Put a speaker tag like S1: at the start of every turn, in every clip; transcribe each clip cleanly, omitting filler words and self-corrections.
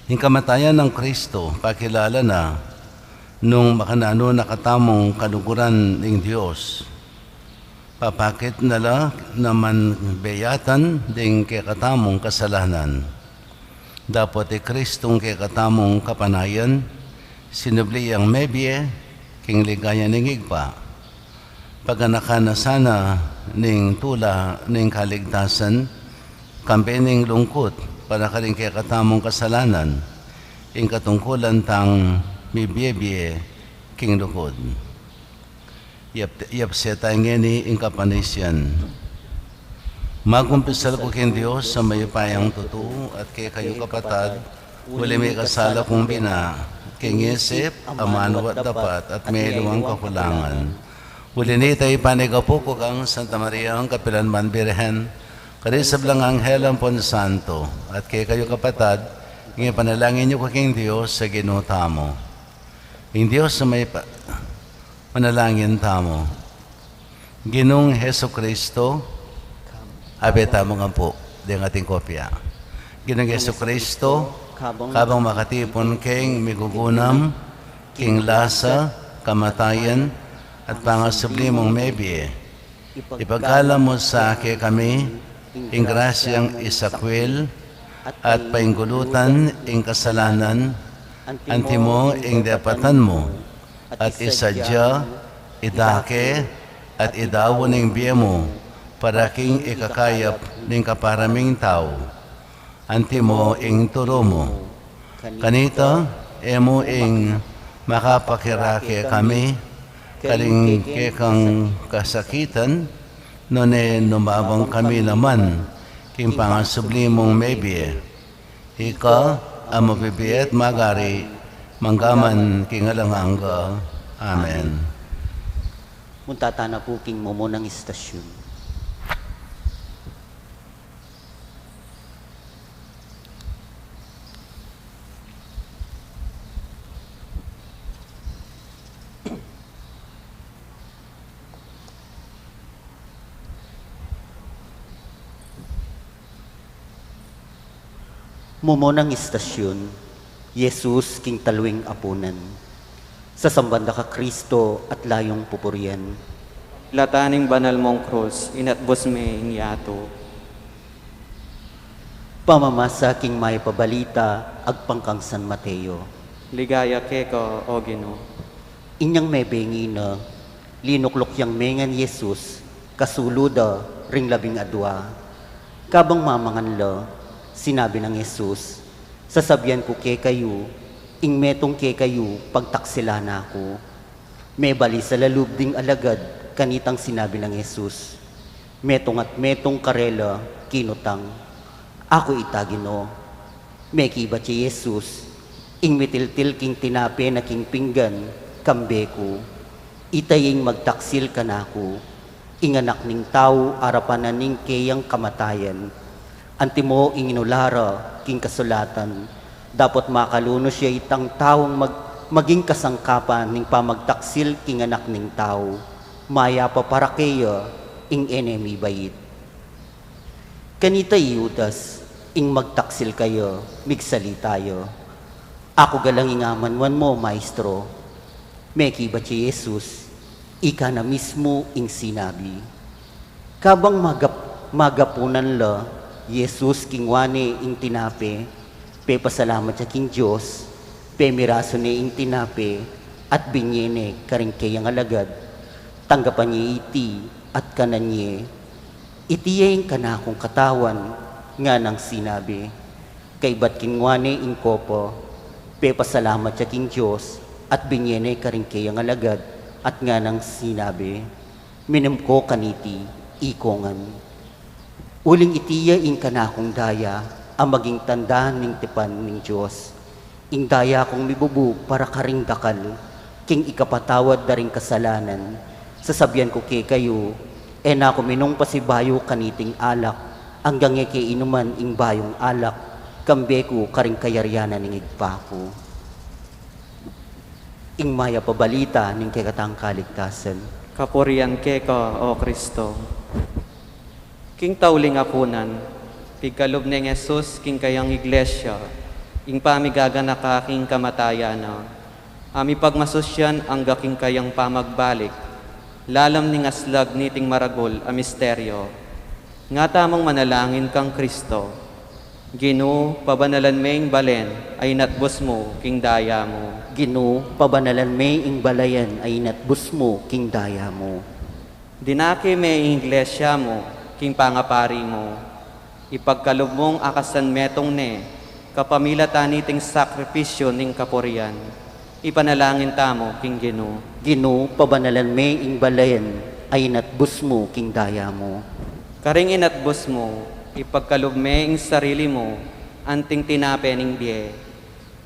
S1: Yung kamatayan ng Kristo, pakilala na nung makanano nakatamong kaluguran ng Diyos. Papakit nala naman beyatan ding kekatamong kasalanan. Dapat Kristong kekatamong kapanayan, sinubli ang mebye, king ligaya ng igpa. Paganakan na sana ning tula ning kaligtasan, kampi ning lungkot, para kaling kekatamong kasalanan, ing katungkulan tang mibiyebye king lukod. Yap seta ngeni ing kapanisyan. Magkumpisal ko king Diyos sa mayupayang totoo at kay kayo kapatad, uli may kasala kong bina, king isip, amano at dapat at may luwang kakulangan. Uli ni tayo panigapo ko kang Santa Maria ang Kapilanman Birhen, karisab lang Anghel ang Santo, at kay kayo kapatad, ngayon panalangin niyo ko king Diyos sa ginuta mo. Ing Diyos sa may manalangin tamo. Ginong Heso Kristo, abeta mo nga po, di ang ating kopya. Ginong Heso Kristo, kabang makatipon king migugunam, king lasa, kamatayan, at pangasublimong mebye. Ipagkala mo sa ake kami, ing grasyang isakwil, at painggulutan ing kasalanan, antimo ing dapatan mo, at isadya, idake, at idawon ing biye mo, para king ikakayap ning kaparaming tao, antimo ing turo mo. Kanito, emo ing makapakirake kami, kaling kekang kasakitan, none numabang kami naman, king pangasublimong mebye. Ika, ang mabibiyat magari, manggaman kingalanganga. Amen.
S2: Muntata na po king momo ng istasyon. Momo ng istasyon, Jesus king talwing apunan. Sa sambanda ka Kristo at layong pupurian.
S3: Lataning banal mong krus, inatbos me inyato.
S2: Pamamasa king may pabalita, agpangkang San Mateo.
S3: Ligaya keko o Ginoo.
S2: Inyang may bengi na, linuklok yang mengan Jesus, kasuluda ring labing adwa. Kabang mamangan la, sinabi ng Jesus, sasabihan ko kay kayo, ing metong kay kayo, pagtaksila na ako. May bali sa lalub ding alagad, kanitang sinabi ng Jesus. Metong at metong karela, kinutang. Ako itagino. May kibat si Jesus, ing mitiltil king tinape na king pinggan, kambe ko. Itaying magtaksil ka na ako. Ing anak ning tao, arapan na ning kayang kamatayan. Antimo ing inulara, king kasulatan, dapat makaluno siya itang taong maging kasangkapan ning pamagtaksil king anak ning tao, maya pa para kayo, ing enemy bayit. Kanita Judas, ing magtaksil kayo, migsali tayo. Ako galang ingamanwan mo, maestro. Meki ba si Jesus, ika na mismo ing sinabi. Kabang magapunan la, Jesus king wane ing tinape, pe pasalamat sa king Diyos, pe miraso ni ing tinape, at binyene karing kayang alagad, tanggapan niya iti at kanan niya, itiyaing kanakong katawan, nga nang sinabi, kay bat king wane ing kopo, pe pasalamat sa king Diyos, at binyene karing kayang alagad, at nga nang sinabi, minim ko kaniti, ikongan. Uling itiya ing kanakong daya, ang maging tanda ning tipan ning Diyos. Ing daya kong mibubu para karing dakal, king ikapatawad daring kasalanan. Sasabihan ko kay kayo, na ako minong pasibayo kaniting alak, hanggang kay inuman ing bayong alak, kambe ko karing kayaryanan ning igpako. Ing maya pabalita ning kekatang kaligtasan.
S3: Kapurian keko o Kristo. King tauling apunan, pigkalob ng Jesus king kayang iglesia, ing pamigaganak aking kamatayana. Ami pagmasusyan ang gaking kayang pamagbalik, lalam ning aslag niting maragol a misteryo. Nga tamang manalangin kang Kristo, Ginoo, pabanalan maying balen, ay natbos mo, king daya mo.
S2: Ginoo, pabanalan may ing balayan ay natbus mo, king daya mo.
S3: Dinaki may iglesia mo, king pangapari mo. Ipagkalob mong akasan metong ne, kapamilatan niting sakripisyo ning kapurian. Ipanalangin tamo, king Ginoo.
S2: Ginoo, pabanalan may ing balayan ay natbus mo, king daya mo.
S3: Karing inatbos mo, ipagkalob me ing sarili mo, anting tinapening diye.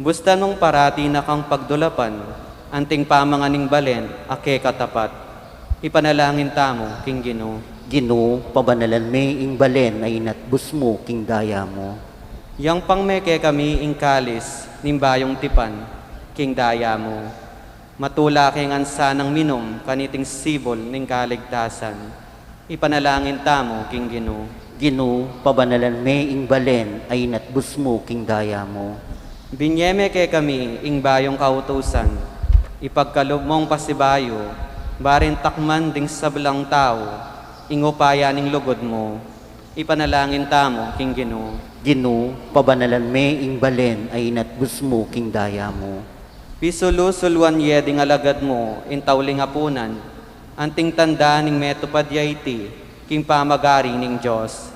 S3: Bustan mong parati na kang pagdulapan, anting pamanganing balen, ake katapat. Ipanalangin tamo, king Ginoo.
S2: Ginoo, pabanalan may ing balen ay natbus mo, king daya mo.
S3: Yang pangmeke kami ing kalis, nimbayong tipan, king daya mo. Matula keng ansa ng minom, kaniting sibol ning kaligtasan. Ipanalangin tamo, king Ginoo.
S2: Ginoo, pabanalan may ing balen ay natbus mo, king daya mo.
S3: Binyeme ke kami ing bayong kautusan, ipagkalob mong pasibayo, barin takman ding sablang tao, ing upaya ning lugod mo. Ipanalangin tamo, king Ginoo.
S2: Ginoo, pabanalan may ing balen ay natbus mo, king daya mo.
S3: Pisulusulwan yeding alagad mo, intawling hapunan, anting tanda ning metopadyaiti, king pamagari ning Diyos.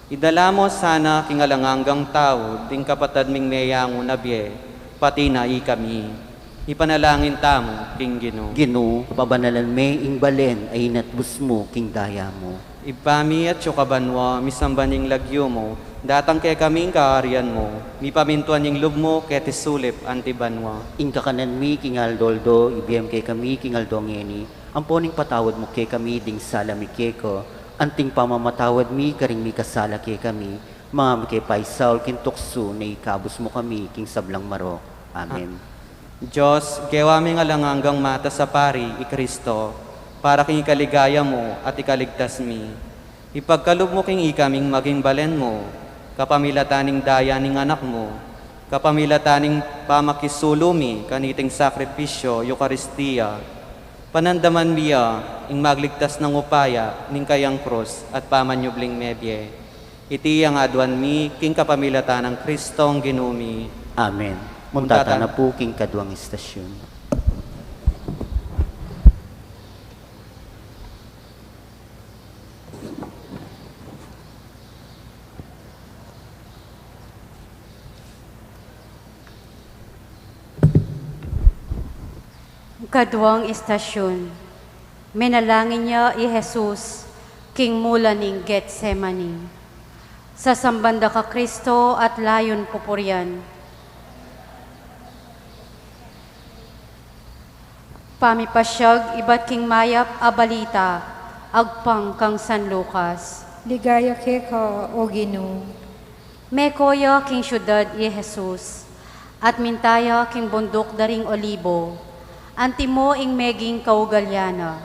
S3: Idala mo sana king alanganggang tao, ding kapatad ming meyango nabye, pati na kami. Ipanalangin tamo, king Ginoo.
S2: Ginoo, pabanalan may ing balen ay natbus mo, king daya mo.
S3: Ipami at syukabanwa, misambaning lagyo mo, datang kay kaming kaarian mo, mipamintuan yung lub mo, kete sulip antibanwa.
S2: Ing kakanan mi, king Aldoldo, ibiyem kay kami, king Aldongeni, ang poning patawad mo kay kami, ding sala mi keko, anting pamamatawad mi, karing mi kasala kay kami, mga mi kay Paisal, king tukso, na ikabos mo kami, king sablang maro. Amen.
S3: Diyos, gewaming alanganggang mata sa pari, i Kristo, para king ikaligaya mo at ikaligtas mi. Ipagkalob mo king ikaming maging balen mo, kapamilataning daya ning anak mo, kapamilataning pamakisulumi, kaniting sakripisyo, Eucharistia, panandaman miya, ing magligtas ng upaya, ning kayang krus, at pamanyubling mebye. Iti ang adwan mi, king kapamilatan ng Kristong ginumi.
S2: Amen. Muntata na po, king kadwang istasyon.
S4: Kadwang istasyon, menalangin niya i Jesus, king mula ning Getsemani. Sa sambanda ka Kristo at layon pupuryan. Pamipasyag ibat king mayap a balita, agpang kang San Lucas.
S5: Ligaya keka, o Ginoo.
S4: Mekoya king syudad i Jesus, at mintaya king bundok daring olibo, antimo ing meging kaugalyana,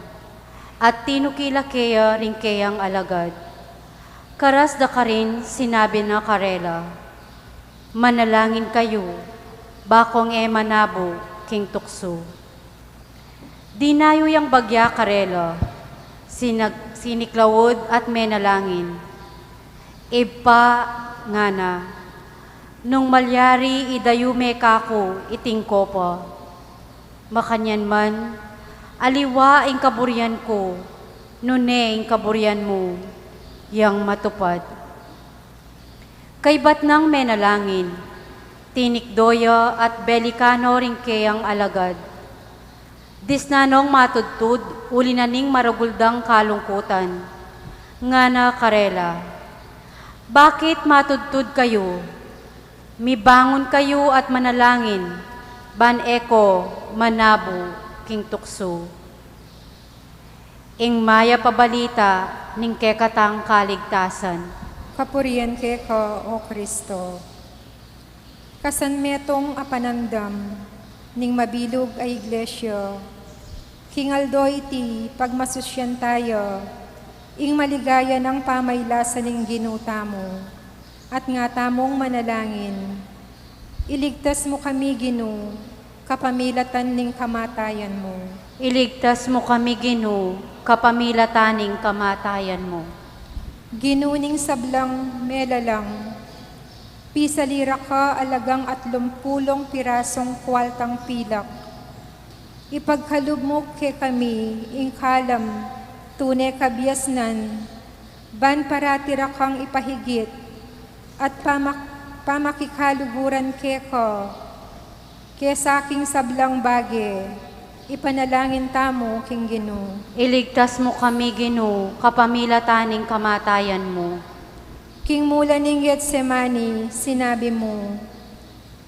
S4: at tinukila keya ring keyang alagad. Karas da ka rin, sinabi na karela, manalangin kayo, bakong manabo, king tukso. Dinayo yang bagya karela, siniklawod at menalangin. Ipa nga na, nung malyari idayume kako itingko pa, makanyan man, aliwa ing kaburyan ko, nune ing kaburyan mo, yang matupad. Kay bat nang menalangin, tinikdoya at belikano ring kayang alagad. Disnanong matudtud, uli na ning maraguldang kalungkutan, nga na karela. Bakit matudtud kayo? Mibangon kayo at manalangin, ban eko, manabo, king tukso. Ing maya pabalita, ning kekatang kaligtasan.
S5: Kapurian keka, o Kristo. Kasan metong apanandam, ning mabilog ay iglesia. Kingaldo iti, pagmasusyan tayo, ing maligaya ng pamaylasan ning ginuta mo, at nga tamong manalangin. Iligtas mo kami, Ginoo, kapamilatan ning kamatayan mo.
S4: Iligtas mo kami, Ginoo, kapamilataning kamatayan mo.
S5: Ginuning sablang melalang, pisalira ka alagang 30 pirasong kwaltang pilak. Ipagkalub mo ke kami, ingkalam, tunay kabiasnan, ban paratira kang ipahigit, at pamakikaluguran ke ko, ke sa aking sablang bage, ipanalangin tamo king Ginoo.
S4: Iligtas mo kami, Ginoo, kapamilataning kamatayan mo.
S5: King mula ning Getsemani, sinabi mo,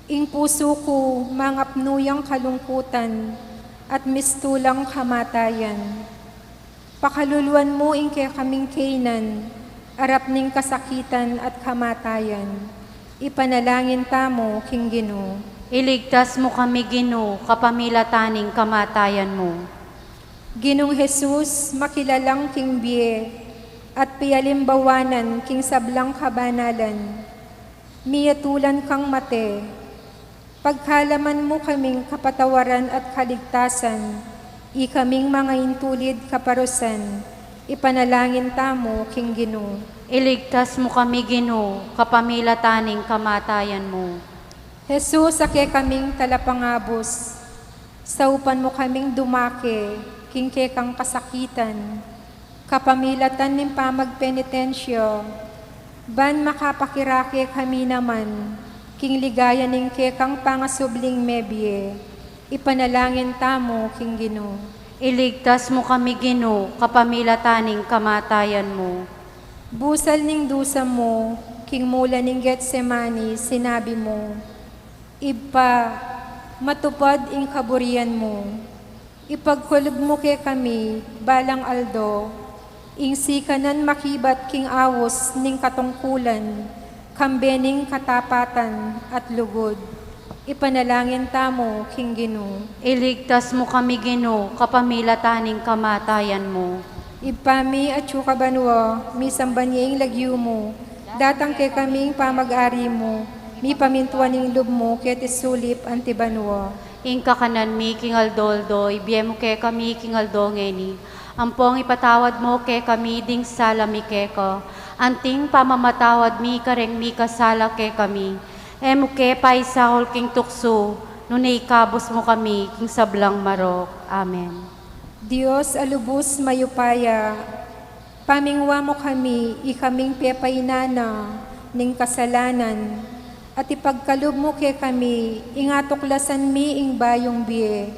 S5: ing puso ko mangapnuyang kalungkutan at mistulang kamatayan. Pakaluluan mo ing kaya kaming kainan, arap ning kasakitan at kamatayan. Ipanalangin tamo king Ginoo.
S4: Iligtas mo kami, Ginoo, kapamilataning kamatayan mo.
S5: Ginong Jesus, makilalang king biye, at piyalimbawanan king sablang kabanalan, miyatulan kang mate, pagkalaman mo kaming kapatawaran at kaligtasan, ikaming mga intulid kaparusan, ipanalangin tamo king Ginoo.
S4: Iligtas mo kami, Ginoo, kapamilataning kamatayan mo.
S5: Jesus, ake kaming talapangabos, saupan mo kaming dumake, king kang kasakitan, kapamilatan ning pamagpenitensyo, ban makapakirake kami naman, king ligaya ning kang pangasubling mebye, ipanalangin tamo king Ginoo.
S4: Iligtas mo kami, Ginoo, kapamilataning kamatayan mo.
S5: Busal ning dusa mo, king mula ning Getsemani, sinabi mo, Ipa, matupad ing kaburian mo, ipagkulog mo ke kami, balang aldo, ing sikanan makibat king awos ning katungkulan, kambening katapatan at lugod. Ipanalangin tamo king Ginoo.
S4: Iligtas mo kami, Ginoo, kapamilataning kamatayan mo.
S5: Ipami at banwa, mi sambanyaing lagyo mo, datang kay kaming pamag-ari mo, mi pamintuan ning lub mo, ket isulip antibanwa.
S4: Ing kakanan mi kingaldo-aldo, ibiye mo ke kami kingaldo ngeni. Ampong ipatawad mo ke kami ding sala mi keko. Anting pamamatawad mi kareng mi kasala ke kami. Emo ke paisahol king tukso, nunay kabos mo kami king sablang marok. Amen.
S5: Dios alubos mayupaya, pamingwa mo kami, ikaming pepainana, ning kasalanan, at ipagkalub mo ke kami, ingatuklasan mi ing bayong biye,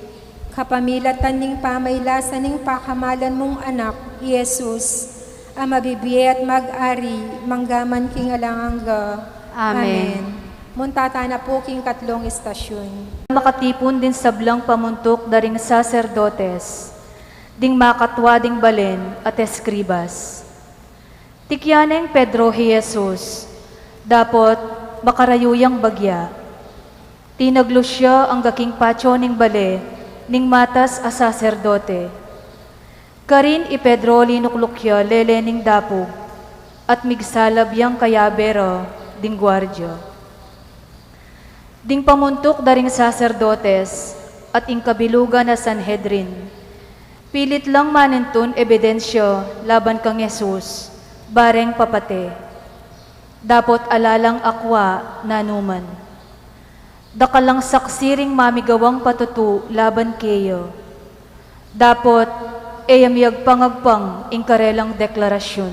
S5: kapamilatan ning pamaylasan ning pakamalan mong anak, Jesus, ang mabibiye at mag-ari, manggaman king alanganga.
S4: Amen.
S5: Muntata na po king katlong istasyon.
S6: Makatipon din sablang pamuntok daring saserdotes, ding makatwa ding balen at eskribas. Tikyaneng Pedro Jesus, dapot makarayuyang bagya. Tinaglo siya ang gaking patyo ning bale, ning matas a saserdote. Karin i Pedro linuklukya lele ning dapog, at migsalab yang kayabero ding gwardyo. Ding pamuntok daring saserdotes at ingkabilugan na Sanhedrin, pilit lang manentun ebidensyo laban kang Jesus, bareng papate. Dapot alalang akwa nanuman. Dakalang saksiring mamigawang patutu laban keyo. Dapot eyamyag pangagpang ingkarelang deklarasyon.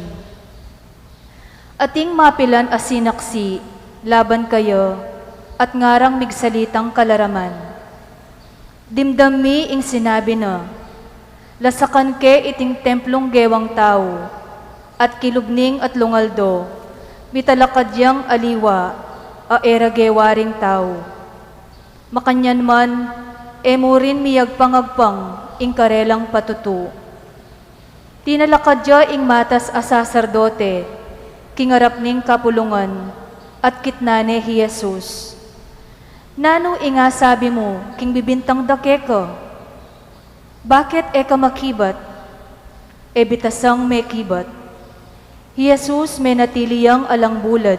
S6: Ating mapilan asinaksi laban kayo at ngarang migsalitang kalaraman. Dimdami ing sinabi na, lasakan ke iting templong gewang tao, at kilubning at lungaldo, mitalakadyang aliwa, a era gewaring tao. Makanyan man, emurin miyag pangagpang, ing karelang patutu. Tinalakadya ing matas a saserdote, kingarap ning kapulungan, at kitnane hi Jesus. Nano inga sabi mo, king bibintang dake ko? Bakit eka makibat? Ebitasang may kibat. Jesus may natiliyang alang bulad.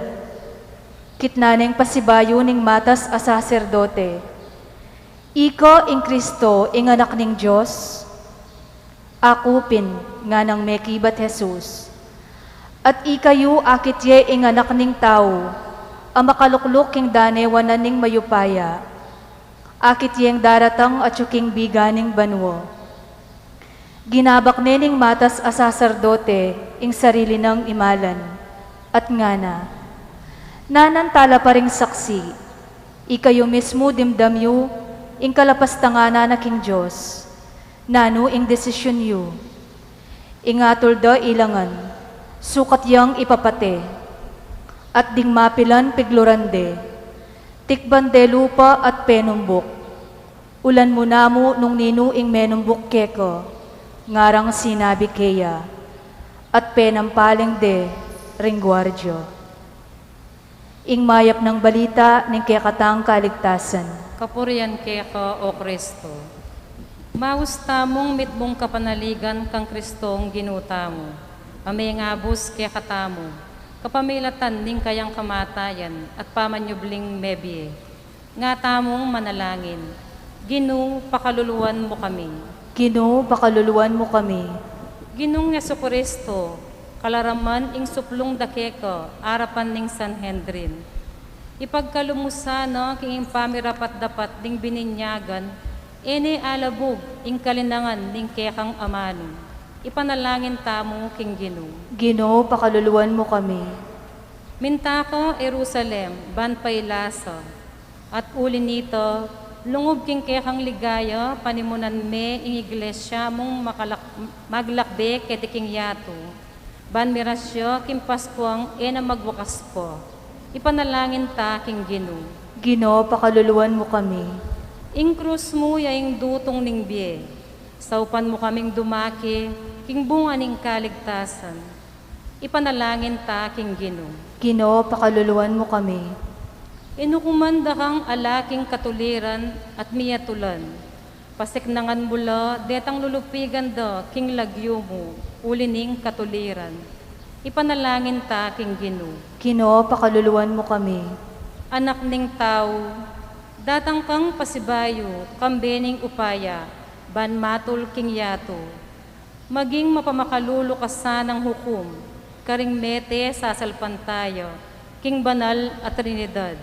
S6: kitnaneng pasibayo ning matas a saserdote. Iko ing Kristo ing anak ning Diyos, akupin nga nang mekibat Jesus. At ikayu akit ye ing anak ning tao, ang makalukluk king danewanan ning mayupaya. Akit yeng daratang at yuking biganing banwo. Ginabak nening matas a saserdote ing sarili ng imalan. At ngana, nanantala pa ring saksi, ikayo mismo dimdamyo ing kalapastangana na king Diyos, nano ing desisyon yu. Ingatol da ilangan, sukat yang ipapate, at ding mapilan piglorande, tikbande lupa at penumbok. Ulan mo namo nung nino ing menumbok keko, ngarang sinabi keya, at penampaling de ring gwardyo. Ing mayap ng balita ning kekatang kaligtasan.
S7: Kapurian keka o Kristo. Mausta mong mitbong kapanaligan kang Kristong ginuta mo. Amay ngabos kekata mo. Kapamilatan ning kayang kamatayan at pamanyubling mebye. Nga tamong manalangin. Ginu, pakaluluan mo kami.
S6: Gino, pakaluluan mo kami.
S7: Ginong Yesu Kristo, kalaraman ing suplong dakeko, arapan ning Sanhedrin. Ipagkalumusano king pamirapat dapat ding bininyagan, ene alabog ing kalinangan ning kekang amano. Ipanalangin tamo king Ginoo.
S6: Gino, pakaluluan mo kami.
S7: Mintako Jerusalem, banpay laso, at uli nito, lungog king kekang ligaya, panimunan me ing iglesia mong maglakbe ketiking yato. Ban mirasyo king Paskuang ena magwakas po. Ipanalangin ta king Ginoo.
S6: Gino, pakaluluan mo kami.
S7: Ing krus mo yaing dutong ning biye. Saupan mo kaming dumaki, king bunga ning kaligtasan. Ipanalangin ta king Ginoo.
S6: Gino, pakaluluan mo kami.
S7: Inukumanda kang alaking katuliran at miyatulan. Pasiknangan mula, detang lulupigan do, king lagyo mo, ulining katuliran. Ipanalangin ta king Ginoo.
S6: Gino, pakaluluan mo kami.
S7: Anak ning tao, datang kang pasibayo, kambening upaya, ban matul king yato. Maging mapamakalulu ka sanang hukom, karing mete sasalpan tayo, king banal at Trinidad.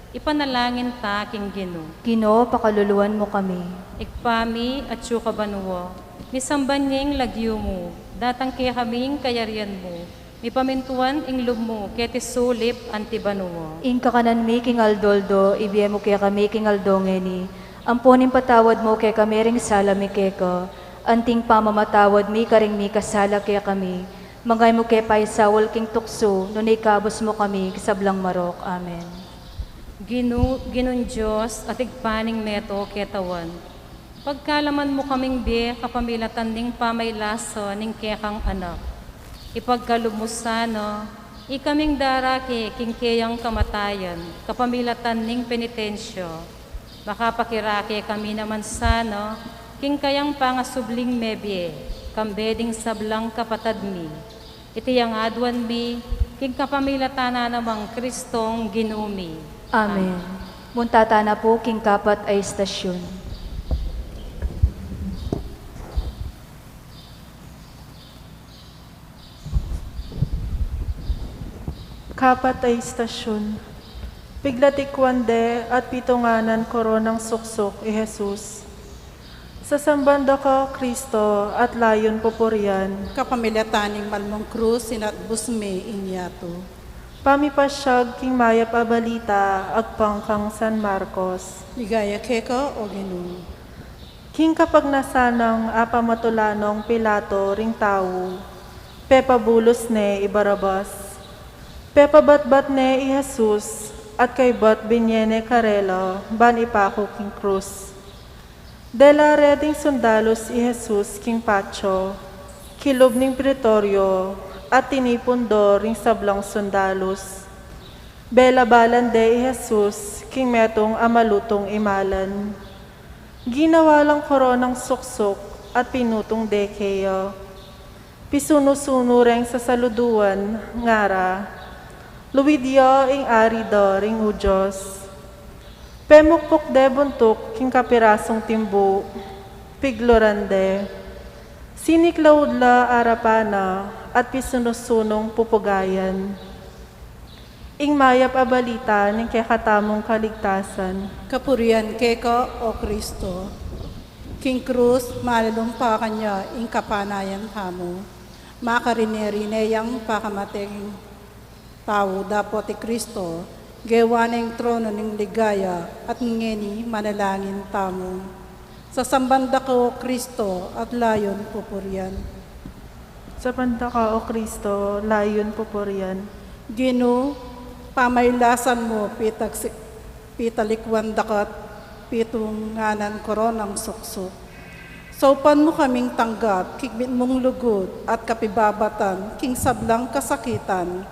S7: Ipanalangin ta king Ginoo.
S6: Gino, pakaluluan mo kami.
S7: Ikpami at syuka banuwa, misamban niyeng lagyo mo, datang kaya kaming kayarian mo, ipamintuan ing lub mo, keti sulip antibanuwa.
S6: Ing kakanan mi king aldoldo, ibiye mo kaya kami king aldongeni. Amponin patawad mo kaya kami ring sala mi keko. Anting pamamatawad mi karing mi kasala kaya kami. Mangay mo kaya paisawal king tukso, nunay kabos mo kami kisablang marok. Amen.
S7: Ginon Diyos at igpaning meto ketawan. Pagkalaman mo kaming be, kapamilatan ning pamaylaso ning kekang anak. Ipagkalumusano, ikaming daraki king keyang kamatayan, kapamilatan ning penitensyo. Makapakiraki kami naman sano, king kayang pangasubling mebye, kambeding sablang kapatad mi. Itiyang adwan mi, king kapamilatana namang Kristong ginumi.
S6: Amen. Muntata na po king kapat ay istasyon.
S8: Kapat ay istasyon. Piglatikwan at pitunganan koronang suksok i Jesus. Sa sambanda ka, Kristo, at layon pupurian.
S9: Kapamilataning malmong krus, sinat busme inyato.
S8: Pamipasyag king mayap a balita, agpangkang San Marcos.
S9: Ligaya keka o Ginoo.
S8: King kapag nasanang apamatulanong Pilato ring tao, pepabulos ne ibarabas. Pepabatbat ne i Jesus, at kay bat binyene karelo, ban ipako king krus. Dela reding sundalos i Jesus king pacho, kilob ning pretorio, at tinipundo ring sablang sundalos. Bela balan de i Jesus, king metong amalutong imalan. Ginawa lang koronang suksok at pinutong dekeyo. Pisuno-suno ring sa saluduan, ngara, Luwidia ing ari da ring udyos. Pemukpok de buntok king kapirasong timbo, piglorande. Siniklaudla arapana at pisunusunong pupugayan. Ing mayap a balita ning kekatamong kaligtasan.
S9: Kapurian keka o Kristo. King Cruz, malalumpa kanya ing kapanayan hamo. Makarineri yang pakamateng tao dapat ti Kristo. Gewa ng trono ng ligaya at ngeni manalangin tamo. Sa sambanda ko Kristo at layon pupurian.
S8: Sa banda ka, O Kristo, layon pupurian.
S9: Gino, pamaylasan mo pitalikwan dakat pitunganan koronang suksok. Saupan mo kaming tanggap, kikbit mong lugod at kapibabatan, king sablang kasakitan.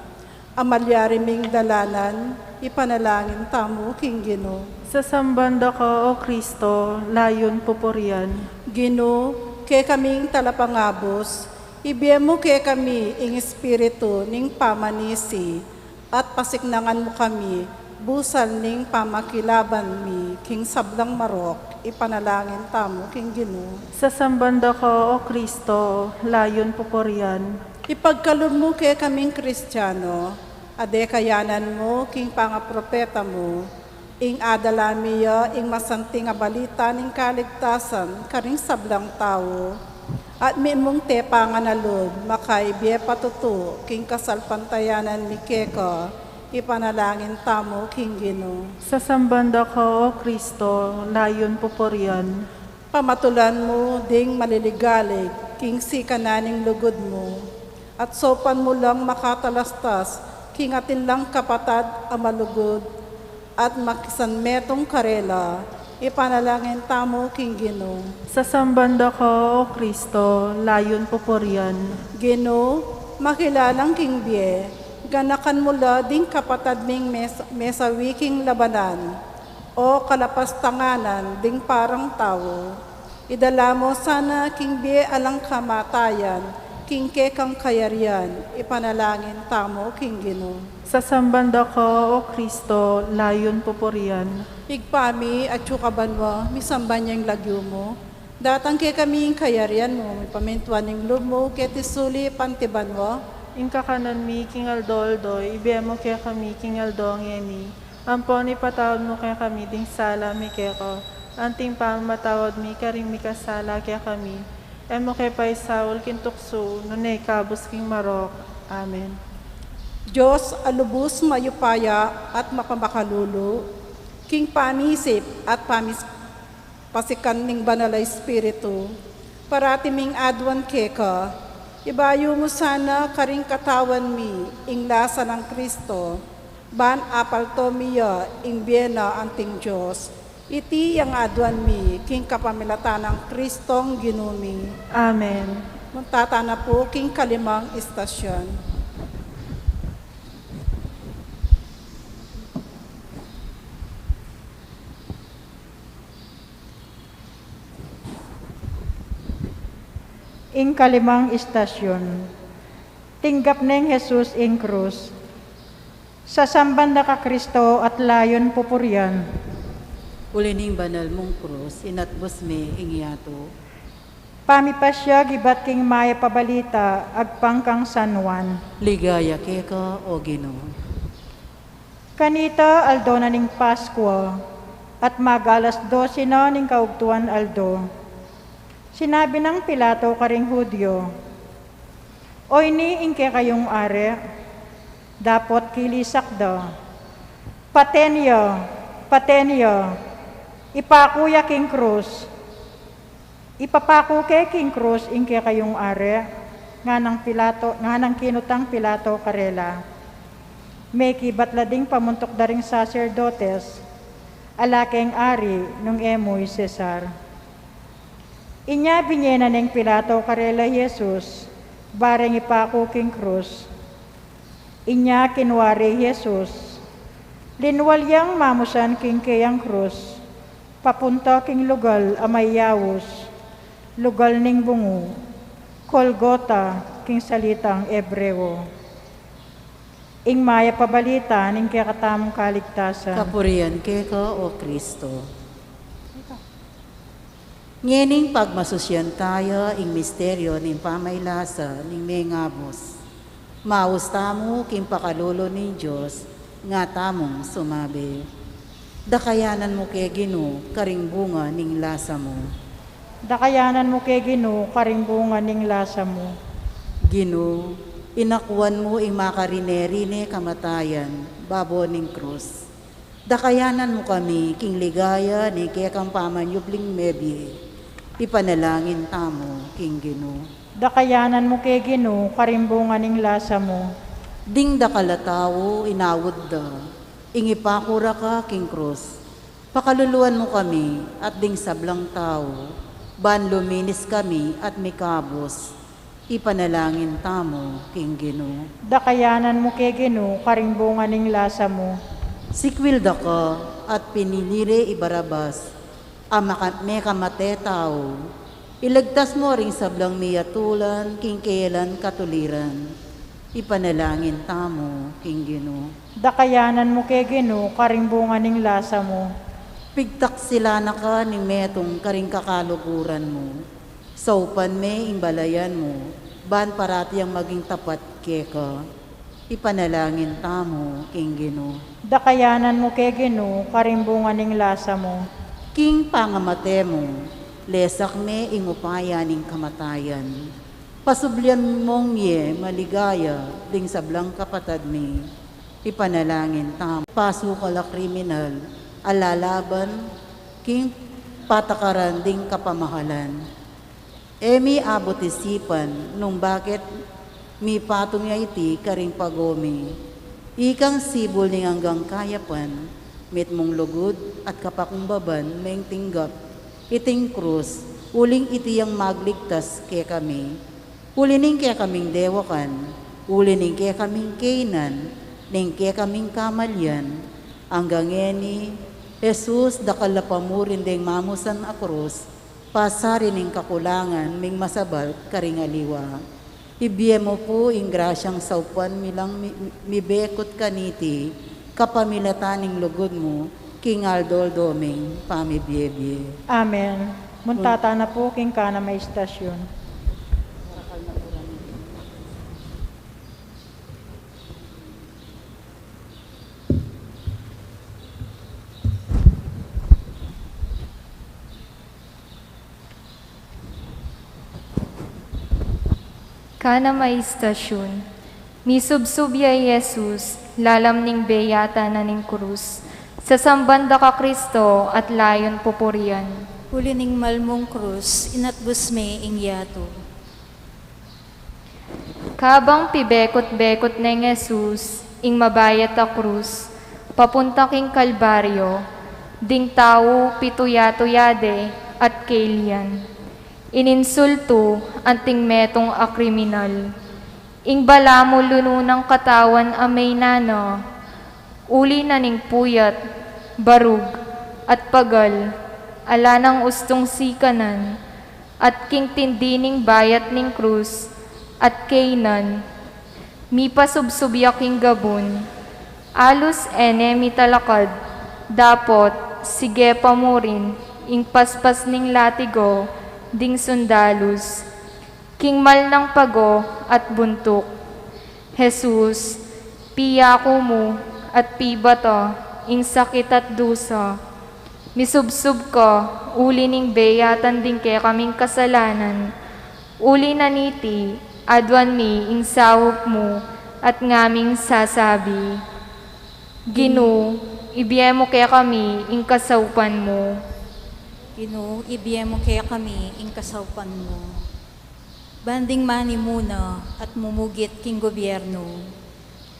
S9: Amalyari ming dalanan, ipanalangin tamo king Gino.
S8: Sa sambanda ka, O Kristo, layon pupurian.
S9: Gino, ke kaming talapangabos, ibiyan mo ke kami ing espiritu ning pamanisi, at pasiknangan mo kami, busal ning pamakilaban mi, king sablang marok, ipanalangin tamo king Gino.
S8: Sa sambanda ka, O Kristo, layon pupurian.
S9: Ipagkaloob mo ke kaming Kristiyano, ade kayanan mo king pangapropeta mo, ing adalamiya ing masanting nga balita ning kaligtasan karing sablang tao, at mimong te panganalod makaibye patuto king kasalpantayanan mi keka, ipanalangin tamo king Gino.
S8: Sa sambanda ka, O Kristo, layon pupurian.
S9: Pamatulan mo ding maliligalig king sikananing lugod mo, at sopan mo lang makatalastas king atin lang kapatad ang malugod, at makisanmetong karela, ipanalangin tamo king Gino.
S8: Sa sambanda ka, O Kristo, layon pupurian.
S9: Gino, makilalang king Bie, ganakan mula ding kapatad ming mesawiking labanan, o kalapastanganan ding parang tao. Idala mo sana king Bie alang kamatayan, king kekang kayarian, ipanalangin tamo king Gino.
S8: Sa sambanda ka, O Kristo, layon pupurian.
S9: Igpami at chukabanwa, misamban niyang lagyo mo. Datang ke kami kayarian mo, may pamintuan ng loob mo, ketisuli pantibanwa.
S8: Ing kakanan mi, King Aldoldo, ibiya mo kaya kami, King Aldo ngeni. Ampon ipatawad mo kaya kami, ding sala mi kaya ko. Anting pa matawad mi, karing mi kasala kaya kami. Emo kay pay Saul kintukso, nunay kabus king Marok. Amen.
S9: Diyos, alubos mayupaya at mapamakalulo, king panisip at pasikan ning banalay espiritu, parati ming adwan keka, ibayo mo sana karing katawan mi, ing lasa ng Kristo, ban apal to miya, ing biena anting Diyos, iti yang adwan mi, king kapamilatan ng Kristong ginumi.
S8: Amen.
S9: Muntata na po king kalimang istasyon.
S10: Ing kalimang istasyon, tinggap neng Jesus ing krus, sa sambanda ka Kristo at layon pupurian.
S11: Ulining banal mong krus, inatbos me ingyato.
S10: Pamipasya gibat king maya pabalita, agpangkang San Juan.
S11: Ligaya keka o Ginoo.
S10: Kanita aldo na ning Paskwa, at magalas 12 na ning kaugtuan aldo. Sinabi ng Pilato karing Hudyo, "Oy ni ingke kayong are, dapot kilisak da. Patenyo, ipakuya king krus. Ipapaku ke king krus ingke kayong are, nga nang kinutang Pilato karela. May kibatlading pamuntok daring sacerdotes, alakeng ari nung emoy Cesar. Inya binyena ng Pilato karela Jesus, bareng ipaku king krus. Inya kinwari Jesus, linwalyang mamusan king kayang krus, papunta king lugal amay yawus, lugal ning bungu, Golgota king salitang Ebreo. ing maya pabalita ning kakatamong kaligtasan.
S11: Kapurian keka o Kristo. Ngening pagmasusyan tayo ing misteryo ning pamaylasa ning mengabos. Maus tamo king pakalulo ning Diyos nga tamong sumabi. Dakayanan mo kay Ginoo karing bunga ning lasa mo.
S10: Dakayanan mo kay Ginoo karing bunga ning lasa mo.
S11: Ginoo, inakuan mo ing makarineri kamatayan, babo ning krus. Dakayanan mo kami king ligaya ni kekang pamanyubling mebi. Ipanalangin tamo king Ginoo.
S10: Dakayanan mo kay Ginoo karing bunga ning lasa mo.
S11: Ding dakalatawo inawod da, ingipakura ka king krus. Pakaluluan mo kami at ding sablang tao, ban luminis kami at mikabos. Ipanalangin tamo king Ginoo.
S10: Dakayanan mo kay Ginoo karing bunga ning lasa mo.
S11: Sikwil da ka at pinilire ibarabas, may kamate tao. Ilagtas mo ring sablang miyatulan, king kailan katuliran. Ipanalangin tamo king Ginoo.
S10: Dakayanan mo kay Ginoo karing bunga ning lasa mo.
S11: Pigtak sila na ka ning metong karing kakaluguran mo. Saupan me imbalayan mo, ban parati ang maging tapat keka. Ipanalangin tamo king Ginoo.
S10: Dakayanan mo kay Ginoo karing bunga ning lasa mo.
S11: King pangamate mo, lesak me ingupaya ning kamatayan. Pasublian mong ye maligaya ding sablang kapatad me. Ipanalangin tamo. Paso kala kriminal, alalaban, king patakaran ding kapamahalan. Emi abot isipan nung bakit mi patong ya iti karing pagomi. Ikang sibol ning hanggang kayapan, mit mong lugod at kapakumbaban meng tinggap. Iting krus, uling iti yang magligtas ke kami. Ulining ke kaming dewakan, ulining ke kaming kainan, ning ke kaming kamalyan. Hanggang eni, Jesus dakalapamurin ding mamusan a krus, pasari ning kakulangan ming masabal karing aliwa. Ibiye mo po ing grasyang saupan milang mibekot kaniti, kapamilataning lugod mo, king Aldol Doming, pamibiyebye.
S10: Amen. Muntata na po king kana may istasyon.
S6: Kana may istasyon. Misubsubya Jesus, lalam ning beyata na ning krus. Sa sambanda ka Kristo at layon pupurian.
S12: Huli ning malmong krus, inatbus me ing yato.
S6: Kabang pibekot-bekot ng Jesus, ing mabayat a krus, papunta king Kalbaryo, ding tao pituyatuyade at kailian. Ininsulto anting metong a kriminal. Ing balamo lununang katawan amay nana, uli na ning puyat, barug, at pagal, ala ng ustong sikanan, at king tindining bayat ning krus, at kainan, mi pasubsubyak king gabon, alus ene mi talakad, dapot sige pamurin, ing paspas ning latigo, ding sundalus, king mal ng pago at buntok. Jesus, piyako mo at pibato, ing sakit at dusa. Misubsub ka, uli ning beyatan din kaya kaming kasalanan. Uli na niti, adwan mi ing sawop mo, at ngaming sasabi. Ginoo, ibiye mo kaya kami ing kasaupan mo.
S12: Ginoo, ibiye mo kaya kami ing kasaupan mo. Banding mani muna at mumugit king gobyerno.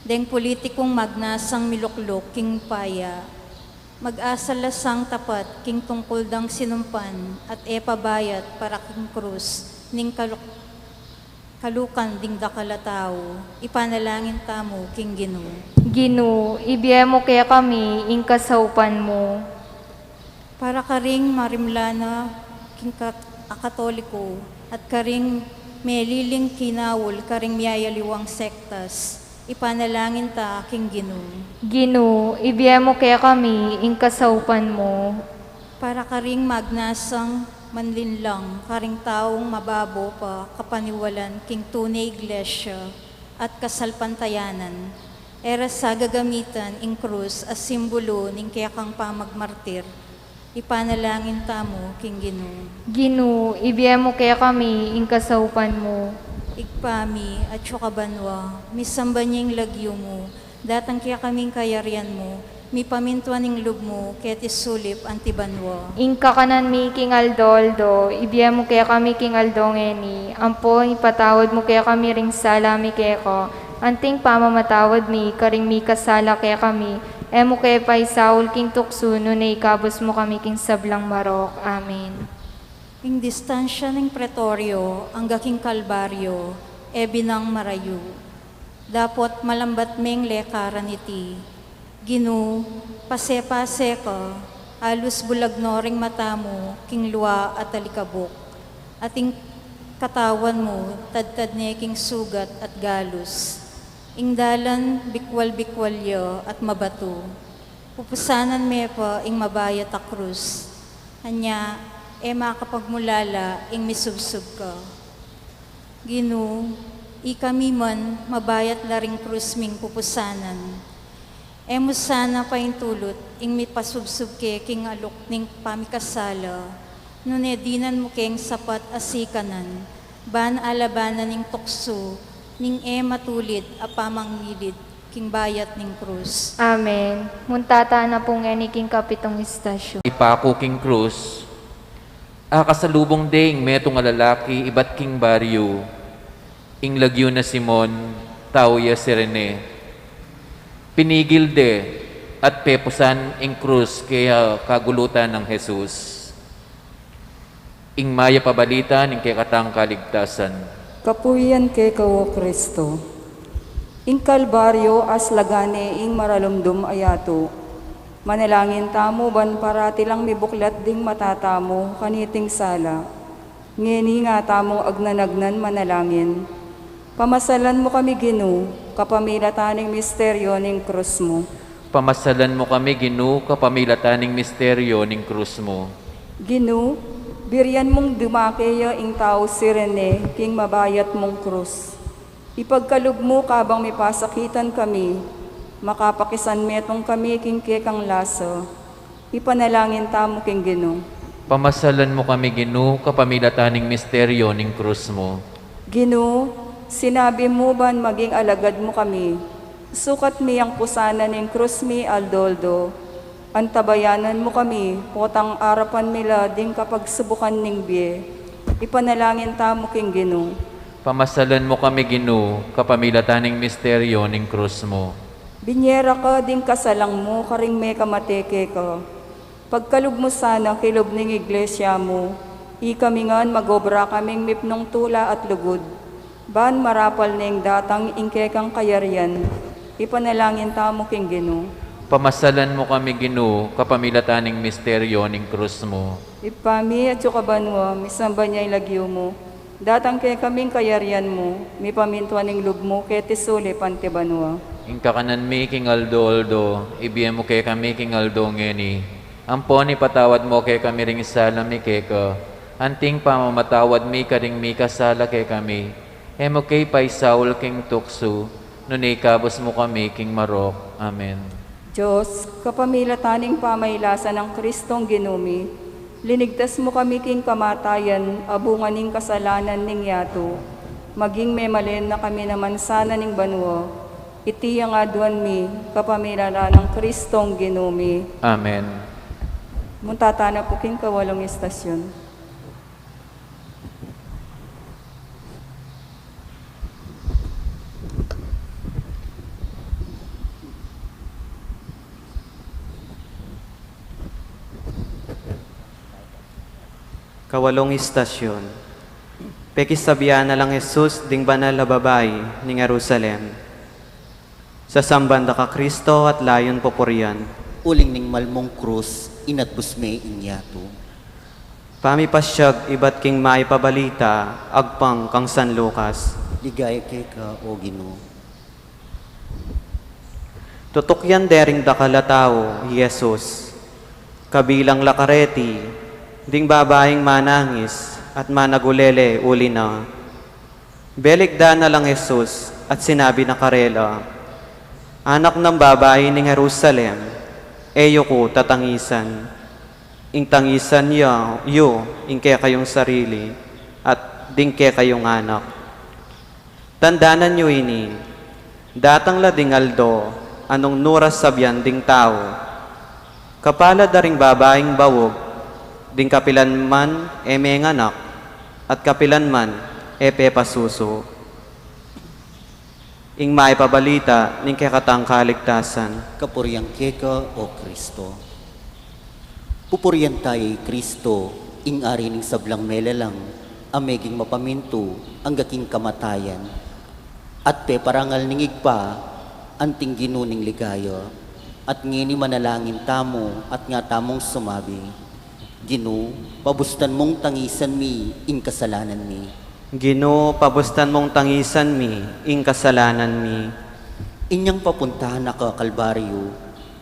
S12: Deng politikong magnasang miluklok king paya. Mag-asalasang tapat king tungkol dang sinumpan at epabayat para king krus ning kalukan ding dakalatao. Ipanalangin tamo king Ginoo.
S6: Ginoo, ibiye mo kaya kami ing kasaupan mo.
S12: Para karing marimlana king akatoliko at karing meliling kinawol karing miyayaliwang sektas. ipanalangin ta king Ginoo.
S6: Ginoo, ibiyemo kaya kami, ing kasaupan mo.
S12: Para karing magnasang manlinlang, karing taong mababo pa kapaniwalan king tunay iglesia at kasalpantayanan, era sa gagamitan ing krus as simbolo ning kaya kang pamagmartir, ipanalangin tamo king Ginoo.
S6: Ginoo, ibiyemo kaya kami, ing kasaupan mo.
S12: Igpami at syukabanwa, misamba niyang lagyo mo, datang kaya kaming kayarian mo, mi pamintuan ning lub mo, ket isulip antibanwa.
S6: Ing kakanan mi king Aldoldo, ibiyemo kaya kami king Aldongeni, ampo ipatawad mo kaya kami ring sala mi keko, anting pamamatawad mi, karing mi kasala kaya kami, emo kaya pa isaul king tukso, no na ikabos mo kami king sablang marok. Amen.
S12: Ing distansya ng pretoryo, ang gaking kalbaryo, e binang marayu. Dapot malambat meng lekaran iti. Ginoo, pase-pase ka, alus bulagnoring mata mo, king luwa at alikabok. Ating katawan mo, tadtad ne king sugat at galus. Ing dalan, bikwal-bikwalyo at mabato. Pupusanan me pa ing mabayat a krus. Hanya, e makapagmulala ing misubsub ka. Ginoo, ikami man mabayat laring krus ming pupusanan. E mo sana paintulot ing mipasubsub ke king alok ning pamikasala. Nune dinan mo keng sapat asikanan, ban alabanan ning tukso, ning e matulid apamangilid king bayat ning krus.
S6: Amen. Muntata na pong eni king kapitong istasyon.
S13: Ipako king krus, kasalubong ding metong lalaki ibat king baryo, ing lagyo na Simon, tawya si Rene. Pinigil de at pepusan ing krus kaya kagulutan ng Jesus. Ing maya pabalita ning kay katang kaligtasan.
S14: Kapuyan kay kawo Kristo. Ing kalbaryo as lagane ing maralumdum ayato. Manalangin tamo ban para tilang mibuklat ding matatamo kaniting sala. Ngeni nga tamo agnanagnan manalangin. Pamasalan mo kami Ginoo, kapamilataning misteryo ning krus mo.
S13: Pamasalan mo kami Ginoo, kapamilataning misteryo ning krus mo.
S14: Ginoo, biryan mong dumakeya ing tao si Rene, king mabayat mong krus. Ipagkalub mo kabang mipasakitan kami, makapakisan metong kami king kekang laso. Ipanalangin tamo king Ginoo.
S13: Pamasalan mo kami Ginoo, kapamilataning misteryo ning krus mo.
S14: Ginoo, sinabi mo ban maging alagad mo kami. Sukat mi ang pusana ning krus mi Aldoldo. Antabayanan mo kami, potang arapan mila ding kapag subukan ning biye. Ipanalangin tamo king Ginoo.
S13: Pamasalan mo kami Ginoo, kapamilataning misteryo ning krus mo.
S14: Binyera ka ding kasalang mo, karing may kamateke ka. Pagkalub mo sana kilub ning iglesia mo, ikamingan magobra kaming mipnong tula at lugod. Ban marapal ning datang ingkekang kayarian, ipanalangin tamo king Ginoo.
S13: Pamasalan mo kami Ginoo, kapamilataning misteryo ning krus mo.
S14: Ipami at yukabanwa, misamba niya ilagyo mo. Datang kay kaming kayarian mo, mi pamintuan ning lub mo, kay tisuli pantibanwa.
S13: Ing kakanan mi king Aldo, ibiyan mo kay kami king Aldo ngeni. Ampon patawad mo kay kami ring sala mi keka. Anting pamamatawad mi karing mi kasala kay kami. Emo kay paisaul king tukso, nunay kabos mo kami king marok. Amen.
S14: Diyos, kapamilataning pamaylasan ng Kristong Ginumi, linigtas mo kami king kamatayan, abungan ning kasalanan ning yato. Maging memalen na kami naman sana ning banwa, iti ang aduan mi, kapamilala ng Kristong Ginumi.
S13: Amen.
S14: Muntata na po king kawalong istasyon.
S3: Kawalong istasyon. Pekisabihan na lang Jesus ding banal na babay ni Jerusalem. Sa sambanda ka Kristo at layon poporian.
S2: Uling ning malmong krus, inatbus me inyato.
S3: Pamipasyag ibat king maipabalita, agpang kang San Lucas.
S2: Ligaya kay ka, O Ginoo.
S3: Tutukyan dering dakalatao, Jesus, kabilang lakareti, ding babaeng manangis at managulele uli na. Beligda na lang Jesus at sinabi na karela, anak ng babae ng Jerusalem, eyo ko tatangisan. Ing tangisan niya, ingke kayong sarili, at dingke kayong anak. Tandanan niyo ini, datang lading aldo, anong nuras sabyan ding tao. Kapalad na ring babaeng bawog, ding kapilan man may anak, at kapilan man pepasuso. Ing maipabalita ning kekatang kaligtasan.
S2: Kapuriang keka o Kristo. Pupurian tayo Kristo, ing ari ning sablang melalang, ameging mapaminto ang gaking kamatayan. At parangal ning igpa, anting ginuning ligaya, at ngini manalangin tamo at nga tamong sumabi. Gino, pabustan mong tangisan mi, ing kasalanan mi.
S3: Gino, pabustan mong tangisan mi, ing kasalanan mi.
S2: Inyang papuntahan na ka, Kalbaryo,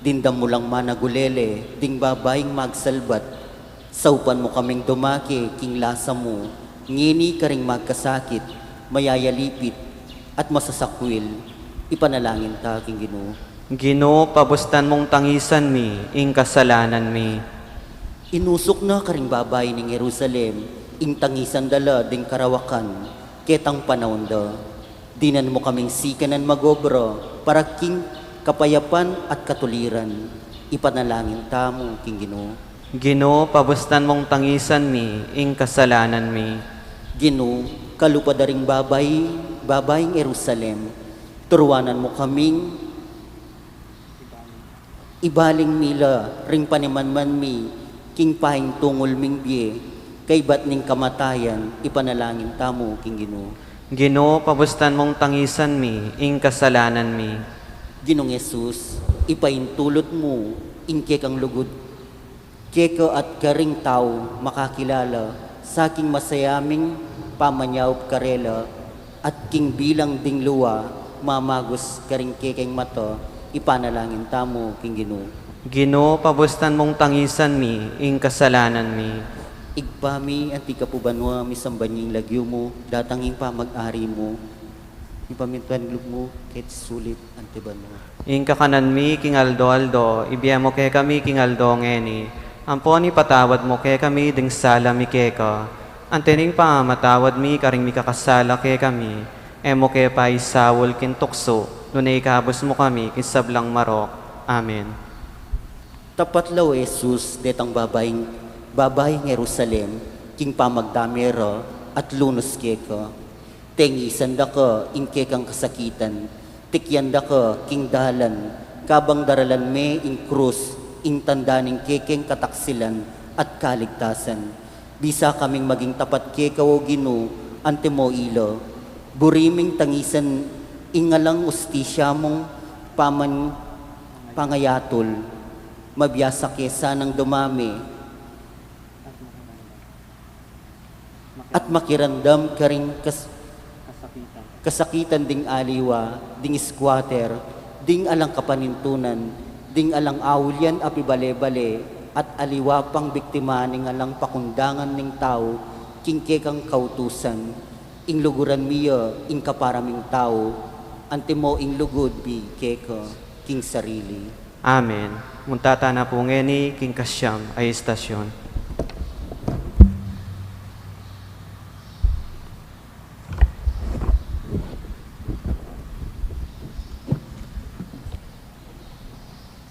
S2: dindam mo lang managulele, ding babaeng magsalbat. Saupan mo kaming dumaki, king lasa mo, ngini ka ring magkasakit, mayayalipit, at masasakwil, ipanalangin ta, king Gino.
S3: Gino, pabustan mong tangisan mi, ing kasalanan mi.
S2: Inusok na ka ring babae ng Jerusalem, ing tangisan dala, ding karawakan, ketang panahon da. Dinan mo kaming sikanan magobra, para king kapayapan at katuliran, ipanalangin tamo, king Gino.
S3: Gino, pabustan mong tangisan mi, ing kasalanan mi.
S2: Gino, kalupad ring babaeng Jerusalem, turuanan mo kaming ibaling mila, ring panimanman mi, king pahing tungol ming biye, kay bat ning kamatayan, ipanalangin tamo, king Gino.
S3: Gino, pabustan mong tangisan mi, ing kasalanan mi.
S2: Ginong Jesus, ipaintulot mo, ingke kang lugod. Keko at karing tao makakilala, sa aking masayaming pamanyaw karela, at king bilang ding luwa, mamagos karing kekeng mata, ipanalangin tamo, king Gino.
S3: Gino, pabustan mong tangisan mi, ing kasalanan mi.
S2: Igpami at ikapubanwa, misambanying lagyo mo, datanging pamag-ari mo, ipamintanlog mo, kahit sulit, antiban mo.
S3: Ing kakanan mi, king Aldo, ibiyemo ke kami, king Aldo ngeni. Amponi patawad mo ke kami, ding sala mi keka. Antening pa, matawad mi, karing mi kakasala ke kami. Emo ke pa isawol kin tukso, nunay kabos mo kami, kisablang marok. Amen.
S2: Tapat law, Jesus, detang babaeng Jerusalem, king pamagdamera, at lunos keka. Tengisan da ka, ingke kang kasakitan, tikyan da ka, king dalan, kabang daralan me, ing krus, ing tandaning kekeng kataksilan, at kaligtasan. Bisa kaming maging tapat keka o Gino, ante mo ilo, buriming tangisan, ingalang ustisya mong pangayatol, mabiyasa kesa ng dumami, at makirandam ka rin kasakitan ding aliwa, ding squatter, ding alang kapanintunan, ding alang awulyan api bale-bale, at aliwa pang biktima ning alang pakundangan ning tao, kingke kang kautusan, ing luguran miya, ing kaparaming tao, ante mo ing lugod bi keka, king sarili.
S3: Amen. Muntata na po ngeni, king kasyam ay istasyon.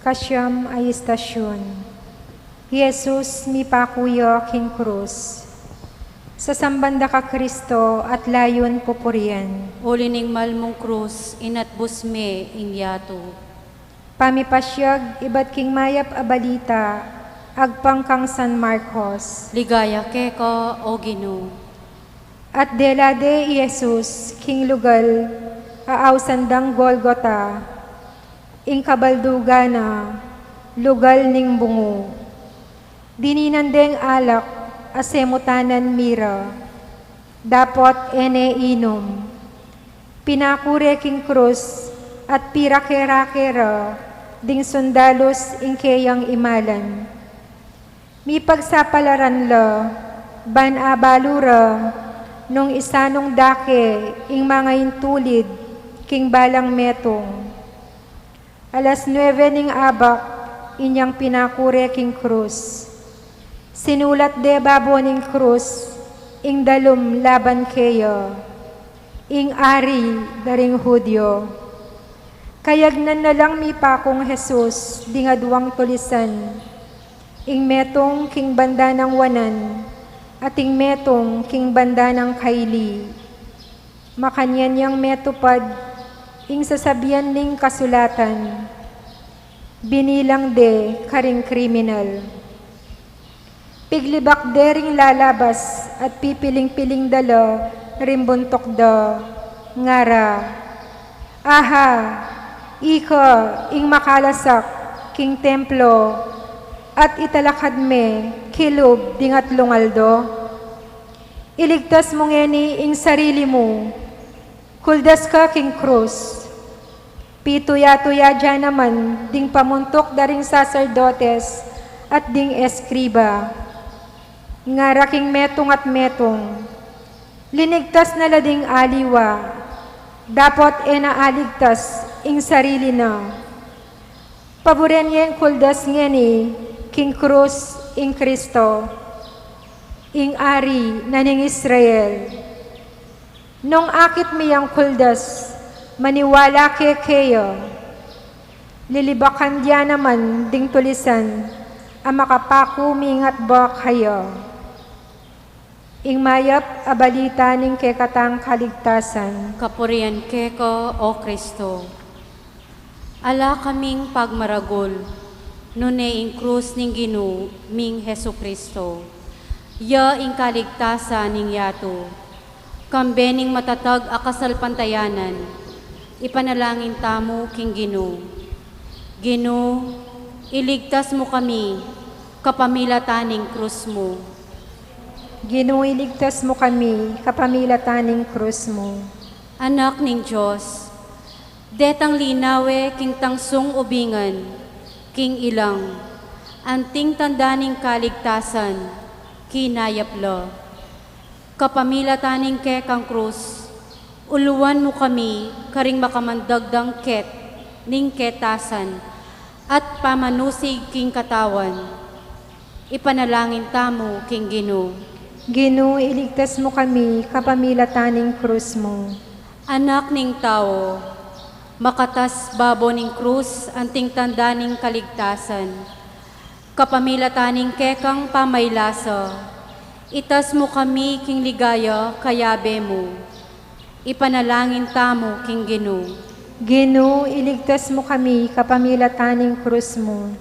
S5: Kasyam ay istasyon. Jesus mi pakuyo king krus. Sa sambanda ka Kristo at layon pupurian.
S4: Ulining malmong krus, inatbus me inyato.
S5: Pamipasyag ibat king mayap abalita, agpangkang San Marcos.
S4: Ligaya keko o Gino.
S5: At delade Jesus, king lugal, aaw sandang Golgota, ing kabaldugana, lugal ning bungo. Dininandeng alak, asemutanan mira, dapot ene inom. Pinakure king krus, at pirakera-kera, ding sundalos ing kayang imalan. Mi pagsapalaran lo, ban abalura, nung isanong dake ing mga intulid, king balang metong. Alas 9 ning abak, inyang pinakure king krus. Sinulat de babo ning krus, ing dalum laban kayo, ing ari daring Hudyo. Kayagnan na lang mi pakong Jesus, di nga duwang tulisan, ing metong king banda ng wanan, at ing metong king banda ng kaili. Makanyan yang metupad, ing sasabihan ning kasulatan, binilang de karing kriminal. Piglibak dering lalabas at pipiling-piling dalo rimbuntok do, ngara. Aha, ika ing makalasak king templo at italakad me kilob dingat lungaldo. Iligtas mo ngeni ing sarili mo, kuldas ka king krus. Pituya-tuya dyan naman ding pamuntok daring sacerdotes at ding eskriba. Nga raking metong at metong, linigtas na lading aliwa, dapat naaligtas ing sarili na. Paboren yung kuldas ngeni, king krus ing Kristo, ing ari na ning Israel. Nung akit miyang kuldas, maniwala kayo, lilibakan diyan naman ding tulisan, ang makapaku mingat ba kayo. Ing mayap abalita ning kekatang kaligtasan.
S4: Kapurian keko, O Kristo. Ala kaming pagmaragol, nune ing krus ning Ginu, ming Hesu Kristo. Ya ing kaligtasan ning yato, kambening matatag akasal pantayanan, ipanalangin tamo king Ginu. Ginu, iligtas mo kami, kapamilataning krus mo.
S5: Ginu, iligtas mo kami, kapamilataning krus mo.
S4: Anak ning Diyos, detang linawe king tangsong ubingan, king ilang, anting tandaning kaligtasan, kinayaplo. Kapamilataning kekang krus, uluan mo kami, karing makamandagdang ket, ning ketasan, at pamanusig king katawan. Ipanalangin tamo king Ginu.
S5: Ginu, iligtas mo kami, kapamilataning krus mo.
S4: Anak ning tao, makatas babo ning krus, anting tanda ning kaligtasan. Kapamilataning kekang pamaylasa, itas mo kami king ligaya, kayabe mo. Ipanalangin tamo king Ginu.
S5: Ginu, iligtas mo kami, kapamilataning krus mo.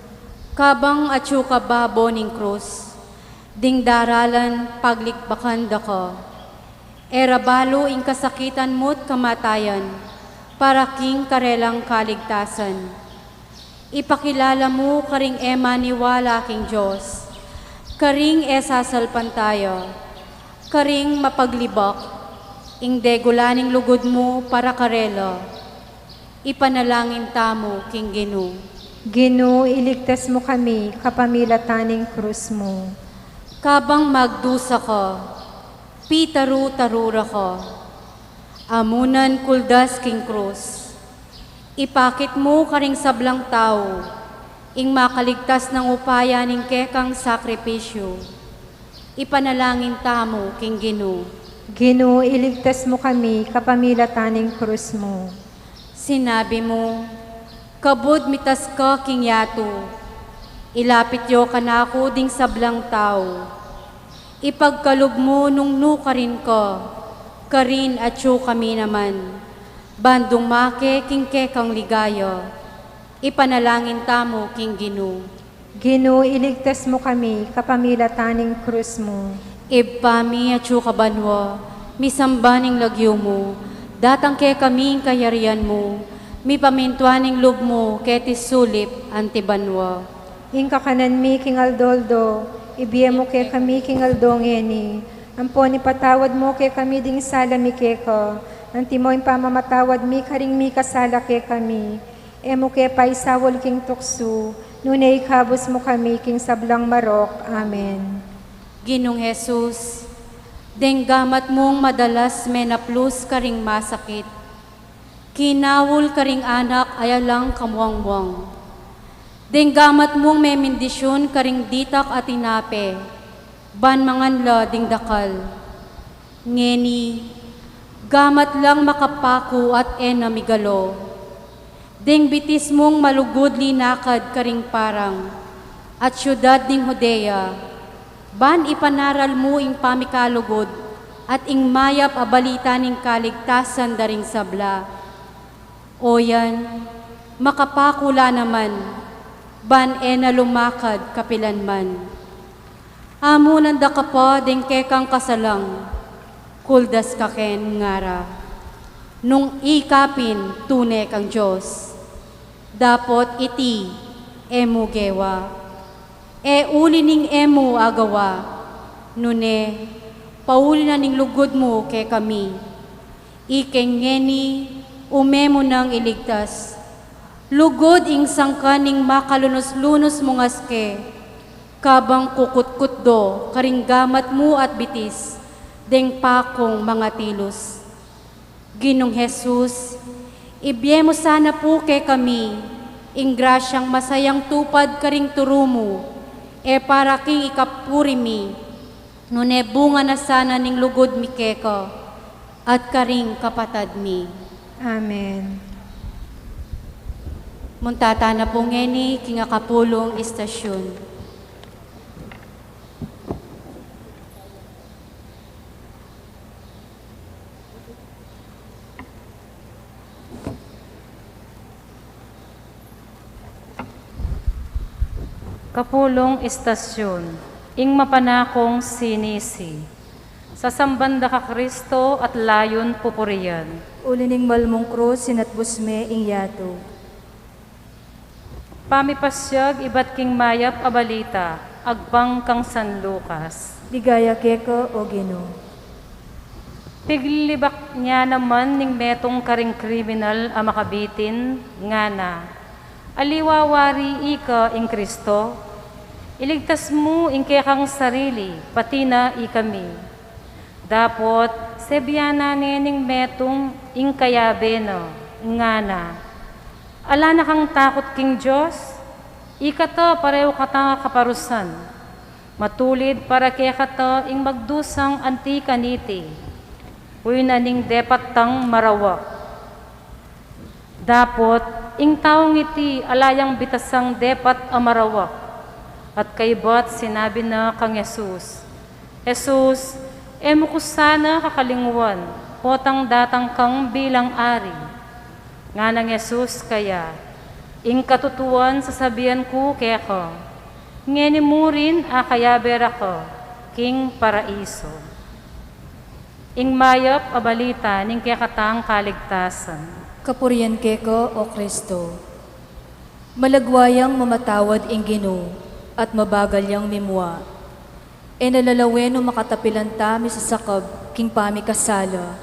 S4: Kabang atyo kababo ning krus, ding daralan paglikbakan dako. Erabalo ing kasakitan mo't kamatayan, para king karelang kaligtasan. Ipakilala mo karing emaniwala king Diyos, karing esasalpan tayo, karing mapaglibak, ing degulaning lugod mo para karelo. Ipanalangin tamo king Ginu.
S5: Ginu, iligtas mo kami, kapamilataning krus mo.
S4: Kabang magdusa ko, pitaru-tarura ko, amunan kuldas king krus. Ipakit mo karing sablang tao, ing makaligtas ng upaya ning kekang sakripisyo. Ipanalangin tamo king Ginu.
S5: Ginu, iligtas mo kami, kapamilataning krus mo.
S4: Sinabi mo, kabud mitas ka king yato, ilapit yo kanako ding sablang tao. Ipagkalog mo nung nukarin ko, karin at yo kami naman. Bandong make king kekang ligaya, ipanalangin tamo king Ginu.
S5: Ginu, iligtas mo kami, kapamilataning krus mo.
S4: Ibpami at yo kabanwa, misambaning lagyo mo, datang ke kaming kayarian mo, mi pamintuaning loob mo, ketis sulip antibanwa.
S5: Ing kakanan mi king Aldoldo, ibiye mo ke kami king Aldongeni, ampon ipatawad mo ke kami ding sala mi keko, anti mo pamamatawad mi karing mi kasala ke kami. emo ke paisawol king tukso, nunay kabos mo kami king sablang marok. Amen.
S4: Ginong Jesus, denggamat mong madalas menaplus karing masakit. Kinawul karing anak ayalang kamuangwang. Denggamat mong memindisyon karing ditak at inape. Ban manganla ding dakal. Ngeni, gamat lang makapaku at enamigalo. Ding bitis mong malugod linakad karing parang. At syudad ding Hodea, ban ipanaral mo ing pamikalugod at ing mayap a balita ning kaligtasan daring sabla. Oyan, makapakula naman, ban na lumakad kapilanman. Amunan da ka pa ding kekang kasalang, kuldas ka ken ngara. Nung ikapin tune kang Diyos, dapot iti emu gewa. Uli ning emu agawa, nune, pauli na ning lugod mo ke kami. Ikengeni, umemo nang iligtas. Lugod ing sangkaning makalunos-lunos mo ngaske, kabang kukut-kutdo, karinggamat mo at bitis, deng pakong mga tilos. Ginong Jesus, ibyemo sana po ke kami, ing grasyang masayang tupad karing turumo, para king ikapuri mi, nune bunga na sana ning lugod mi keko, at karing kapatad mi.
S5: Amen.
S4: Muntata na po ngeni, kingakapulong istasyon.
S7: Kapulong istasyon, ing mapanakong sinisi. Sa sambanda ka Kristo at layon pupuriyan.
S6: Ulining malmong krus sinatbusme ing yato.
S7: Pamipasyag ibat king mayap abalita, agbang kang San Lucas.
S6: Ligaya keko o Gino.
S7: Piglibak niya naman ning metong karing kriminal a makabitin, nga na. Aliwawari ika ing Kristo, iligtas mo ing kekang sarili, pati na ikami. Dapot, sebyana ning metong ing kayabe no, nga na. Ala na kang takot king Diyos, ikato pareho kata kaparusan. Matulid para kekato ing magdusang antikaniti, uy na ning depatang marawak. Dapot, ing taong iti alayang bitasang depat amarawak. At kaybat sinabi na kang Jesus, Jesus, emo ko sana kakalingwan, potang datang kang bilang ari. Nga nang Jesus kaya, ing katutuan sasabihan ko kaya ko, ngeni mo rin akayaber ako, king paraiso. Ing mayap abalita ning kaya katang kaligtasan.
S6: Kapurian keko o Kristo. Malagwayang mamatawad ing Gino at mabagal yang mimwa. Nalalaweno makatapilan tami sa sakab king pami kasala.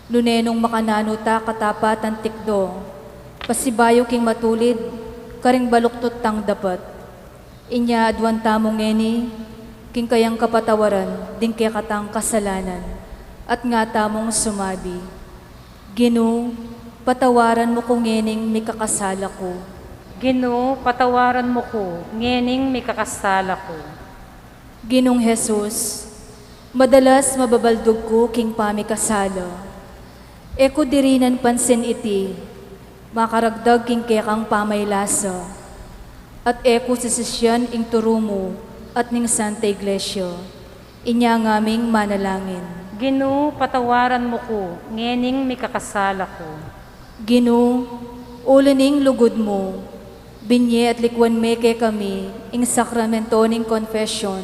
S6: Lunenong makanano ta katapatan tikdo. Pasibayo king matulid, karing baluktot tang dapat. Inya adwan tamong ngeni, king kayang kapatawaran, ding kaya katang kasalanan. At nga tamong sumabi. Gino, patawaran mo ko ngening may kakasala ko.
S7: Gino, patawaran mo ko, ngening may kakasala ko.
S6: Ginong Jesus, madalas mababaldog ko king pamikasala. Eko dirinan pansin iti, makaragdag king kekang pamaylasa. At eko sisisyan ing turumo at ning Santa Iglesia, inya ngaming manalangin.
S7: Gino, patawaran mo ko, ngening may kakasala ko.
S6: Gino, ulaning lugod mo, binye at likwan me ke kami, ing sakramento ning confession,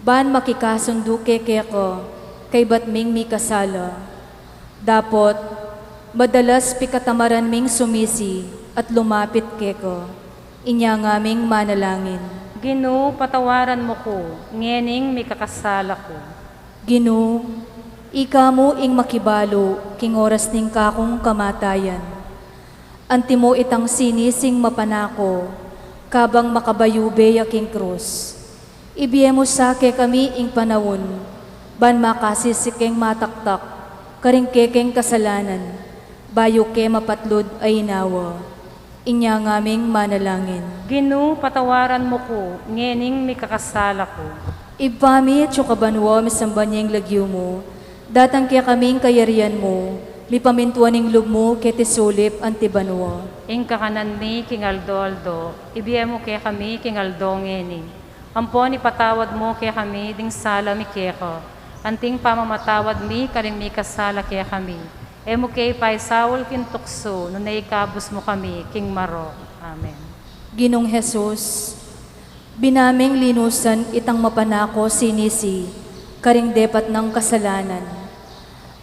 S6: ban makikasundo ke ko, kay batming mi kasala. Dapot, madalas pikatamaran ming sumisi at lumapit ke ko, inya ngaming manalangin.
S7: Gino, patawaran mo ko, ngening may kakasala ko.
S6: Gino, ika mo ing makibalo, king oras ning kakong kamatayan. Antimo itang sinising mapanako, kabang makabayube yaking krus. Ibiyemo sa ke kami ing panawon, ban makasisikeng mataktak, karing kekeng kasalanan, bayo ke mapatlod ay nawa. Inya ngaming manalangin.
S7: Ginu, patawaran mo ko, ngening may kakasala ko.
S6: Ibami at kabanwa misambanyang lagyo mo, datang kaya kaming kayarian mo, mi pamintuaning lub mo ke tisulip antibanwa.
S7: Ing kakanan mi kingaldo-aldo, ibiyem mo kaya kami kingaldo ngening. Ampon ipatawad mo kaya kami ding sala mi keko. Anting pamamatawad mi karing mi kasala kaya kami. Emo kay paisawol kintukso, no naikabos mo kami, King Maro. Amen.
S6: Ginong Jesus, binaming linusan itang mapanako sinisi, karing depat ng kasalanan,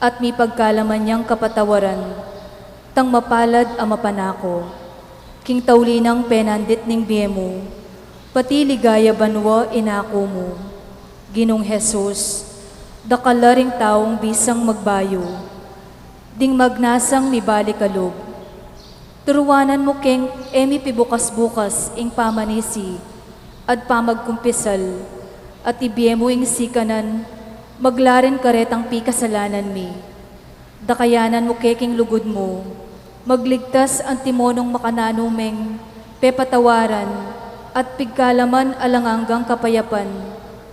S6: at mi pagkalaman niyang kapatawaran, tang mapalad ang mapanako, king taulinang penandit ning biyemo, pati ligaya banwa inako mo. Ginong Jesus, dakalaring taong bisang magbayo, ding magnasang mibali kalog. Turuwanan mo keng emi pibukas-bukas ing pamanisi at pamagkumpisal at ibiyemo ing sikanan maglaren karetang pikasalanan mi. Dakayanan mo keking lugod mo, magligtas ang timonong makananumeng pepatawaran at pigkalaman alanganggang kapayapan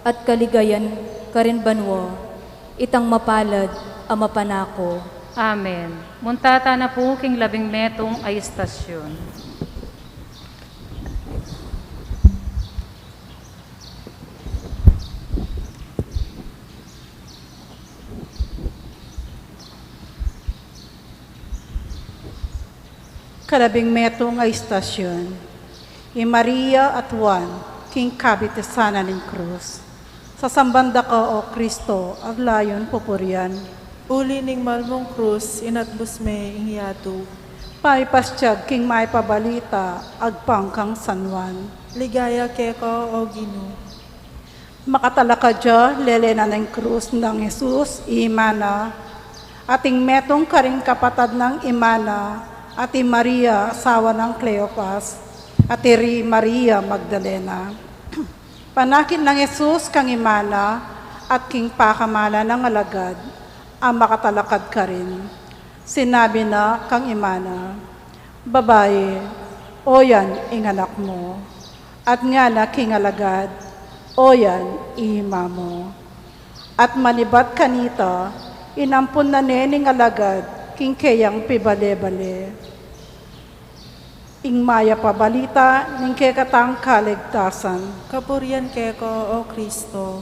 S6: at kaligayan karin banwa, itang mapalad ang mapanako.
S7: Amen. Muntata na po king 17 ay istasyon.
S9: Kalabing metong ay istasyon. Maria at Juan, king kabitisanan ng krus. Sa sambanda ka, O Kristo, at layon pupurian.
S8: Uli ning malmong krus, inatbus me ingyatu.
S9: Paipastyag king may pabalita, agpangkang San Juan.
S8: Ligaya keko o Ginu.
S9: Makatalaka dya, lelena ng krus ng Jesus, imana. Ating metong karing kapatad ng imana, Ati Maria, asawa ng Cleopas, Ati Maria Magdalena. Panakit ng Jesus kang imana, at king pakamala ng alagad, ang makatalakad ka rin. Sinabi na kang imana, babae, o yan inganak mo, at nga na kingalagad, o yan ihima mo. At manibat kanita, inampun na nening alagad, king kayang pibale-bale. Ing maya pabalita, ning kekatang kaligtasan.
S8: Kapurian keko o Kristo.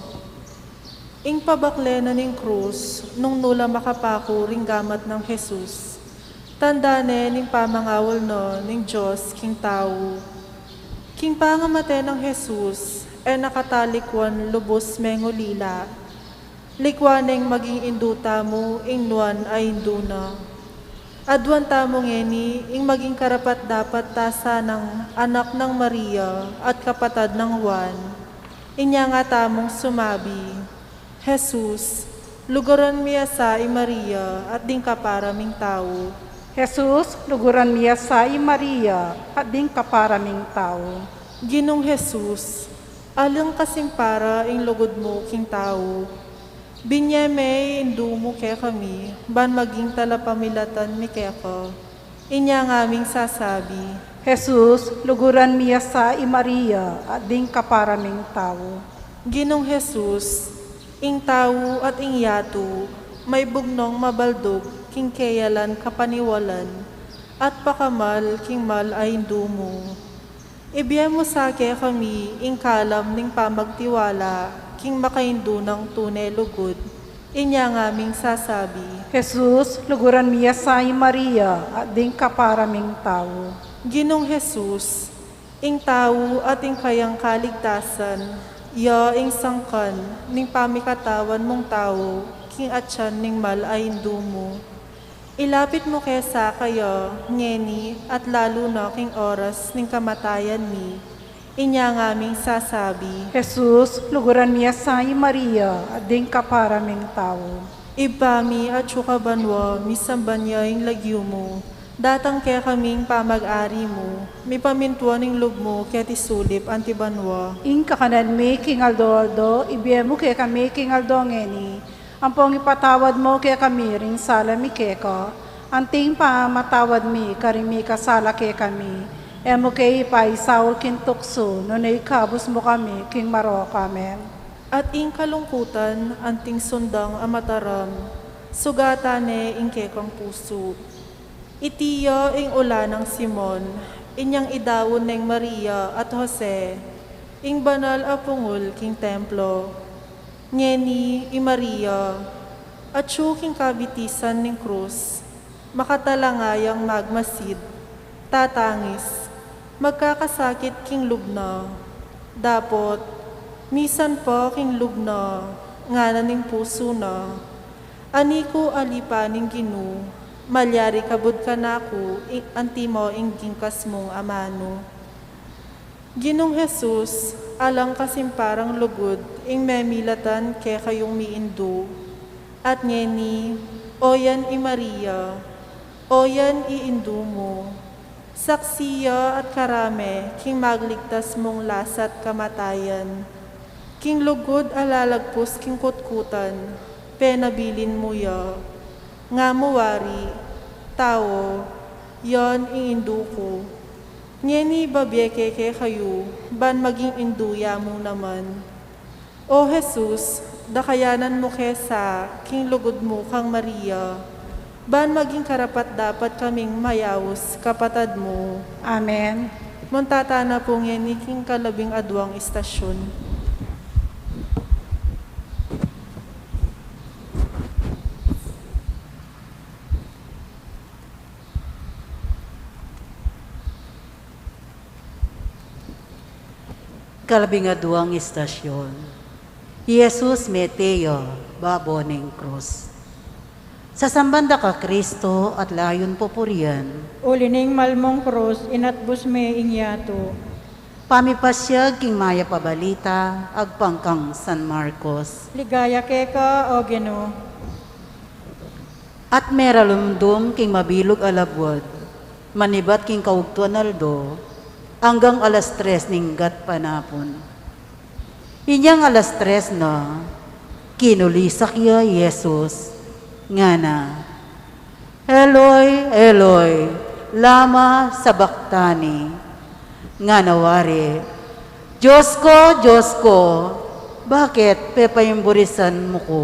S8: Ing pabakle na ning krus, nung nula makapako ring gamat ng Jesus. Tandane ning pamangawal no, ning Diyos, king tao. King pangamate ng Jesus, nakatalikwan lubos mengulila. Likwaneng maging induta mo, ing nuan ay induna. Adwan tamo ngeni, ing maging karapat dapat tasa ng anak ng Maria at kapatad ng Juan. Inya nga tamong sumabi, Jesus, luguran miya sa Maria at ding kaparaming tao.
S9: Jesus, luguran miya sa Maria at ding kaparaming tao.
S8: Ginong Jesus, alang kasimpara ing lugod mo king tao. Binyeme indu mo kaya kami, ban maging talapamilatan mi kaya ko. Inya ngaming sasabi,
S9: Jesus, luguran miya sa Maria at ding kaparaming tao.
S8: Ginong Jesus, ing tao at ing yato, may bugnong mabaldog, king kayalan kapaniwalan, at pakamal king mal ay indumo. Ibiya mo sa kaya kami, ing kalam ning pamagtiwala, king makaindu ng tunay lugod, inya ngaming sasabi,
S9: Jesus, luguran miya sa Maria at ding kaparaming tao.
S8: Ginong Jesus, ing tao at ing kayang kaligtasan, ya ing sangkan, ning pamikatawan mong tao, king atyan ning mal ay indumo. Ilapit mo kesa kayo, ngeni, at lalo na king oras ning kamatayan mi, inya ngaming sasabi,
S9: Jesus, luguran miya sa Maria at ding kaparaming tao.
S8: Ibami at sukabanwa, misambanya ing lagyo mo, Datang kaya kaming pamag-ari mo, may pamintuan ng loob mo kaya tisulip antibanwa.
S9: In kakanan mi, King Aldo, ibiyemo kaya kami, King Aldo ngeni. Ang pong ipatawad mo kaya kami ring sala mi keko. Anting pa matawad mi, karimi kasala kaya kami. Emo kay ipaisaul kintukso, nunay kabus mo kami, King Maro kami.
S8: At ing kalungkutan, anting sundang amataram, sugatane ing kekang puso. Itiyo ing ula ng Simon, inyang idawon ng Maria at Jose, ing banal a pungul king templo. Ngeni i Maria, at king kabitisan ng krus, makatalangayang magmasid, tatangis, magkakasakit king lubna. Dapot, misan po king lubna, ngana ning puso na, aniko alipaning ginu, malyari kabud ka na ako, antimo ing gingkas mong amano. Ginong Jesus, alang kasimparang lugod, ing memilatan ke kayong miindo, at ngeni, oyan i Maria, oyan iindo mo, saksiya at karame, king magligtas mong lasat kamatayan, king lugod alalagpos king kutkutan, penabilin mo ya, nga muwari, tao, yon iindu ko. Ngeni babyeke ke kayo, ban maging induya mo naman. O Jesus, dakayanan mo kesa, king lugod mo kang Maria, ban maging karapat dapat kaming mayawos kapatad mo.
S9: Amen.
S8: Muntatana po ngeni king kalabing adwang istasyon.
S11: Kalabingaduang istasyon. Jesus meteo, babo ng krus. Sa sambanda ka Kristo at layon popurian.
S10: Ulining malmong krus, inatbus me ingyato.
S11: Pamipasyag king maya pabalita, agpangkang San Marcos.
S10: Ligaya keka o Gino.
S11: At meralumdum king mabilog alabwad, manibat king kaugtuan aldo, hanggang alas 3 ning gat panapon. Inyang alas 3 na, kinulisak ya Jesus, nga na, Eloi, Eloi, lama sabaktani, nga nawari, Diyos ko, bakit pepayumburisan mo ko?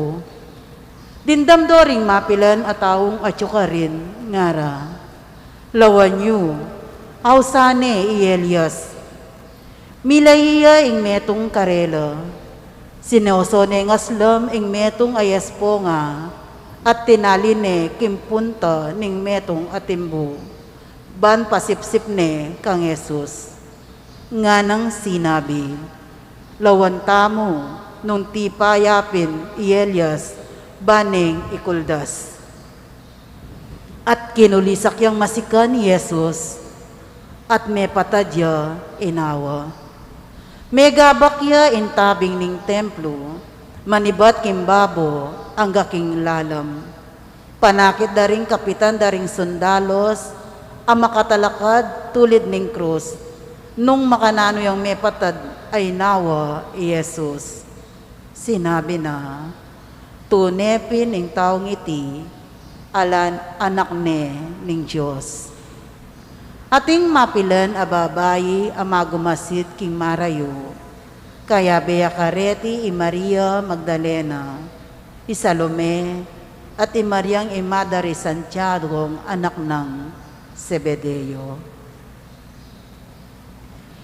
S11: Dindamdoring mapilan at taong atyukarin, ngara, lawan niyo, Ausane i Elias. Milaiya ing metong karela. Sinosone ng aslam ing metong ayasponga at tinaline kimpunta ning metong atimbo. Ban pasipsip ne kang Jesus. Nga nang sinabi, lawan tamo nung tipayapin i Elias baning ikuldas. At kinulisak yang masikan ni Jesus, at may patadya inawa. Megabakya intabing ning templo, manibat kimbabo ang gaking lalam. Panakit daring kapitan daring sundalos, ang makatalakad tulid ning krus, nung makanano yung may patad ay nawa Jesus. Sinabi na, tunepin ning taong iti, alan anak ne ning Diyos. Ating mapilan ababayi amagumasid king Marayo, kaya beya kareti i Maria Magdalena, i Salome, at i Mariang i Madre Santiago, anak ng Zebedeo.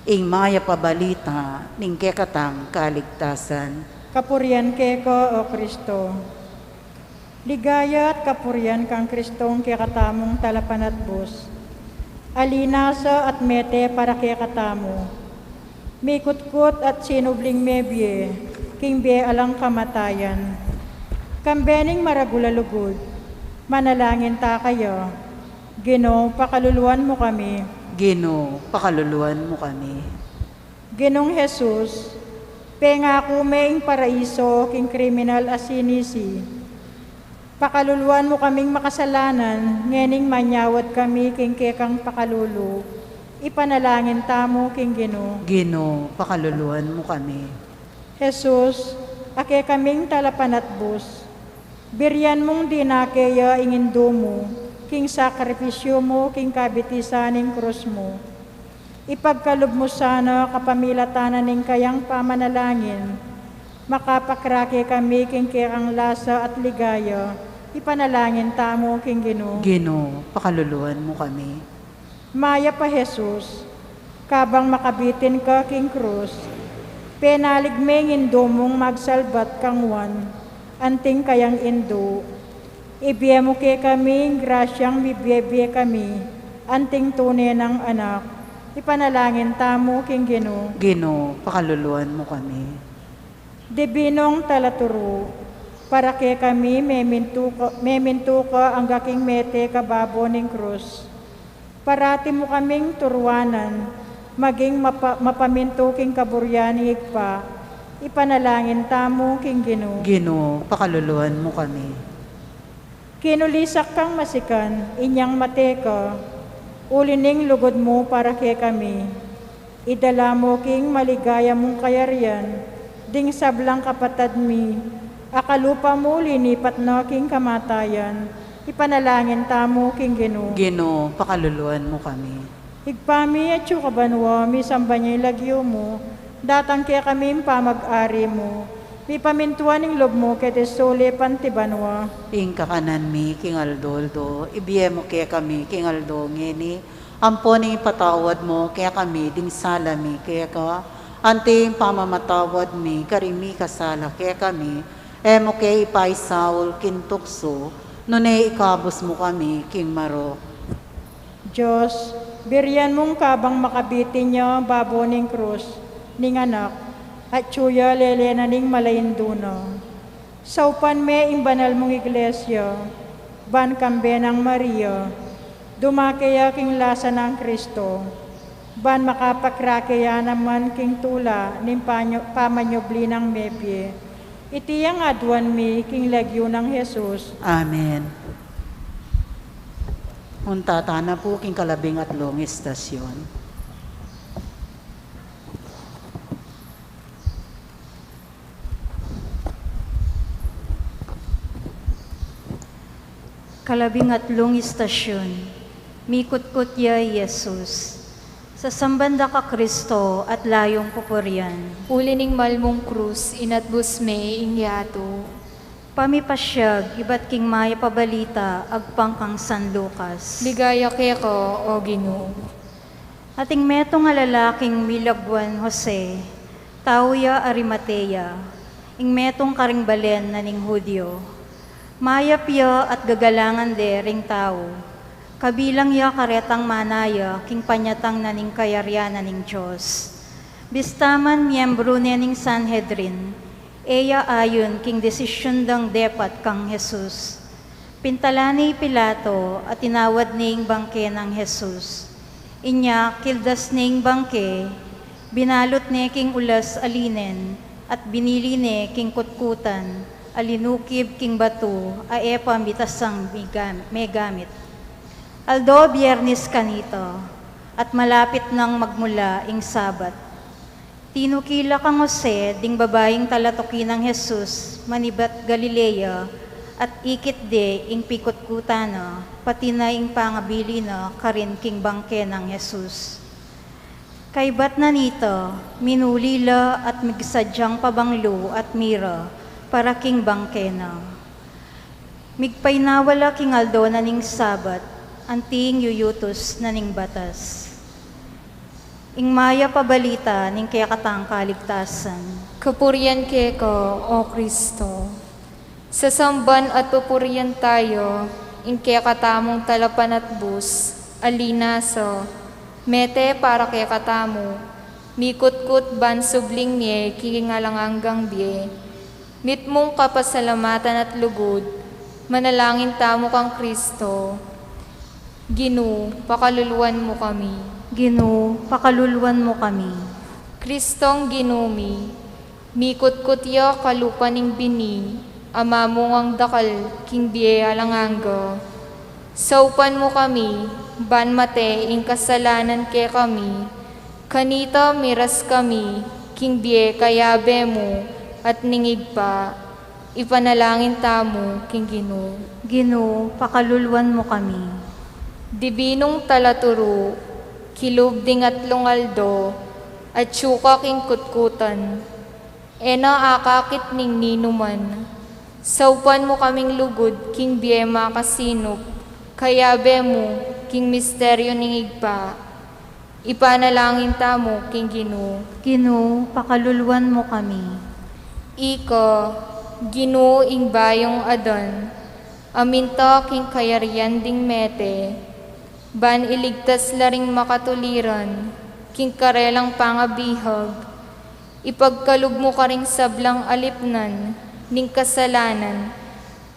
S11: Ing maya pabalita, ning kekatang kaligtasan.
S10: Kapurian keko o Kristo. Ligaya at kapurian kang Kristong kekatamong talapan at bus. Alinasa at mete para kekatamo. Mikutkut at sinubling mebye, king be alang kamatayan. Kambening maragulalugod, manalangin ta kayo. Gino, pakaluluan mo kami.
S11: Gino, pakaluluan mo kami.
S10: Ginong Jesus, pengako meing paraiso king kriminal asinisi. Pakaluluan mo kaming makasalanan, ngening manyawad kami king kekang pakalulu. Ipanalangin tamo king Ginoo.
S11: Ginoo, pakaluluan mo kami.
S10: Jesus, ake kaming talapanatbus. Biryan mong dinakeya ingindo mo, king sakripisyo mo, king kabitisaning krus mo. Ipagkalob mo sana kapamilatanan ning kayang pamanalangin. Makapakrake kami king kekang lasa at ligaya. Ipanalangin tamo king Ginoo.
S11: Ginoo, pakaluluan mo kami.
S10: Maya pa Jesus, kabang makabitin ka king krus, penaligmengin domong magsalbat kang wan, anting kayang indo. Ibiye mo ke kami, grasyang bibiyebye kami, anting tunay ng anak. Ipanalangin tamo king Ginoo.
S11: Ginoo, pakaluluan mo kami.
S10: Dibinong talaturo, para ke kami meminto ka ang gaking mete kababo ning krus. Parati mo kaming turuanan, maging mapaminto king kaburyan higpa. Ipanalangin tamo king Ginoo.
S11: Ginoo, pakaluluan mo kami.
S10: Kinulisak kang masikan, inyang mateka, ulining lugod mo para ke kami. Idala mo king maligaya mong kayarian, ding sablang kapatad mi, akalupa mo linipat na king kamatayan. Ipanalangin tamo king Ginoo.
S11: Ginoo, pakaluluan mo kami.
S10: Higpami at kabanwa, mi sambanya lagyo mo, datang kaya kami pamag-ari mo. Mi pamintuan ng lob mo kete sole pantibanwa.
S11: Ing kakanan mi, king Aldoldo, ibiye mo kaya kami, king Aldo, ngeni, amponing patawad mo kaya kami, ding salami kaya ka, anting pamamatawad mi, karimi kasala kaya kami, emo kaya ipay Saul, kintukso, nunay ikabos mo kami, king Maro.
S10: Diyos, biryan mong kabang makabitin niya babo ning krus, ning anak, at tsuya lelena ning malayinduna. Saupan me imbanal mong iglesia, ban kambe ng Maria, dumakaya king lasa ng Kristo, ban makapakrakaya naman king tula ning pamanyobli ng mepye. Itiyang adwan mi king lagyo ng Jesus.
S11: Amen. Untata na po king 13 istasyon.
S4: Kalabingatlong istasyon, mikot-kot ya Jesus. Sa sambanda ka Kristo at layong pupuryan.
S5: Ulining malmong krus, inatbus me ingyato.
S4: Pamipasyag, iba't king maya pabalita, agpangkang San Lucas.
S5: Ligaya keko, o Ginoo.
S4: Ating metong nga lalaking milagwan Jose, tauya Arimatea, ing metong karing balen na ning Hudyo. Mayapya at gagalangan de ring tao, kabilang ya karetang manaya, king panyatang naning kayaryan naning Diyos. Bistaman miyembro ning Sanhedrin, eya ayon king desisyon dang depat kang Jesus. Pintalani Pilato at tinawad ning bangke ng Jesus. Inya kildas ning bangke, binalot ni king ulas alinen, at binili ni king kutkutan, alinukib king batu, aepa mitasang may gamit. Aldo biyernes kanito, at malapit nang magmula ing Sabat. Tinukila kang Jose, ding babaeng talatoki ng Jesus, manibat Galilea, at ikit de ing pikutkutana, pati na ing pangabili na karin king bangke ng Jesus. Kaybat na nito, minulila at migsadyang pabanglo at mira, para king bangke na. Migpay nawala king Aldo na ning Sabat, anting yuyutos na ning batas. Ing maya pabalita ning kaya katang kaligtasan.
S5: Kapurian keko, o Kristo. Sa samban at pupurian tayo, ing kaya katamong talapan at bus, alinaso, mete para kaya katamo, mikut-kut ban subling niye, kikingalanganggang biye, mit mong kapasalamatan at lugod, manalangin tamo kang Kristo. Ginoo, pakaluluan mo kami.
S4: Ginoo, pakaluluan mo kami.
S5: Kristong ginumi, mikut-kutya kalupaning bini,
S15: ama mo ang dakal, king biya langanggo. Saupan mo kami, ban mate, ing kasalanan ke kami, kanita miras kami, king biye kayabe mo, at ningig pa, ipanalangin tamo, king Ginoo.
S4: Ginoo, pakalulwan mo kami.
S15: Dibinong talaturo, kilubding at lungaldo, at syuka king kutkutan, ena akakit ning ninuman. Saupan mo kaming lugod, king biyema kasinop, kayabe mo, king misteryo ningig pa, ipanalangin tamo, king Ginoo.
S4: Ginoo, pakalulwan mo kami.
S15: Iko, Ginoo ing bayong adon, aminta king kayarian ding mete, ban iligtas laring makatuliran, king karelang pangabihag, ipagkalug mo karing sablang alipnan, ning kasalanan,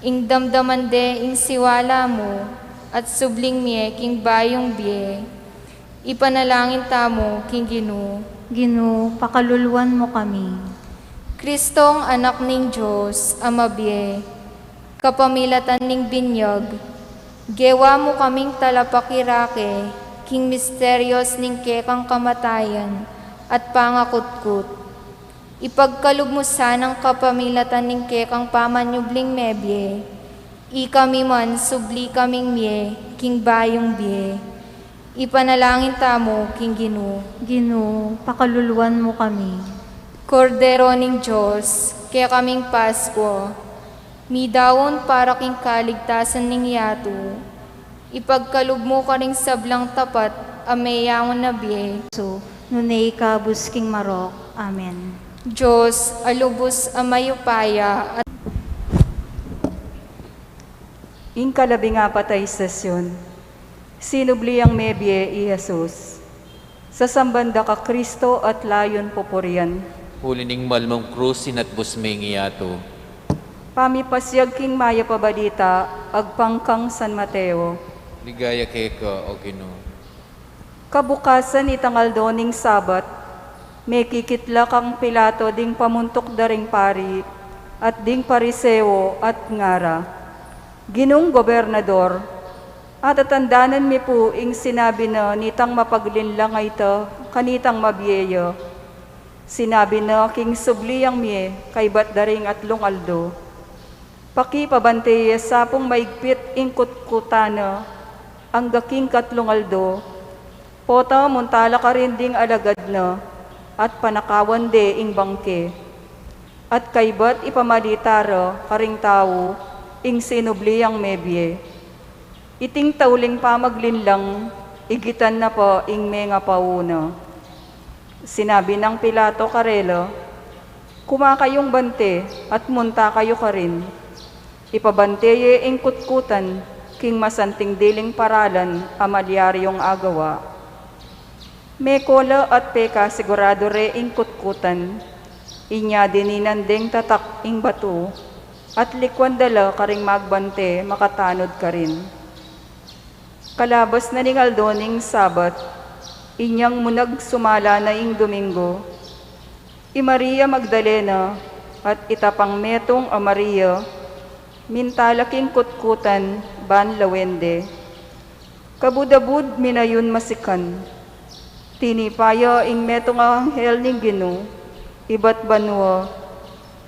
S15: ing damdaman de ing siwala mo, at subling miye king bayong biye, ipanalangin tamo, king Ginoo.
S4: Ginoo, pakalulwan mo kami.
S15: Kristong anak ning Diyos, amabiye, kapamilatan ning binyag, gewa mo kaming talapakirake, king misteryos ning kekang kamatayan, at pangakutkut. Ipagkalug mo sanang kapamilatan ning kekang pamanyubling mebye, ikami man subli kaming miye, king bayong biye, ipanalangin tamo, king Ginoo.
S4: Ginoo, pakalulwan mo kami.
S15: Kordero ning Diyos, kaya kaming Pasko, midawon para king kaligtasan ning yato, ipagkalug mo karing sablang tapat, ameyangon na biye.
S4: So, nunay kabus king marok. Amen.
S15: Diyos, alubos amayupaya at
S14: Ing kalabing-apat ay sesyon, sinubli ang mebye i Jesus. Sa sambanda ka Kristo at layon poporian.
S13: Hulining malmong krus sinatbus may ngiyato.
S14: Pamipasyag king maya pabadita, agpangkang San Mateo.
S13: Ligaya keka, o Ginoo.
S14: Kabukasan itangal doning Sabat, may kikitla kang Pilato ding pamuntok daring pari, at ding pariseo at ngara. Ginong gobernador, at atandanan mi po ing sinabi na nitang mapaglinlang ay ito, kanitang mabiyeyo. Sinabi na king subliyang miye, kay batdaring at lungaldo. Pakipabanteye sapong maigpit ing kutkutana, ang gaking katlungaldo. Pota muntala ka rin ding alagad na, at panakawan de ing bangke. At kaybat ipamalitara karing tao, ing sinubliyang mebye. Iting tauling pamaglinlang, igitan na po ing mga pauna. Sinabi ng Pilato karelo, kumakayong bante at munta kayo ka rin. Ipabanteye ing kutkutan, king masanting diling paralan, amalyaryong agawa. Mekola at peka sigurado re ing kutkutan, inya dininandeng tatak ing bato, at likwan dala karing magbante, makatanod ka rin. Kalabas na ningal doning Sabat, inyang munag sumala na ing Domingo. I Maria Magdalena at itapang metong a Maria, mintalaking kutkutan, ban lawende. Kabudabud minayon masikan, tinipaya ing metong anghel ning Ginoo, ibat banwa,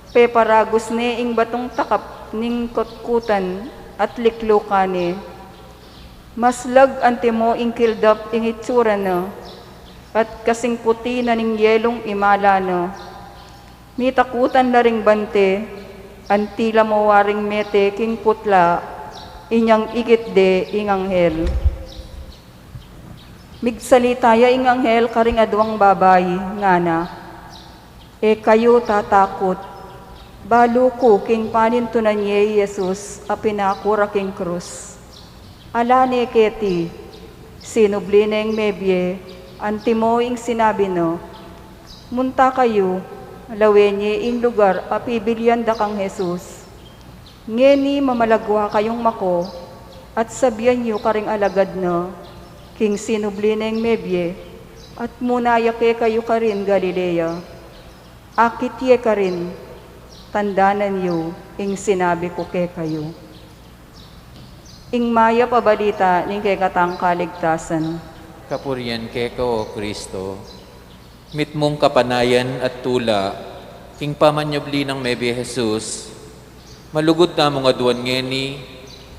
S14: peparagos ne ing batong takap ning kutkutan at liklukane. Maslag antimo ing kildap ing itsura na, at kasing puti na ning yelong imala na. Mitakutan na ring bante, antila mo waring mete king putla, inyang igit de ing anghel. Migsalitaya ing anghel karing adwang babayi, ngana, e kayo tatakot, balo ko king panintunan niya Jesus, a pinakura king krus. Alane keti, sinubli na yung mebye, antimo ing sinabi no, munta kayo, lawenye ing lugar, apibilyan da kang Jesus. Ngeni mamalagwa kayong mako, at sabihan niyo karing alagad no, king sinubli na yung mebye, at munayake kayo karin Galilea. Akit ye karin, tandanan yu, ing sinabi ko ke kayo. Ing maya pabalita ning kay katang kaligtasan.
S13: Kapurian ke ko, O Kristo. Mitmong kapanayan at tula, king pamanyabli ng Mebe Jesus, malugod na mong aduan ngeni,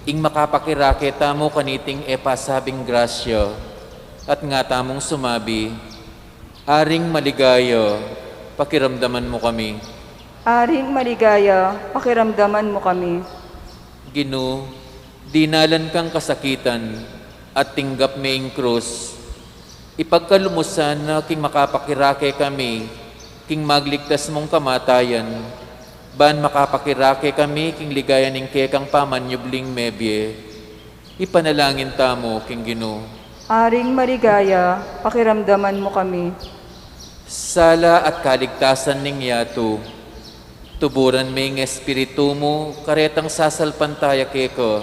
S13: ing makapakirake tamo kaniting epasabing grasya, at nga tamong sumabi, aring maligaya, pakiramdaman mo kami.
S14: Aring maligaya, pakiramdaman mo kami.
S13: Gino, dinalan kang kasakitan, at tinggap maing krus, ipagkalumusan na king makapakirake kami, king magligtas mong kamatayan, ban makapakirake kami, king ligaya ning kekang pamanyubling mebye, ipanalangin tamo, king Gino.
S14: Aring maligaya, pakiramdaman mo kami.
S13: Sala at kaligtasan ning yato, tuburan maing espiritu mo, karetang sasalpantaya keko,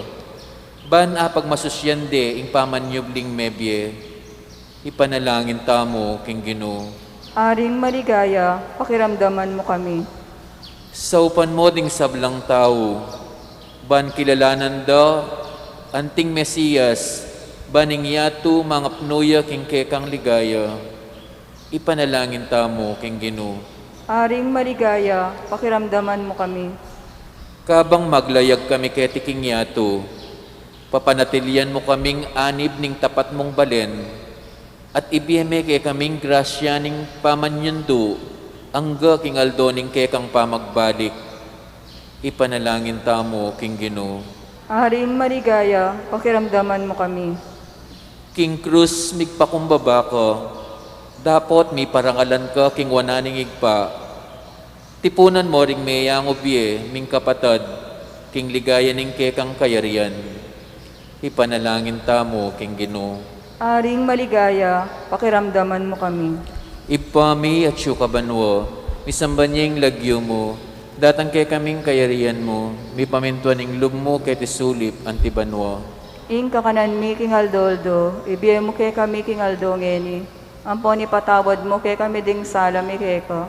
S13: ban apag masusyande ing pamanyubling mebye, ipanalangin tamo, king Gino.
S14: Aring maligaya, pakiramdaman mo kami.
S13: Sa upan mo ding sablang tao, ban kilalanan da, anting Mesiyas, baning yato mga pnuya king kekang ligaya, ipanalangin tamo, king Gino.
S14: Aring maligaya, pakiramdaman mo kami.
S13: Kabang maglayag kami ketiking yato, papanatilyan mo kaming anib ning tapat mong balen, at ibiyeme kay kaming grasya ning pamanyundo, angga king aldo ning kekang pamagbalik, ipanalangin tamo, king Gino.
S14: Aring maligaya, pakiramdaman mo kami.
S13: King Cruz, migpakumbaba ka, dapot mi parangalan ka, king wananing igpa, tipunan mo ring mayang ubye, ming kapatad, king ligaya ning kekang kayarian, ipanalangin tamo, king Gino.
S14: Aring maligaya, pakiramdaman mo kami.
S13: Ipami at syukabanwo, misambanyeng lagyo mo, datang kay kaming kayarian mo, mi pamintuan ing lub mo kay tisulip antibanwo.
S14: Ing kakanan mi king aldoldo, ibiye mo kay kami king aldo ngeni. Ampon ipatawad mo kay kami ding sala mi keko.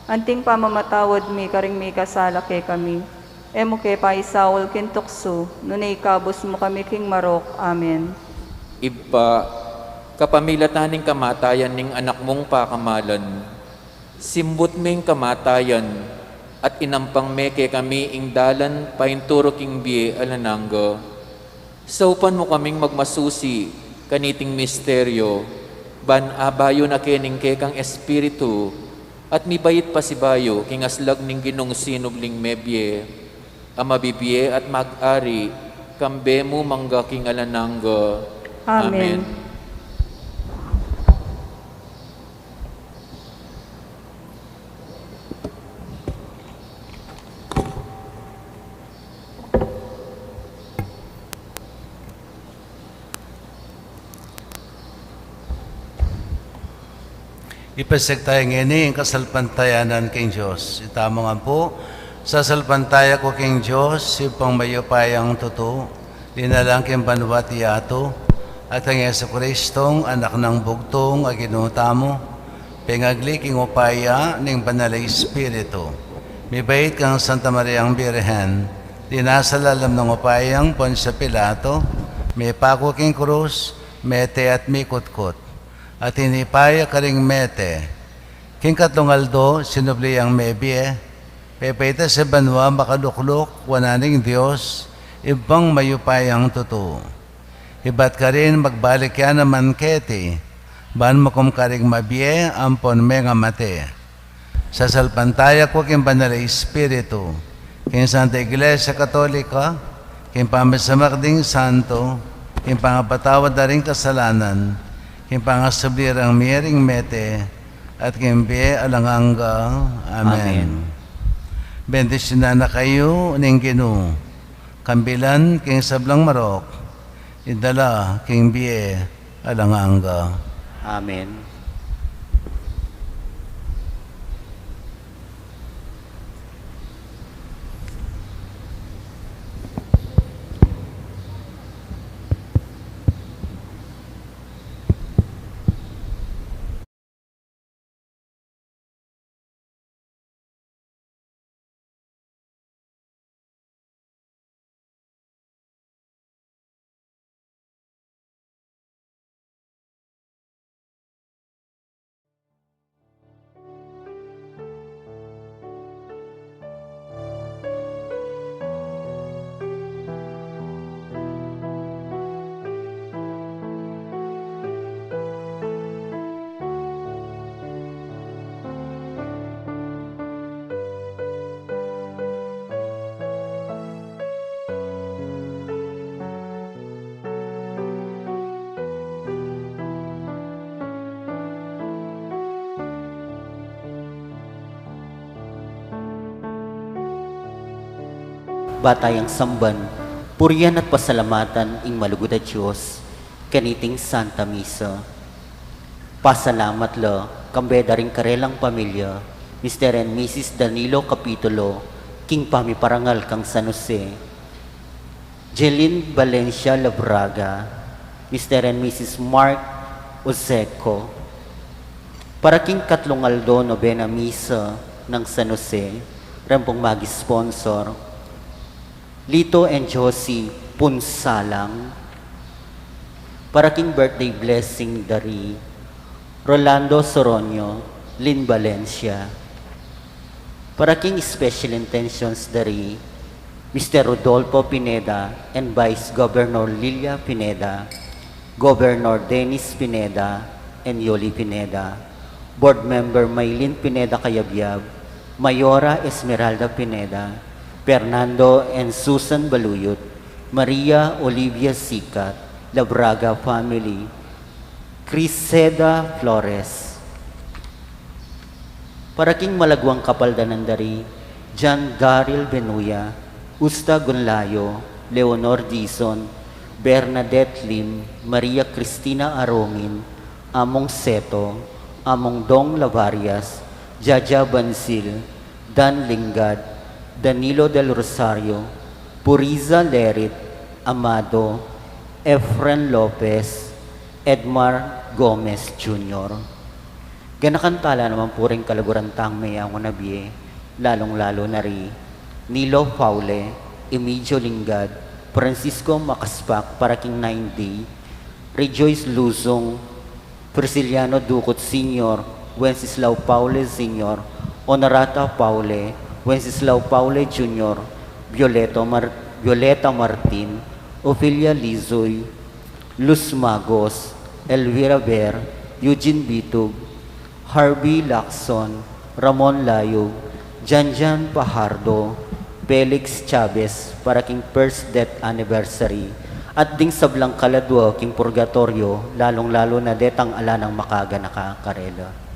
S14: Anting pamamatawad mi karing mi kasala kay kami. Emo kay paisawol kin tukso, nunay kabos mo kami king marok. Amen.
S13: Iba, kapamilataning kamatayan ning anak mong pakamalan, simbot ming kamatayan, at inampang meke kami ing dalan painturo king biye alananggo. Saupan mo kaming magmasusi, kaniting misteryo, ban abayo na kening kekang espiritu, at mibayit pa si bayo, king aslag ning Ginong sinubling mebye, amabibiye at mag-ari, kambe mo mangga king alananggo.
S14: Amen.
S1: Ipasig tayo ngini ang kasalpantayanan king Diyos. Itamo nga po, sa salpantaya ko king Diyos, ipang mayupayang totoo, dinalang king banwat yato, at ang Yesu Kristong anak ng bugtong aginutamo, pingagli king upaya ning banalay Espiritu. Mibait kang Santa Mariang Birhen, dinasalalam ng upayang Poncio Pilato, may pako king krus, mete at mikutkot, at hinipaya ka ring mete. King katungaldo, sinubli ang mebye, pepeta sa banwa makaluklok, wananing Diyos, ibang mayupayang totoo. Ibat ka rin magbalik yan naman keti, ban makum ka rin mabye, ampon menga mate. Sa salpantaya ko king banalay Espiritu, king Santa Iglesia Katolika, king pamasamak ding santo, king pangapatawad na rin kasalanan, king pangasablirang miring mete, at king biye alanganga. Amen. Bendisyonan na kayo ning Ginoo, kambilan king sablang marok, idala king biye alanganga.
S2: Amen. batayang samban, purihan at pasalamatan ing malugod at Diyos, kaniting Santa Misa. Pasalamat lo, kambeda ring karelang pamilya, Mr. and Mrs. Danilo Capitulo, King Pamiparangal kang San Jose, Jeline Valencia Labraga, Mr. and Mrs. Mark Oseco, para King Katlungaldo Novena Misa ng San Jose, rampong mag-sponsor, Lito and Josie Punsalang, para King Birthday Blessing Dari, Rolando Soronio, Lynn Valencia, para King Special Intentions Dari, Mr. Rodolfo Pineda and Vice Governor Lilia Pineda, Governor Dennis Pineda and Yoli Pineda, Board Member Maylin Pineda Cayabyab, Mayora Esmeralda Pineda, Fernando and Susan Baluyot, Maria Olivia Sikat, Labraga Family, Criseda Flores, para King Malagwang Kapaldanan Dari, John Daryl Benuya, Usta Gunlayo, Leonor Dizon, Bernadette Lim, Maria Cristina Arongin, Among Seto, Among Dong Lavarias, Jaja Bansil, Dan Lingad, Danilo del Rosario, Puriza Lerit, Amado, Efren Lopez, Edmar Gomez Jr. Ganakantala naman po rin kalagurantang mayang nabiye, lalong-lalo na rin Nilo Paule, Emilio Lingad, Francisco Makaspak, para King 9D, Rejoice Luzong, Prisciliano Ducot Sr., Wenceslao Paule Sr., Honorata Paule, Wenceslao Paule Jr., Violeta Martin, Ophelia Lizoy, Luz Magos, Elvira Ver, Eugene Bitug, Harvey Lacson, Ramon Layog, Janjan Pajardo, Felix Chavez, para King first death anniversary, at ding sablang kaladwa King Purgatorio, lalong-lalo na detang ala ng makaga nakakarela.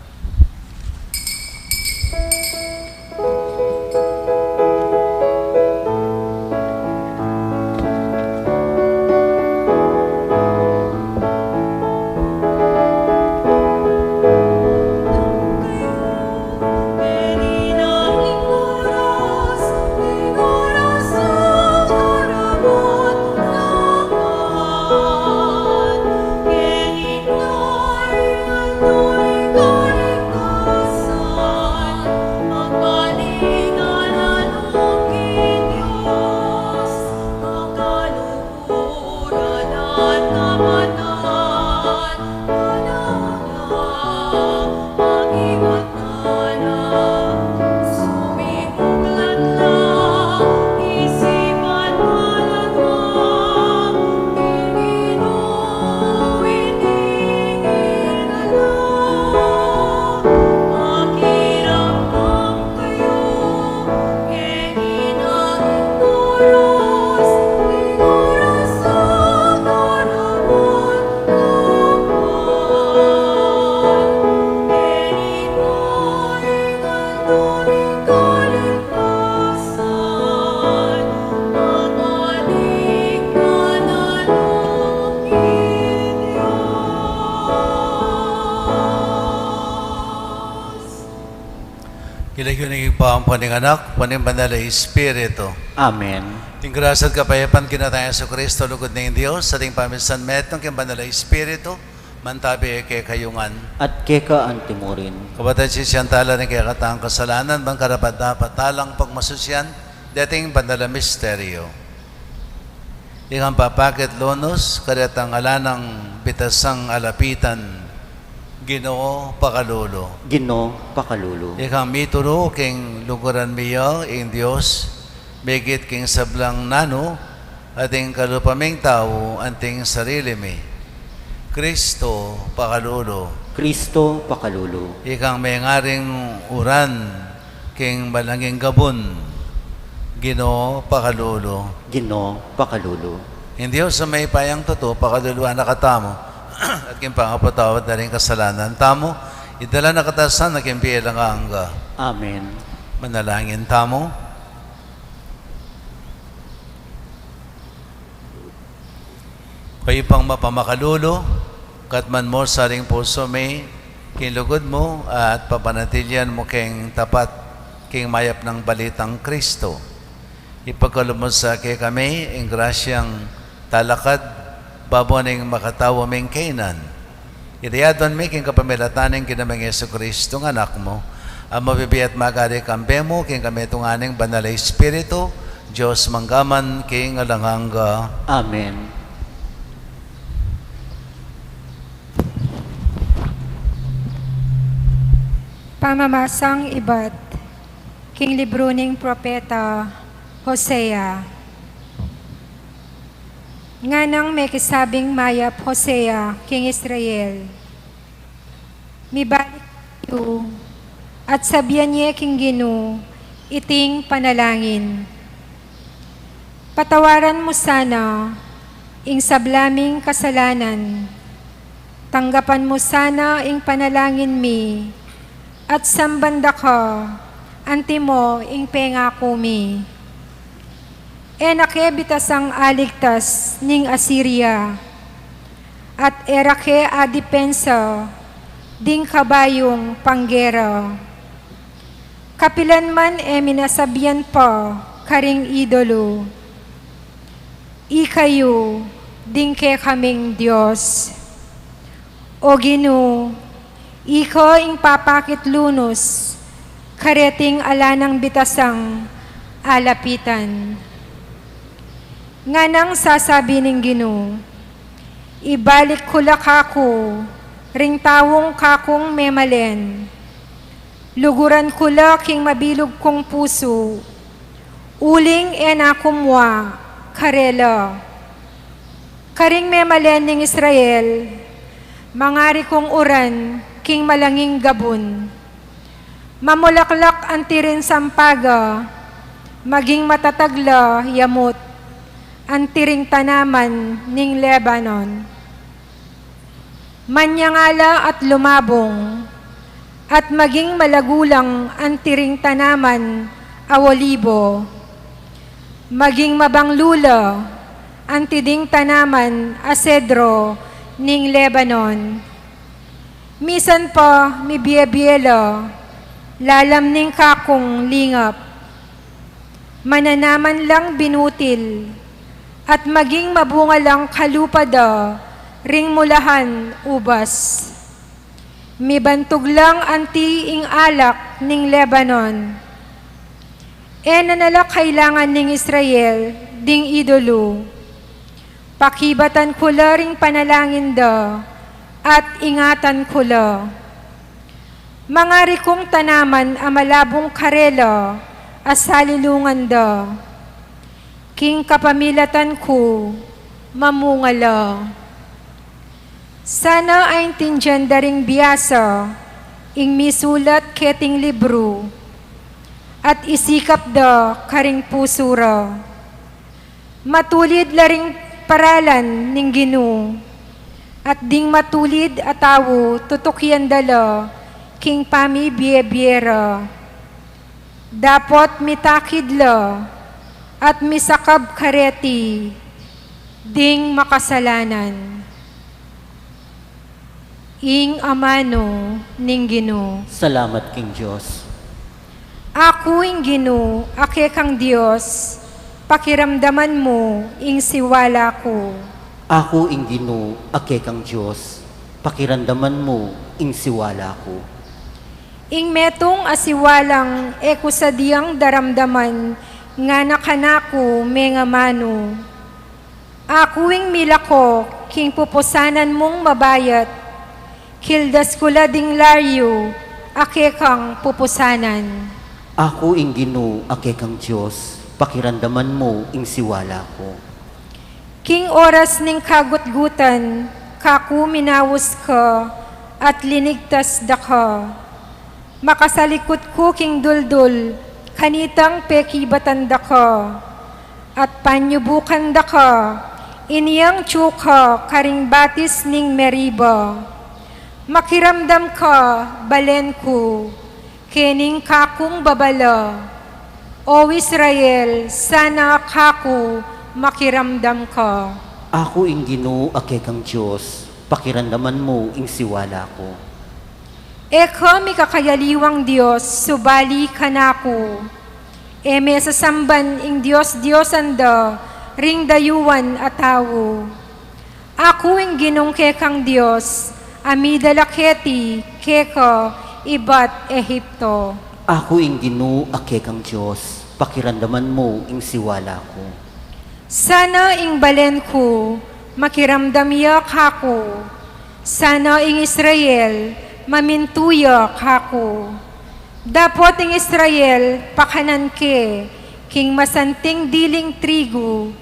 S1: Kilagyonig pa ang paninganak, panimbanala Espiritu.
S2: Amen.
S1: Ting grasya at kapayapan kinataya sa Kristo, lugod na yung Diyos, sa ting paminsan metong kimbanala Espiritu, mantabi kay kayungan.
S2: At keka antimurin.
S1: Kabatay siyang tala ng kaya katang kasalanan, bang karapat dapat talang pagmasusyan, dating bandala misteryo. Ikang papakit lonos, karyatang alanang bitasang alapitan, Ginoo Pakalulu.
S2: Ginoo Pakalulu.
S1: Ikang mituro king luguran miyo ing Dios, bigit king sablang nano, ating kalupaming tao, anting sarili mi. Kristo Pakalulu.
S2: Kristo Pakalulu.
S1: Ikang may ngaring uran, king balanging gabon, Ginoo Pakalulu.
S2: Ginoo Pakalulu.
S1: Hindi Diyos sa may payang totoo, pakaluluan nakatamo, at king pangapatawad na rin kasalanan tamo, idala na katasan na king bilang angga.
S2: Amen.
S1: Manalangin tamo. Kay pang mapamakalulo, katman mo sa ring puso may kinlugod mo at papanatilyan mo keng tapat keng mayap ng balitang Kristo. Ipagkalumod sa kay kami, ang grasyang talakad, baboning makatawa meng kainan. Iriyadon mi king kapamilataning kinamang Yesu Kristo ng anak mo, ang mabibiyat magari kampe mo king kami tunganing banal na Espiritu, Diyos manggaman king alanghanga.
S2: Amen.
S5: Pamamasang ibat, king libro ning propeta Hosea. Nga nang may kisabing mayap Hosea, king Israel. Mibalik yu, at sabihan niya king Ginu, iting panalangin. Patawaran mo sana, ing sablaming kasalanan. Tanggapan mo sana ing panalangin mi, at sambanda ka, anti mo ing pengako mi. Enake bitasang aligtas ning Assyria, at erake adipensa, ding kabayong panggera. Kapilan man minasabihan pa, karing idolo. Ikayo, ding ke kaming Diyos. O Ginu, iko ing papakit lunos, kareting alanang bitasang alapitan. Nga nang sasabi ning Ginu, ibalik kula kako, ring tawong kakong memalen. Luguran kula king mabilog kong puso, uling enakumwa, karela. Karing memalen ning Israel, mangari kong uran, king malanging gabon. Mamulaklak ang tirin sampaga, maging matatagla yamot, ang tiring tanaman ning Lebanon. Manyangala at lumabong, at maging malagulang ang tiring tanaman awolibo. Maging mabanglula ang tiding tanaman asedro ning Lebanon. Misan pa mi biyebiyela, lalam ning kakong lingap. Mananaman lang binutil, at maging mabunga lang kalupada, ring mulahan ubas. Mibantog lang anti ing alak ning Lebanon. Nanala kailangan ning Israel, ding idolo. Pakibatan kula ring panalangin da, at ingatan kula. Mga rikong tanaman amalabong karela, asalilungan da. King kapamilatan ko, mamungala. Sana ay tindyan daring biyasa, ing misulat keting libro, at isikap da karing pusura. Matulid laring paralan ning Ginu, at ding matulid atawo tutukyan dala, king pami biyebiyera. Dapot mitakid la, at misakab kareti, ding makasalanan. Ing amano ning Ginu.
S2: Salamat king Diyos.
S5: Ako ing Ginu, ake kang Diyos, pakiramdaman mo ing siwala ko.
S2: Ako ing Ginu, ake kang Diyos, pakiramdaman mo ing siwala ko.
S5: Ing metong asiwalang eko sa diyang daramdaman, nga nakanako menga mano. Ako ing milako, king pupusanan mong mabayat, kildas kula ding laryo, ake kang pupusanan.
S2: Ako ing Ginu, ake kang Diyos, pakiramdaman mo ing siwala ko.
S5: King oras ning kagutgutan, kaku minawos ka, at linigtas da ka. Makasalikot ko king duldul, kanitang pekibatan da ka. At panyubukan da ka, iniyang tsuka karing batis ning Meriba. Makiramdam ka, balen ko, kening kakong babala. O Israel, sana kaku makiramdam ka.
S2: Ako ing Ginoo akekang Diyos, pakiramdaman mo ing siwala ko.
S5: Eko mi kakayaliwang Diyos, subali kanako. Eme sasamban ing Diyos anda, ring dayuan atawo. Ako ing Ginong kekang Diyos, amidalaketi, keko, ibat Ehipto.
S2: Ako ing Ginoo akekang Diyos, pakiramdaman mo ing siwala ko.
S5: Sana ing balen ko, makiramdamyak ako. Sana ing Israel, mamintuyak ako. Dapot ing Israel, pakanan ke, king masanting diling trigo,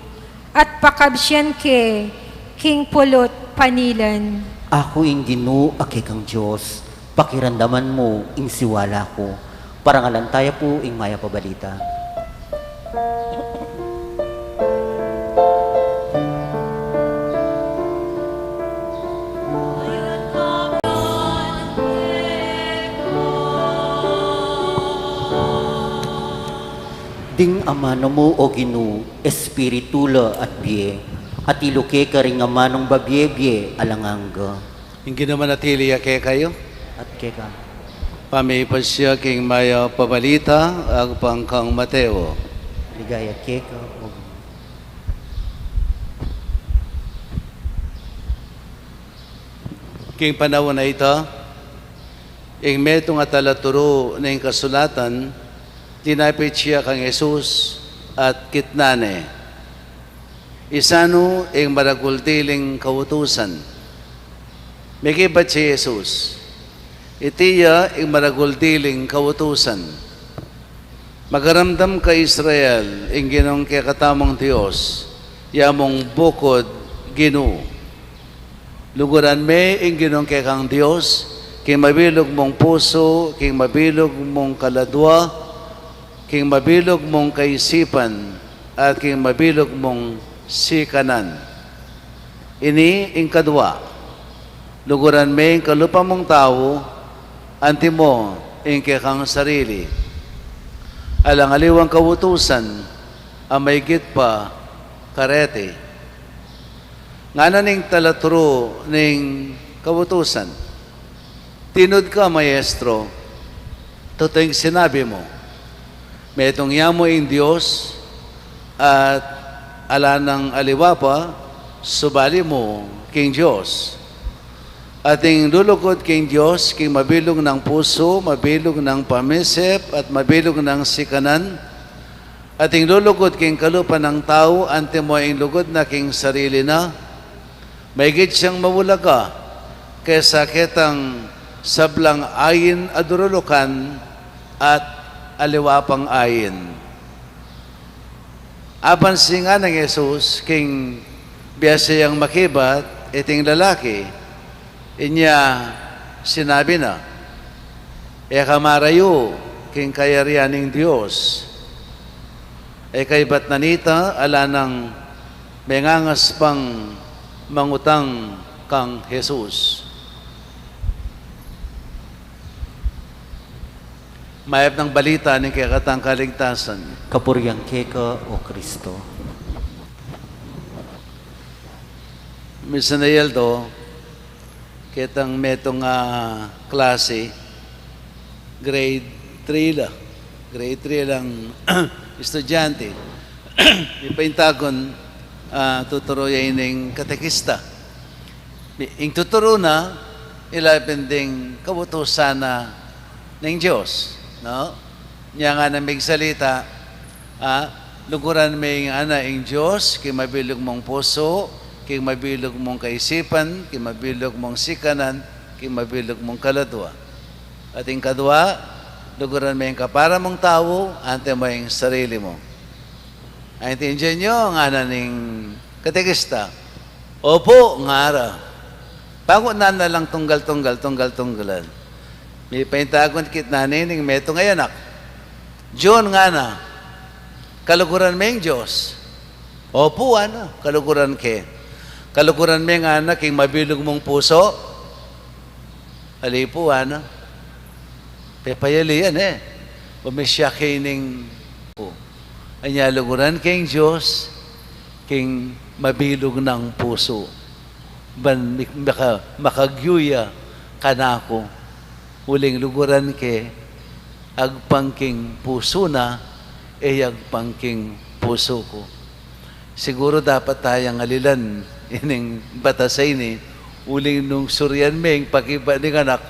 S5: at pakabsyan ke, king pulot panilan.
S2: Ako ing Ginoo akekang Diyos, pakiramdaman mo ing siwala ko. Parangalan tayo po ing maya pabalita. Ding amano mo o Ginoo, espiritula at biye, at iluke ka rin amanong babye-bye alanganga.
S1: Hindi naman natili ke kayo.
S2: At keka.
S1: Pamipas siya king maya pabalita, ang pangkang Mateo.
S2: Ligaya keka o
S1: King panahon na ito, ing metong atalaturo na yung kasulatan, tinapit siya kang Jesus at kitnane. Isano ing maragultiling kautusan. May kibat si Jesus. Itiya ing maragultiling kautusan. Magaramdam ka Israel, ing ginong kaya katamang Diyos, yamong bukod Ginoo. Luguran me ing ginong kaya kang Diyos, king mabilog mong puso, king mabilog mong kaladwa, king mabilog mong kaisipan, at king mabilog mong sikanan. Ini ing kadwa, luguran me ing kalupa mong tao, anti mo ing kaya kang sarili. Alang aliwang kawutusan, amaygit pa karete. Nga ning talaturo ning kawutusan, tinod ka, maestro, totoo yung sinabi mo. May itong yamo ing Diyos at ala ng aliwa pa, subali mo king Diyos. Ating lulukod king Diyos, king mabilog ng puso, mabilog ng pamisip, at mabilog ng sikanan. Ating lulukod king kalupa ng tao, ante mo ang lugod na king sarili na. Maigit siyang mawulaga, kaysa kitang sablang ayin adurulukan at aliwapang ayin. Apan singa ng Jesus, king biyasayang makibat, iting lalaki, inya sinabi na, kamarayo, king kayarianing Diyos, kaibat nanita, ala ng mengangas pang mangutang kang Jesus. Mayab ng balita ni kakatang kaligtasan.
S2: Kapuriang keka o Kristo.
S1: Misa na yeldo, kitang metong klase, grade 3 la. Grade 3 lang estudyante. Ipaintagon, tuturuyan ng katekista. Ing tuturo na, ilapending kabutusan na ng Diyos. No? Niya nga na may salita, luguran may ana ing Diyos, kay mabilog mong puso, kay mabilog mong kaisipan, kay mabilog mong sikanan, kay mabilog mong kaladwa. At ing kadwa, luguran may kapara mong tao, ante mo yung sarili mo. Ay intindihan nyo ang ana ning katekista. Opo, ngara. Bago na lang tunggal-tunggalan. May paintagon kit naning meto ngayanak. John nga na, kaluguran may Diyos. Opo, kaluguran ke. Kaluguran may nga na, king mabilog mong puso. Alipo, Pepayali yan Pumisya kining po. Anya luguran king Diyos, king mabilog ng puso. Ban makagyuya kanako, uling luguran ke, agpangking puso na, agpangking puso ko. Siguro dapat tayong alilan ining batasay ni, uling nung suryan meng pakiba ni anak,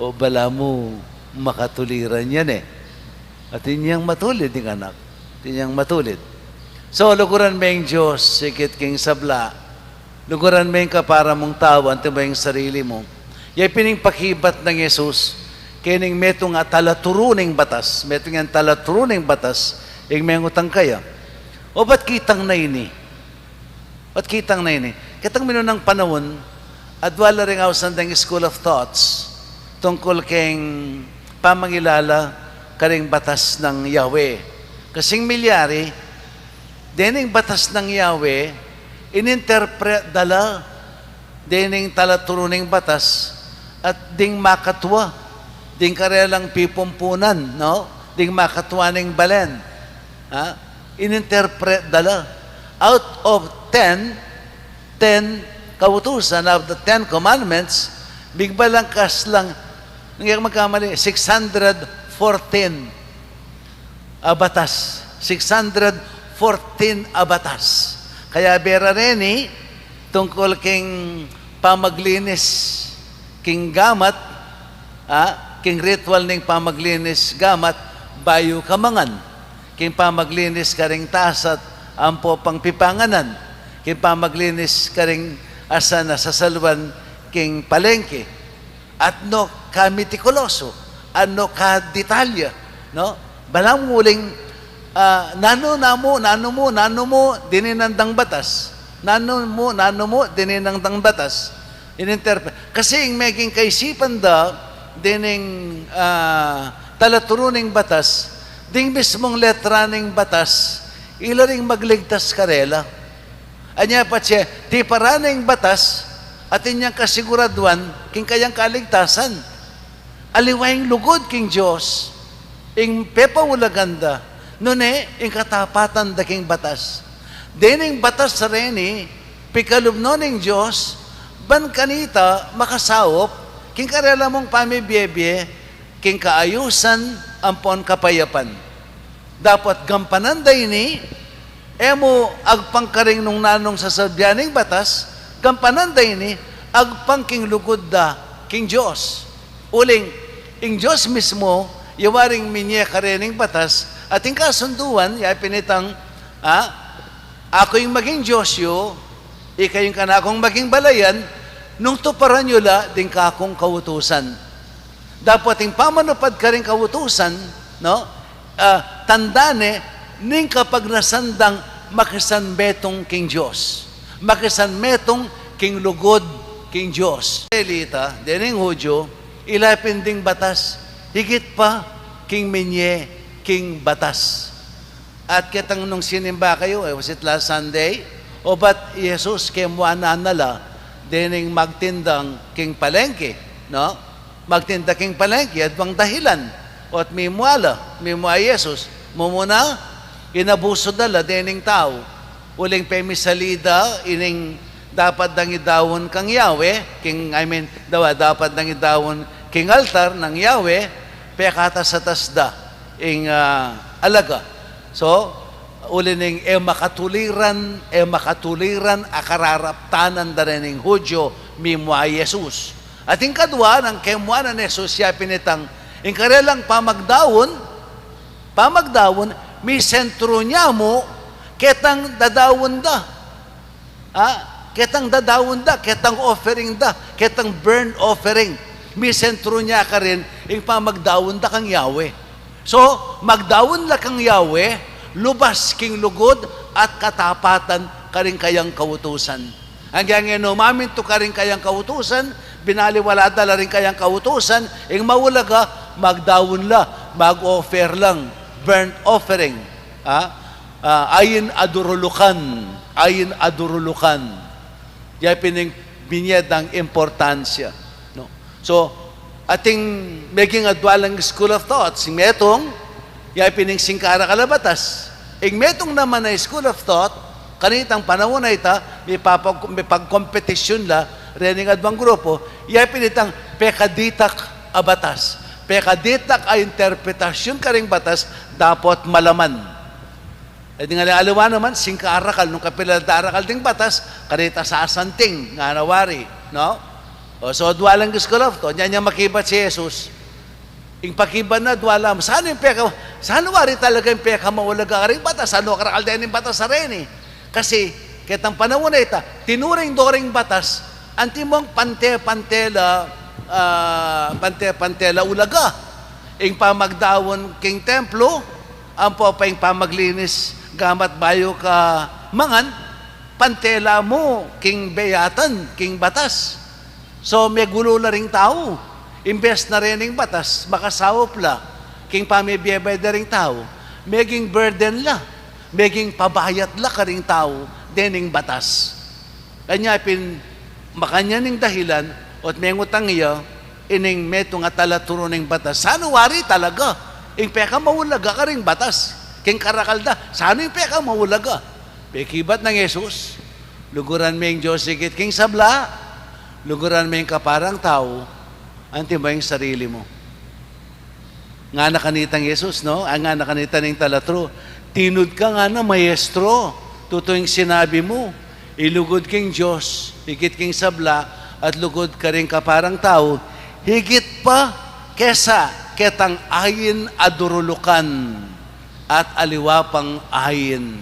S1: o bala mo makatuliran yan eh. At inyang matulid ni anak. Inyang matulid. So, luguran meng Diyos, sikit king sabla. Luguran meng ka para mong tao, ante mo yung sarili mo. Yay pining pakibat ng Yesus, kining metong talaturuning batas, metong yung talaturuning batas, yung may utang kaya. O ba't kitang na ini? Ba't kitang na ini? Kitang minunang panahon, at wala rin ako sandang school of thoughts, tungkol keng pamangilala karing batas ng Yahweh. Kasing milyari, dining batas ng Yahweh, ininterpret dala, dining talaturuning batas, at ding makatwa, ding karelang pipumpunan, no? Ding makatwa ning balen. Ha? Ininterpret dala. Out of 10 kautusan, of the 10 commandments, bigbalang kas lang, nangyayang magkamali, 614 abatas. 614 abatas. Kaya bera reni, tungkol king pamaglinis, king gamat, king ritual ning pamaglinis gamat, bayo kamangan. King pamaglinis karing tasat, ampo pang pipanganan. King pamaglinis karing asa na sasalwan, king palengke. At no kamitikuloso, ano ka detalya, no? Balang muling nano mo, dininandang batas. Nano mo, dininandang batas. Ininterpret. Kasi yung maging kaisipan da, dining talaturuning batas, ding mismong letra ng batas, ilaring magligtas karela. Anya pa siya, ti paraning batas, at inyang kasiguraduan, king kayang kaligtasan. Aliwayang lugod king Diyos, ing pepawulaganda, nune, ing katapatan da king batas. Dining batas sa reni, pikalubno ning Diyos, ban kanita makasawop, king karela mong pamibiyebye, king kaayusan, ampon kapayapan. Dapat gampanan day ni, emo agpangkaring nung nanong sasabyaning batas, gampanan day ni, agpangking lugod da, king Diyos. Uling, ing Diyos mismo, yawaring minye karening batas, at ing kasunduan, pinitang, ako yung maging Diyos yo, ikayong kanakong maging balayan, nung tuparan nyo la, ding kakong kautusan. Dapat yung pamanupad ka rin kautusan, no? Tandane, ning kapag nasandang makisanmetong king Diyos. Makisanmetong king lugod king Diyos. Elita, dining Hudyo, ilapinding batas, higit pa king minye, king batas. At kitang nung sinimba kayo, was it last Sunday? O ba't Jesus kemuana nala, dining magtindang king palengke, no? Magtinda king palengke at bang dahilan. O at mimwala Jesus, mumuna, inabuso dala, dining tao, uling pemisalida, ining dapat dangidawon kang Yahweh, dapat dangidawon king altar ng Yahweh, pekatas atas da, ing alaga. So, ulining makatuliran, akararaptanan da rin ng Hudyo, mimwa Jesus. At yung kadwa, ng kemuanan ni Jesus, siya pinitang, yung karelang pamagdawon, may sentro niya mo, ketang dadawon da. Ketang dadawon da, ketang offering da, ketang burn offering. May sentro niya ka rin, yung pamagdawon da kang Yahweh. So, magdawon la kang Yahweh, lubas king lugod at katapatan karing kayang kautusan. Hanggang umamin to karing kayang kautusan, binaliwala dala rin kayang kautusan, ing maulaga, magdawon la, mag-offer lang, burnt offering. Ayin adurulukan. Diyan pining binyed ang importansya. No? So, ating making adwalang school of thoughts, metong, yan pining singkara kalabatas. Ing metong naman na school of thought, Kanitang panahon na ita, may pagkompetisyon la, rening adbang grupo, iya pinitang pekaditak a batas. Pekaditak a interpretasyon karing batas, dapat malaman. E di nga aliwa naman, singka arakal, nung kapila da arakal ding batas, kanita sa asanting, nga nawari, no? O, so, duwalang giskolov to, niya makibat si Jesus. Ing pakiban na duwala mo, saan yung peka, saan wari talaga yung peka maulaga karing batas, saan karakal din yung batas sa rin eh. Kasi, kitang panahon na ita, tinuring-doring batas, antimong pante-pantela ulaga. Ing pamagdawon king templo, ang po pa yung pamaglinis gamat bayo ka mangan, pantela mo king beyatan, king batas. So, may gulo na ring tao. Imbes na rin yung batas, makasawop la. King pamibiyabay na ring tao, maging burden la. Maging pabayat la ka ring tao, dening batas. Kanya makanya ning dahilan, at may ngutang iya, ining meto nga talaturo ning batas. Saan wari talaga? Ing peka maulaga ka ring batas. King karakalda, saan yung peka maulaga? Pekibat ng Jesus, luguran may Diyos sigit king sabla, luguran may kaparang tao, anti ba yung sarili mo? Nga nakanitang Jesus, no? Ang nga nakanita ng talatro, tinud ka nga na maestro, totoo yung sinabi mo, ilugod king Diyos, higit king sabla, at lugod ka rin kaparang tao, higit pa kesa ketang ayin adurulukan at aliwapang ayin.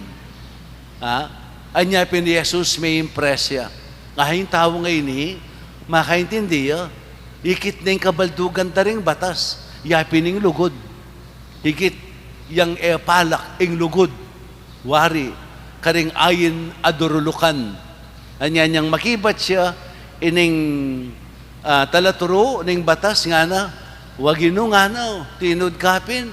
S1: Ha? Anya pin Jesus may impresya. Ngayon tao ngayon makaintindi ikit na yung kabaldugan taring batas, yapining lugod. Higit yang palak ing lugod. Wari, karing ayin adurulukan. Anya niyang makibat siya, ining talaturo, ning batas nga na, wagino nga na, tinud kapin.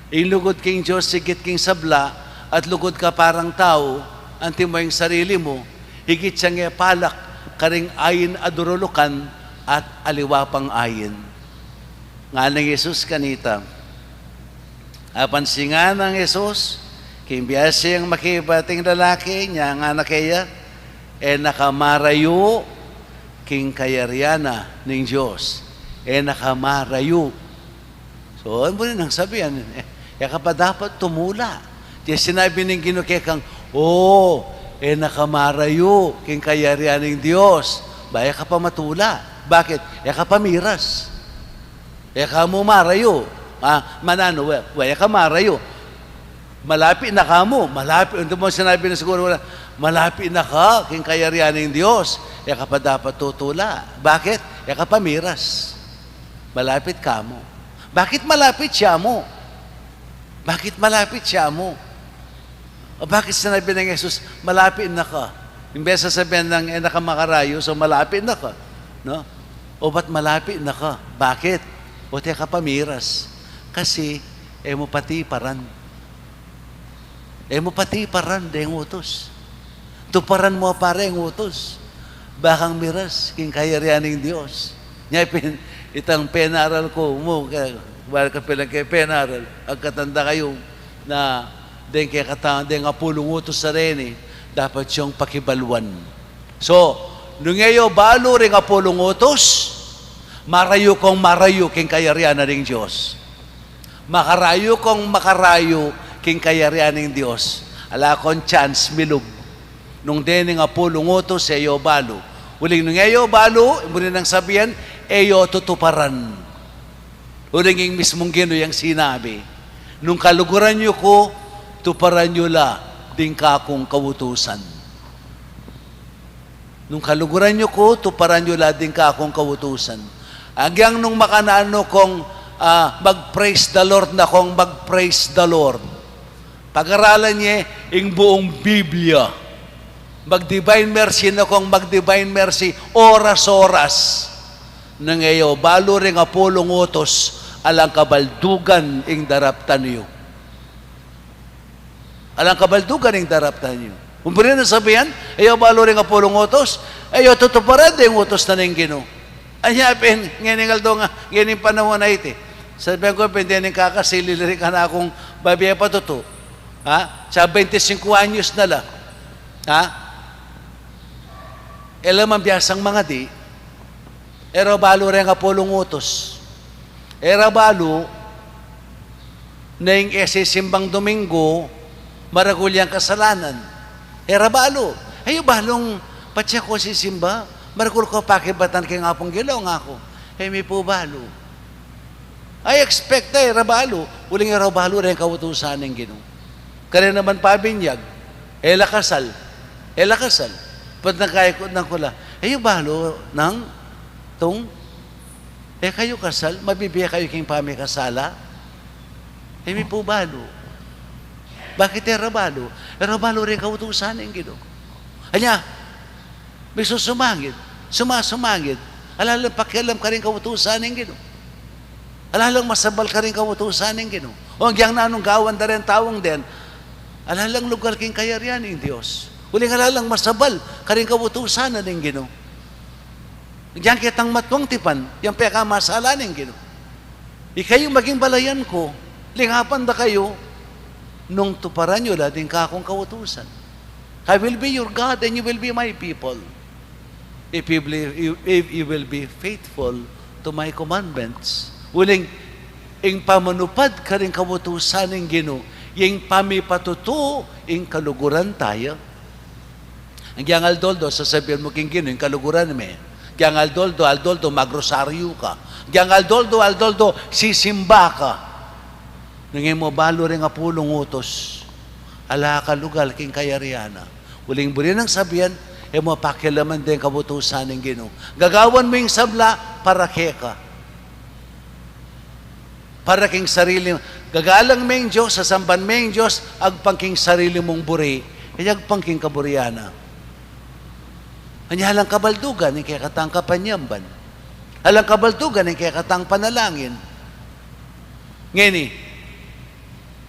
S1: Ing lugod king Diyos, higit king sabla, at lugod ka parang tao, anti mo yung sarili mo, higit siyang palak, karing ayin adurulukan, at aliwapang ayin. Nga ng Jesus kanita. Apan singa ng Jesus, kimbiyasi ang makibating lalaki, niya nga na kaya, nakamarayo, king kayariana ng Diyos. Nakamarayo. So, ano mo nang sabihan? Ka pa dapat tumula. Di sinabi ng ginukekang, nakamarayo, king kayariana ng Diyos. Baya ka pa matula. Bakit? Ka pamiras. Ka mo marayo. Manano, waya ka marayo. Malapit na ka mo. Malapit. Ito mo sinabi na siguro, malapit na ka, king kayarian ng Diyos. Ka pa dapat tutula. Bakit? Ka pamiras. Malapit ka mo. Bakit malapit siya mo? Bakit malapit siya mo? O bakit sinabi ng Jesus, malapit na ka? Imbes sa sabihin ng nakamakarayo, so malapit na ka. No? O ba't malapit na ka? Bakit? O ka pamiras. Kasi, mo pati paran. Mo pati paran, deng utos. Tuparan mo pare ang utos. Bakang miras, king kayarian ng Diyos. Itang penaral ko mo, wala ka pilang kay penaral, ang katanda kayo na deng kaya katanda, deng apulong utos sa rin dapat siyang pakibalwan. So, nung ngayon, balo rin apulong utos, marayo kong marayo king kayarian ng Diyos. Makarayo kong makarayo king kayarian ng Diyos. Ala kong chance, milog. Nung dening apulong utos, eyo balo. Uling nung eyo balo, muli nang sabihan, eyo tutuparan. Uling yung mismong Ginoy ang sinabi, nung kaluguran nyo ko, tuparan nyo la, ding kakong kawutusan. Nung kaluguran nyo ko, tuparan nyo la, ding kakong kawutusan. Hanggang nung makanaano kong mag-praise the Lord na kong mag-praise the Lord. Pag-aralan niya yung buong Biblia. Mag-divine mercy na kong mag-divine mercy oras-oras. Nang iyo, balo rin apulong utos alang kabaldugan ing daraptan niyo. Alang kabaldugan ing daraptan niyo. Kung po rin nasabihan, iyo balo rin apulong utos, iyo tutuparan din utos na ng Ginoo. Anyapin, nganingal do nga, nganing panahon na iti. Sabihan ko, pwede ning kakasilili ka na akong babiya patuto. Ha? Sa 25 anyos na lang. Ha? Elam ang biyasang mga di, erabalo rin nga pulong utos. Erabalo, na yung esisimbang Domingo, maragulyang kasalanan. Erabalo, ayo balong patsya ko si simba, maragul ko pakibatan kay nga pong gilaw nga ako. May po balo. I expect erabalo, uling erabalo rin kawutusan ng Ginoo. Kaya naman pabinyag, elakasal. Pag nagkayakot ng kula, ayo balo ng tong, kayo kasal, mabibiya kayo king pamikasala, may po balo. Bakit erabalo? Erabalo rin kautusan ng Ginoo. Anya, may susumangit, sumasumangit, alalang pakialam ka rin kautusan ng Ginoo. Alalang masabal ka rin kautusan ng Ginoo. O hanggang nanong gawan na rin tawang din, alalang lugar king kayarian ng Diyos. Uling alalang masabal ka rin kautusan ng Ginoo. Diyan kitang matwang tipan, yung pekamasala ng Ginoo. Ikayo maging balayan ko, lingapan da kayo, nung tuparan nyo la din kakong kautusan. I will be your God and you will be my people. If you will be faithful to my commandments. Uling, ing pamanupad ka rin kautusan ng Ginoo, yung pamipatuto, ing kaluguran tayo. Ang giyang aldoldo, sasabihin mo king Ginoo, yung kaluguran may. Giyang aldoldo, magrosaryo ka. Giyang aldoldo, sisimba ka. Nangin mo balo rin nga pulong utos. Ala ka lugal king kayariana. Uling buri nang sabihan, mo pakilaman din kabutusan ng Ginoo. Gagawan mo yung sabla para ka. Para king sarili mo. Gagalang mo yung Diyos, sasamban mo yung Diyos, agpang king sarili mong buri. Kaya agpang king kaburiana. Anyahalang kabaldugan, yung kaya katang kapanyamban. Alang kabaldugan, yung kaya katang panalangin. Ngeni,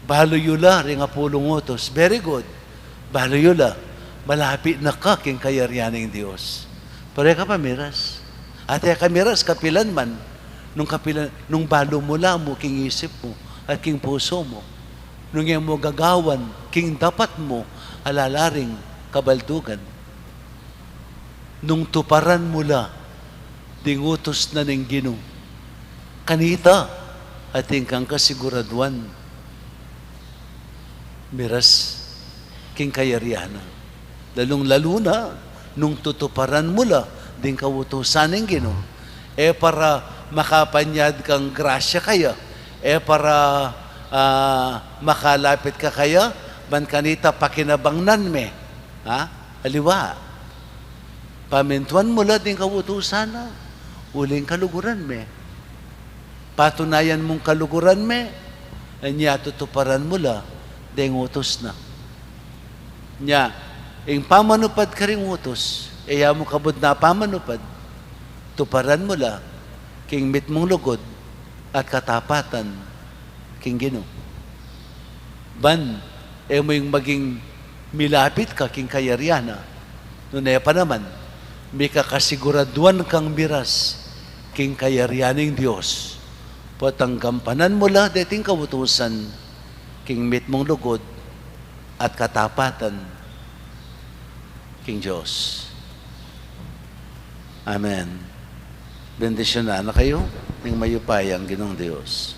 S1: balo yula, rin nga pulong utos. Very good. Balo yula, malapit na ka king kayarian ng Diyos. Pero ka pamiras. At kamiras, kapilan man, nung balo mula mo, king isip mo, at king puso mo. Nung yung mo gagawan, king dapat mo, alalaring kabaldugan. Nung tuparan mula, dingutos na ng Ginoo. Kanita, ating kang kasiguraduan, miras king kayariana. Lalong-lalo na, nung tutuparan mula, din kawutusan ng Ginoo, para makapanyad kang grasya kaya, para makalapit ka kaya, ban kanita pakinabangnan me. Aliwa. Pamintuan mula din kawutusan na, uling kaluguran me. Patunayan mong kaluguran me, anya tutuparan mula, din utos na. Nya, ing pamanupad ka ring utos, iya mo kabud na pamanupad, tuparan mula, king mit mong lugod, at katapatan, king Ginoo. Ban, mo yung maging milapit ka, king kayariana, nunaya pa naman, may kakasiguraduan kang miras, king kayarianing Diyos. Potang gampanan mula, dating kawutusan, king mit mong lugod, at katapatan, king Diyos. Amen. Bendisyon na kayo, ng mayupayang Ginoong Diyos.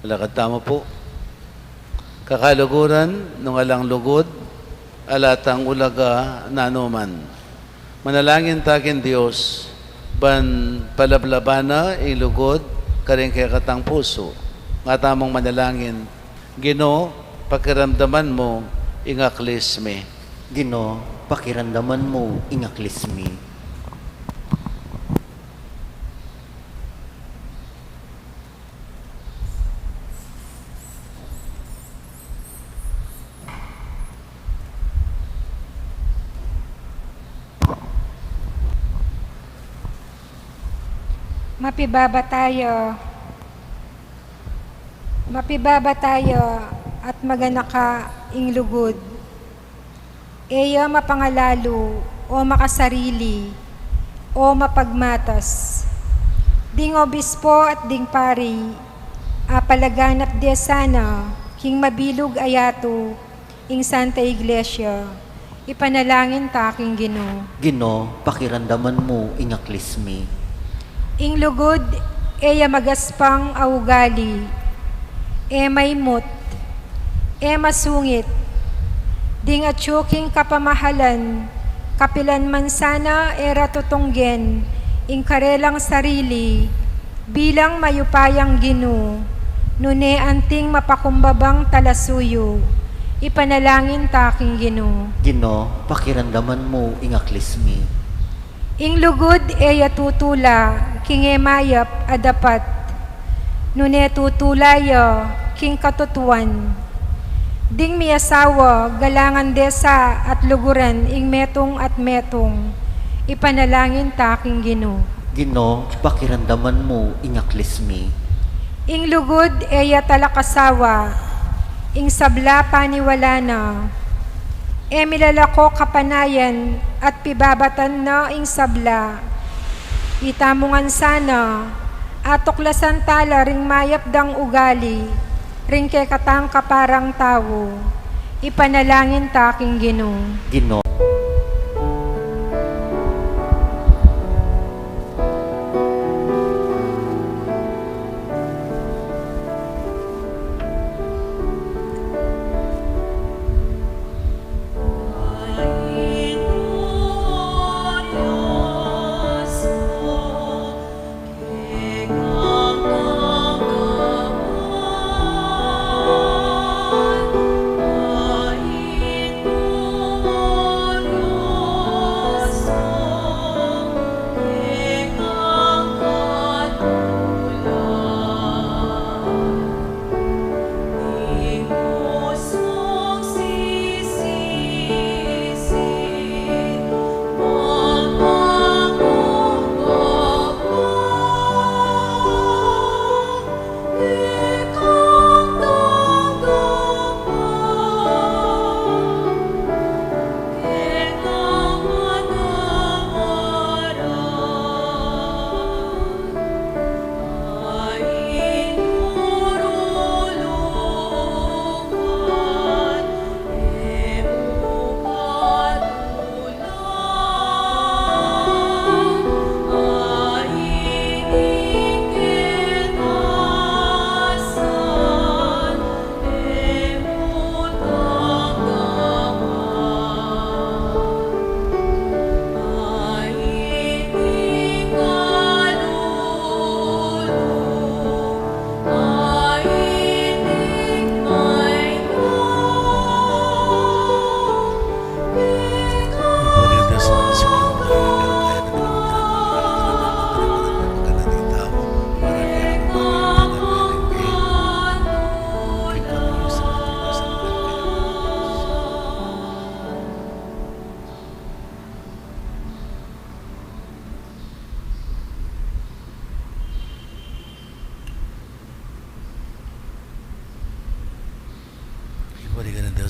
S1: Lakad tama po. Kakaluguran, nung alang lugod, alatang ulaga nanuman. Manalangin takin Diyos, ban palablabana, ilugod, karing kaya katang puso. Nga tamang manalangin, Ginoo, pakiramdaman mo, ingaklis me.
S2: Ginoo, pakiramdaman mo, ingaklis me.
S5: Mapibaba tayo. mapibaba tayo at maganaka ing lugod. Eya mapangalalo o makasarili o mapagmatas. Ding obispo at ding pari, apalaganap de sana, king mabilog ayato, ing Santa Iglesia, ipanalangin ta aking Ginoo.
S2: Ginoo, pakiramdaman mo ingaklismi.
S5: Ing lugod, eya magaspang augali, e maymot, e masungit, ding atsuking kapamahalan, kapilan man sana era tutunggen, ing karelang sarili, bilang mayupayang Ginoo, nune anting mapakumbabang talasuyo, ipanalangin ta aking Ginoo.
S2: Ginoo, pakiramdaman mo ingaklismi.
S5: Ing lugod eya tutula, king emayap adapat, nune tutulaya, king katutuan. Ding miyasawa, galangan desa at luguran, ing metong at metong, ipanalangin ta aking Ginoo.
S2: Ginoo, pakiramdaman mo ingaklismi.
S5: Ing lugod eya talakasawa, ing sabla paniwala na, e milalako kapanayan at pibabatan na ing sabla. Itamungan sana, atuklasan tala ring mayap dang ugali, ring kay katang kaparang tao, ipanalangin ta aking Ginoo.
S2: Ginoo,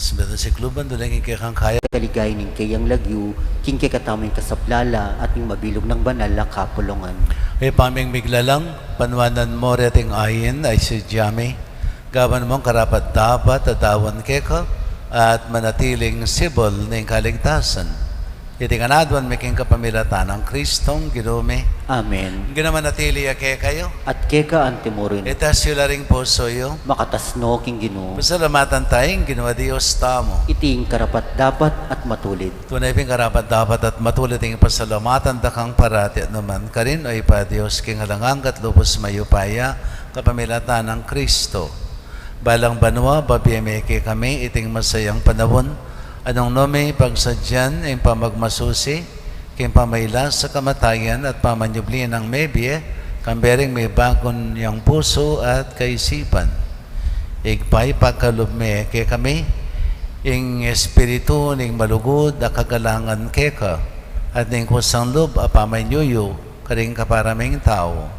S1: Sebentar sekluban doon king kang kaya.
S2: kaligay ning kayang lagyu, king kay kataming kasaplala at ning mabilog ng banal na kapulungan.
S1: Ay paming miglalang, panwanan mo reting ayin ay si Jami. Gawan mong karapat dapat adawan keka at manatiling sibol ng kaligtasan. Itinganadwan making kapamilatan ng Kristong ginume.
S2: Amen.
S1: Ginamanatili ake kayo.
S2: At keka antimurin.
S1: Itas sila ring puso yo.
S2: Makatasno king Ginoo.
S1: Pasalamatan tayong ginawa Diyos tamo.
S2: Iting karapat dapat at matulid.
S1: Tunay ping karapat dapat at matulid ang pasalamatan dakang parati at naman karin ay pa Diyos king halangang kat lubos mayupaya kapamilatan ng Kristo. Balang banwa, babiyemeke kami iting masayang panahon. Anong nome pagsadyan ang pamagmasusi, king pamayla sa kamatayan at pamanyublian ng mebye, kambering may bagon yang puso at kaisipan. Igpay pagkalubme ke kami, ing espiritu ning malugod at kagalangan keka, at ning kusang lub a pamanyuyo, karing kaparaming tao.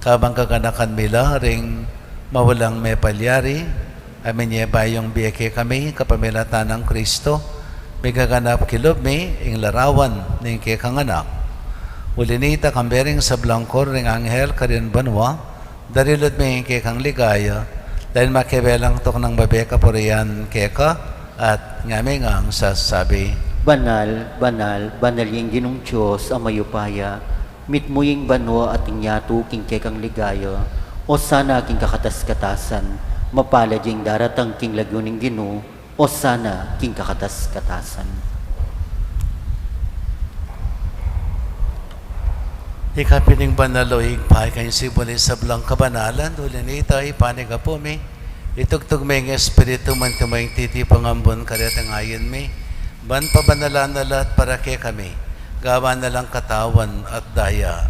S1: Kabang kaganakan mila ring mawalang may palyari, amin niya bayong biyake kami, kapamilatan ng Kristo, may gaganap kilob mi, ing larawan ng kekang anak. Ulinita kambering sa blangkor ng anghel karin banwa, darilod mi ing kekang ligaya, dahil makibelang tok ng babeka poriyan keka, at ngami ngang sasabi,
S2: Banal, banal, banal yung ginong Diyos ang mayupaya, mitmuying banwa at inyato king kekang ligaya, o sana king kakatas-katasan, mapalad yung daratang king laguning gino, o sana king kakatas-katasan.
S1: Ikapining banaloig pa kay sibuli sa blang kabanalan, ulinita ipaniga po mi, itugtog may ng espiritu man tumayong titi pangambon karet ang ayon mi, ban pabanalan na lahat para kay kami, gawa na lang katawan at daya,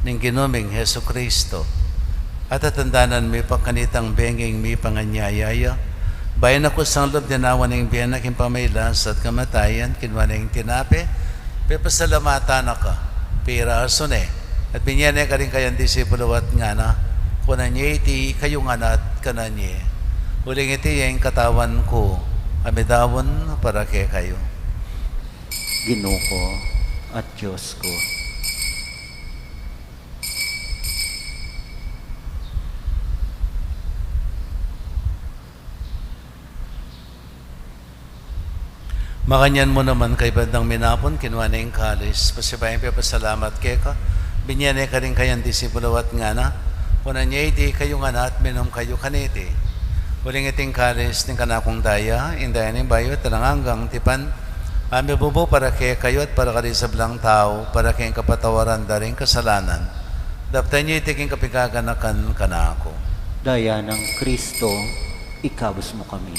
S1: ning ginuming Heso Kristo. At atandanan mi pagkanitang benging mi panganyayaya, bayan ako sang loob dinawan ng biyan aking pamaylas at kamatayan, kinwa na yung tinape, pepasalamatan ka, pira asone, at binyane ka rin kayang disipulo at nga na, kunan niya iti kayo nga na at kanan niya. Huling iti yung katawan ko, amidawon para kay kayo.
S2: Ginoo ko at Diyos ko.
S1: Makanyan mo naman kay bandang minapon, kinuha na yung kalis. Pasibayan pa pasalamat kay ka. Binyane ka rin kayang disipulo at nga na. Kunan niya iti kayo nga na at minom kayo kaniti. Huling iting kalis ng kanakong daya, indayan ng bayo, talanganggang tipan. Ami bubo para kay kayo at para kari sa blang tao, para kayong kapatawaran daring kasalanan. Daptan niyo itiking kapigaganakan kanako.
S2: Daya ng Kristo, ikabos mo kami.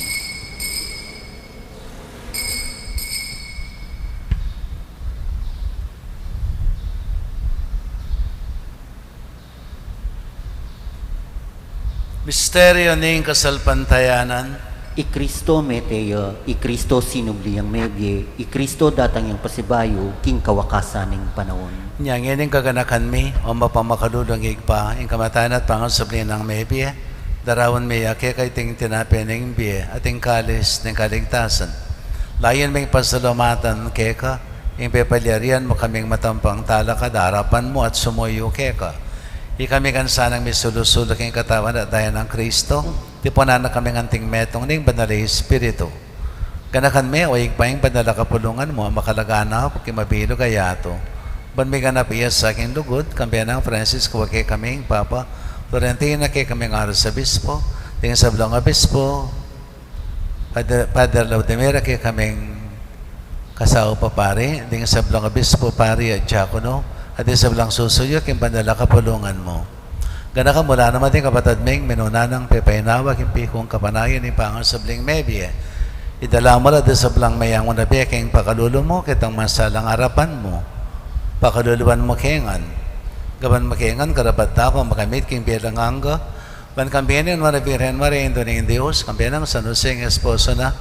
S1: Misteryo ning kasalpantayanan.
S2: I Kristo meteo, I Kristo sinubli ang medye, I Kristo datang yung pasibayo, king kawakasan ng panahon.
S1: Nyang ining kaganakan mi, o mapamakadudang igpa, ing kamatayan at pangasabli ng mebye, darawan mi ake kay ting tinapi ng biye, at ing kalis ng kaligtasan. Layan ming pasalamatan keka, ing pepalyarian mo kaming matampang talakad, harapan mo at sumuyo keka. Ikami kan sanang misulusulo king katawan at daya ng Kristo, di po na kaming anting metong ning banalay Espiritu. Ganakan me, o igpaing banala kapulungan mo, makalagana ko kimabilo gayato. Ban may ganap iya sa aking lugod, kambiyan ng Francisco, wag kay kaming Papa, Florentina kay kaming aros sa Bispo, tingin sa Blong Obispo, Padre Laudemira kay kaming kasao pa pare, tingin sa Blong Obispo, pare at Diakono, at isa lang susuyo, king bandala kapulungan mo. Gana ka mula naman din kapatad ming minunanang pepainawa, king pikong kapanayan ni pangasabling mebye. Idala mo na sa blang mayang unabi, king pakalulo mo, kitang masalang harapan mo. Pakaluluan mo kengan. Gaban makengan, karapat ako, makamit king bilang angga. Ban kambiyanin mo na Virgen Maria, Indo ng Diyos, kambiyan ng San Jose, ang esposo na.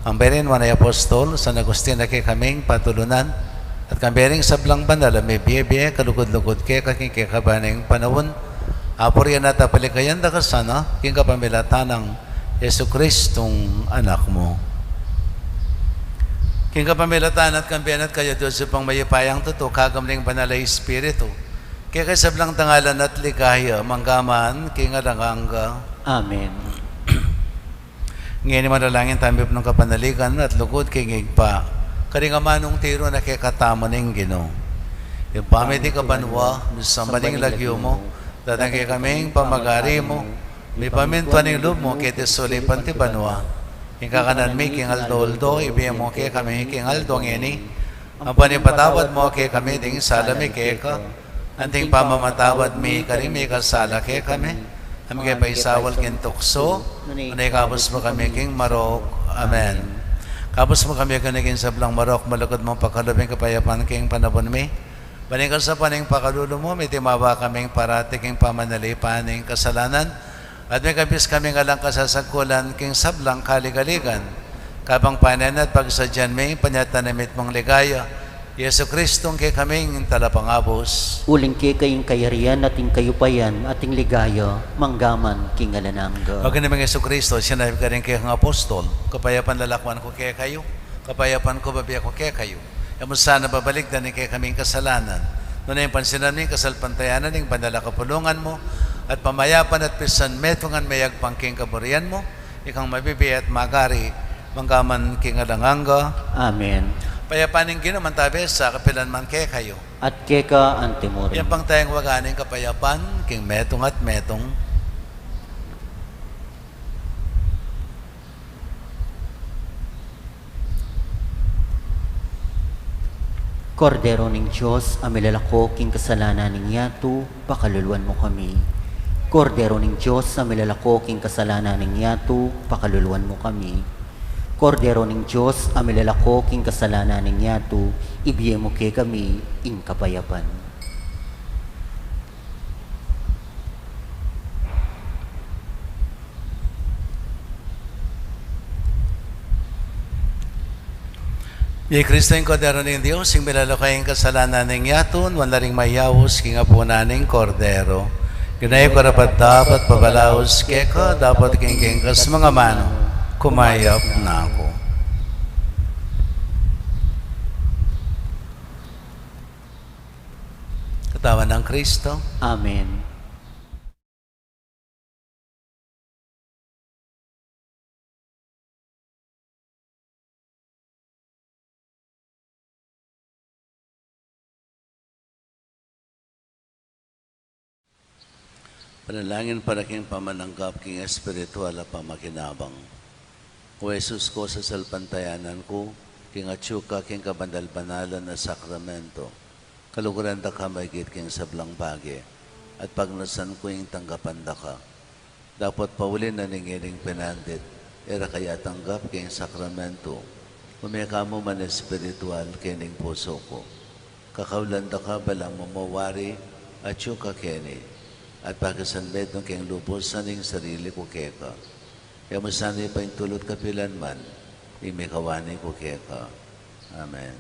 S1: Kambiyanin mo na Apostol, San Agustin na kay kaming patulunan. At kambiyaning sablang bandala, may biye-biye, kalugod-lugod kay kaking kakabaneng panahon. Apor yan at apalikayan da kasana, king kapamilatan ng Yesu Kristong anak mo. King kapamilatan at kambiyan at kaya Diyos pang mayipayang tuto, kagamling banalay Espiritu. Kaya kay sablang tangalan at ligaya, manggaman, king alanganga.
S2: Amen.
S1: Ngayon manalangin tayo ng kapanaligan at lugod king igpa. Kari nga manong tiro na kay katama ng Ginoo. Yung pamiti ka banwa, sa maling lagyo mo, datang kay kaming pamagari mo, may pamintuan ng loob mo, kay tesulipan ti banwa. Yung kakanan mi, king aldo-aldo, ibiyan mo kay kami, king aldo ngeni. Ang panipatawad mo kay kami, ding salami kay ka. Anting pamamatawad mi, kari mi kasala kay kami. Kami kay paisawal king tukso, anay kapos mo kami, king marok. Amen. Kapos mo kami kanagin sa blang marok, malukod mong pakalubing kapayapaan king panabon mi. Baning ka sa paning pakalulo mo, may timawa kaming parati king pamanalipan ning kasalanan. At may kabis kaming alang kasasagkulan king sablang kaligaligan. Kabang panan at pagsadyan may panyatanamit mong ligaya, Yesu Kristong kay kaming talapangabos.
S2: Uling kayong kayarian ating kayupayan ating ligaya manggaman king alanangga.
S1: Huwag namang Yesu Kristo, sinabi ka rin kay ang apostol, kapayapan lalakwan ko kaya kayo, kapayapan ko babiya ko kaya kayo. Yaman sana babalik na kay kaming kasalanan. Noon yung pansinan ng kasalpantayanan ng bandala kapulungan mo, at pamayapan at pisan metungan mayag pangking kaburian mo, ikang mabibi at magari, manggaman king alanganga.
S2: Amen.
S1: Payapaning ginamantabi sa kapilan man kay kayo.
S2: At keka antimuri.
S1: Yan pang tayong waganing kapayapan, king metong at metong.
S2: Kordero ning Diyos, amilalako king kasalanan ning yato, pakaluluan mo kami. Kordero ning Diyos, amilalako king kasalanan ning yato, pakaluluan mo kami. Kordero ning Diyos, amilalako king kasalanan ning yato, ibiye mo kay kami ing kapayapan.
S1: Ye Kristo yung Kordero ng Diyos, yung milalakay yung kasalanan ng yaton, wala ring mayawos, king apunan ng Kordero. Ginayo ko rapat dapat pabalaos, keko dapat king kas mga mano, kumayap na ako. Katawan ng Kristo.
S2: Amen.
S1: Panalangin para king pamananggap king espiritual at pamakinabang. O Jesus ko sa salpantayanan ko, king atsyuka king kabandal-banalan na sakramento, kaluguran da ka maigit king sablang bagi, at pagnasan ko yung tanggapan da ka. Dapat paulin na ningiling pinandit, era kaya tanggap king sakramento, umeka mo man espiritual kining puso ko. Kakaulan da ka balang mamawari, atsyuka kini, at pagkasanbed ng keng lupos sa ning sarili ko keka. Kaya masanay pa yung tulot kapilan man, imikawani ko keka. Amen.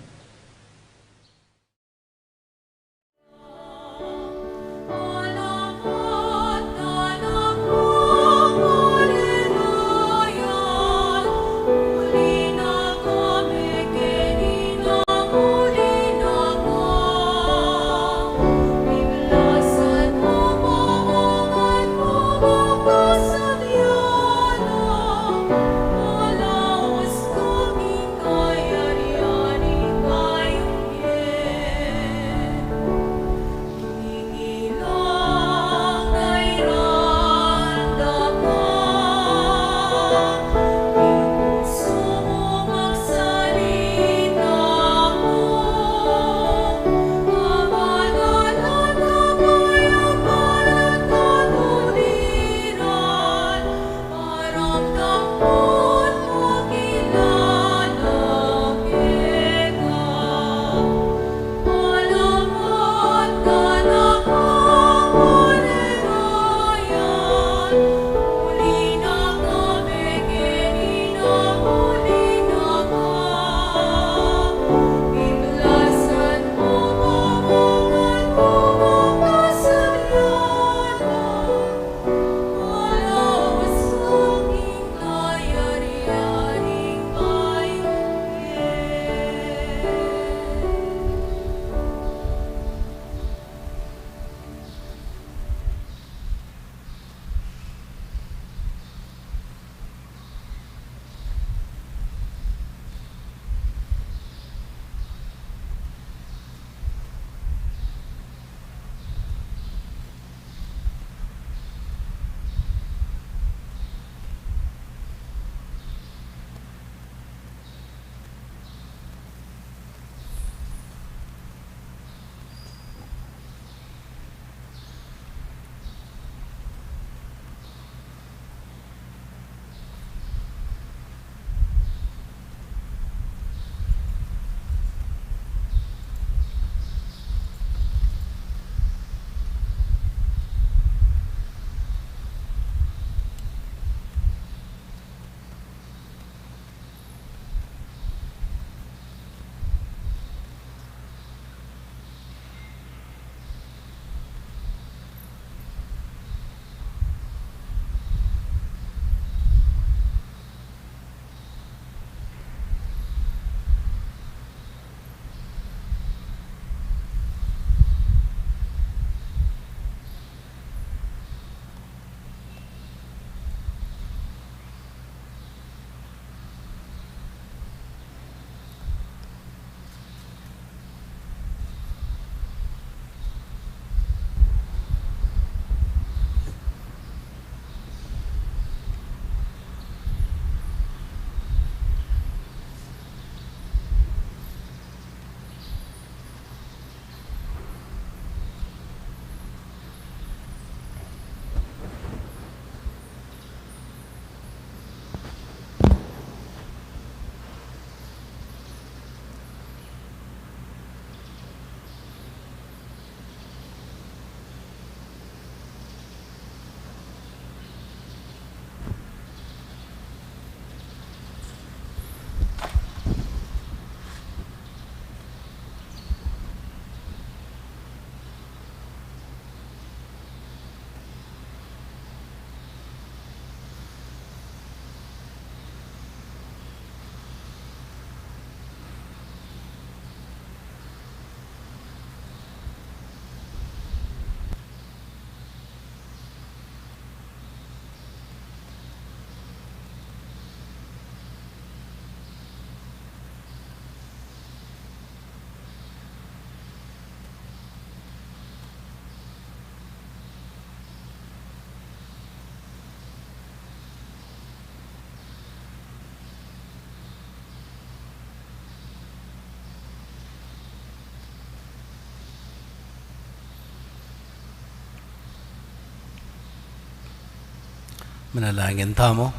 S1: Manalangin tamo.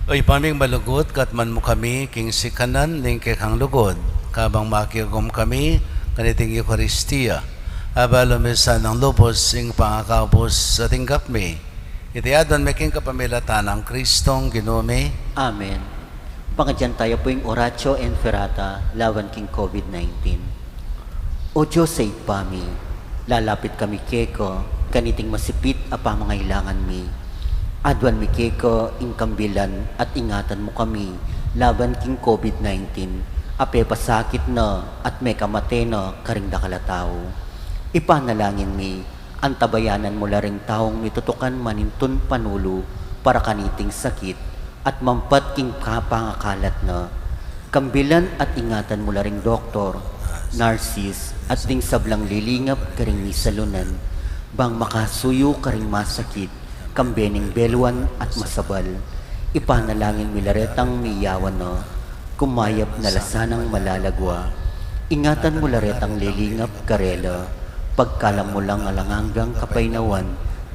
S1: Oy paming malugot katman mo kami king sikanan ning kekang lugod kabang makigom kami kaniting Eucharistia abalo mesa ng lubos sing pangakapos sa tinggap mi itiadon making kapamilatan ng Kristong Ginome.
S2: Amen. Pangadyan tayo po yung Oratio Enferata laban king COVID-19. O Diyos sa ipami, lalapit kami keko, kaniting masipit a pamangailangan mi. Adwan mi keko, ingkambilan at ingatan mo kami, laban king COVID-19, ape pasakit na at may kamate na karing dakalataw. Ipanalangin mi, antabayanan mo laring taong mitutukan manintun panulo para kaniting sakit at mampat king kapangakalat na. Kambilan at ingatan mo laring doktor, narsis at ding sablang lilingap karing misalunan, bang makasuyo karing masakit, kambening beluan at masabal. Ipanalangin milaretang miyawan na, kumayap na lasanang malalagwa. Ingatan mo laretang lilingap karela, pagkalam mo lang alanganggang kapaynawan,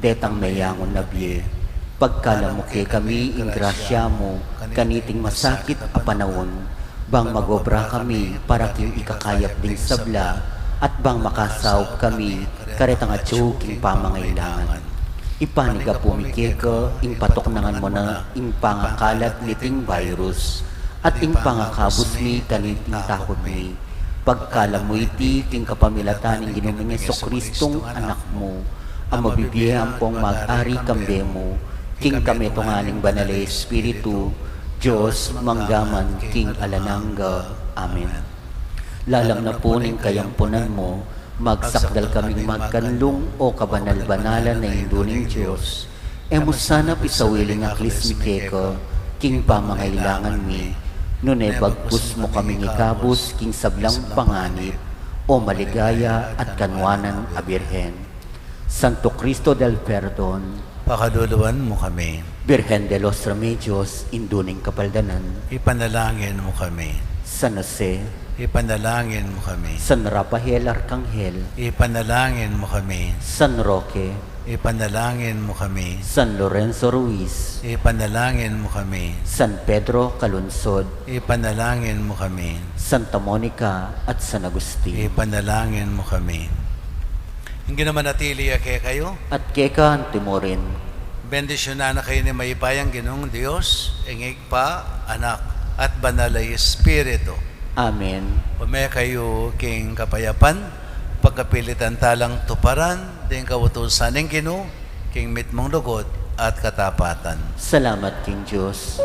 S2: detang mayangon na biye. Pagkalam mo kay kami, ingrasya mo, kaniting masakit a panawon, bang magobra kami para king ikakayap ding sabla, at bang makasaw kami, karetang atyo king pamangailangan. Ipaniga pumikeka, ing patoknangan mo na, ing pangakalat niting virus, at ing pangakabos mi kaniting takot mi. Pagkalam mo iti, king kapamilatan ng Ginoong Jesucristong anak mo, ang mabibiyam pong mag-ari kambe mo, king kami tungaling banal Espiritu, Diyos manggaman king alanangga. Amen. Lalam na po ning kayampunan mo, magsakdal kaming magkanlong o kabanal-banalan na induning Diyos. Emus sana pisawiling aklis mi keko, king pamangailangan mi, nune bagpus mo kaming ikabus king sablang panganib, o maligaya at kanwanan a Birhen. Santo Cristo del Perdon,
S1: Pakaduluan mo kami.
S2: Birhen de los Remedios, induning kapaldanan,
S1: Ipanalangin mo kami.
S2: San Jose,
S1: Ipanalangin mo kami.
S2: San Rafael Arcangel,
S1: Ipanalangin mo kami.
S2: San Roque,
S1: Ipanalangin mo kami.
S2: San Lorenzo Ruiz,
S1: Ipanalangin mo kami.
S2: San Pedro Calunsod,
S1: Ipanalangin mo kami.
S2: Santa Monica at San Agustin,
S1: Ipanalangin mo kami. Hindi naman natili kay kayo.
S2: at keka Timorin.
S1: Bendisyonan na kayo ni Maypayang Ginoong Diyos, ingig pa, anak, at banal ay Espiritu.
S2: Amen.
S1: Pumaya kayo king kapayapan, pagkapilitan talang tuparan, din kawutusan ng Ginoo, king mitmong lugod at katapatan.
S2: Salamat king Diyos.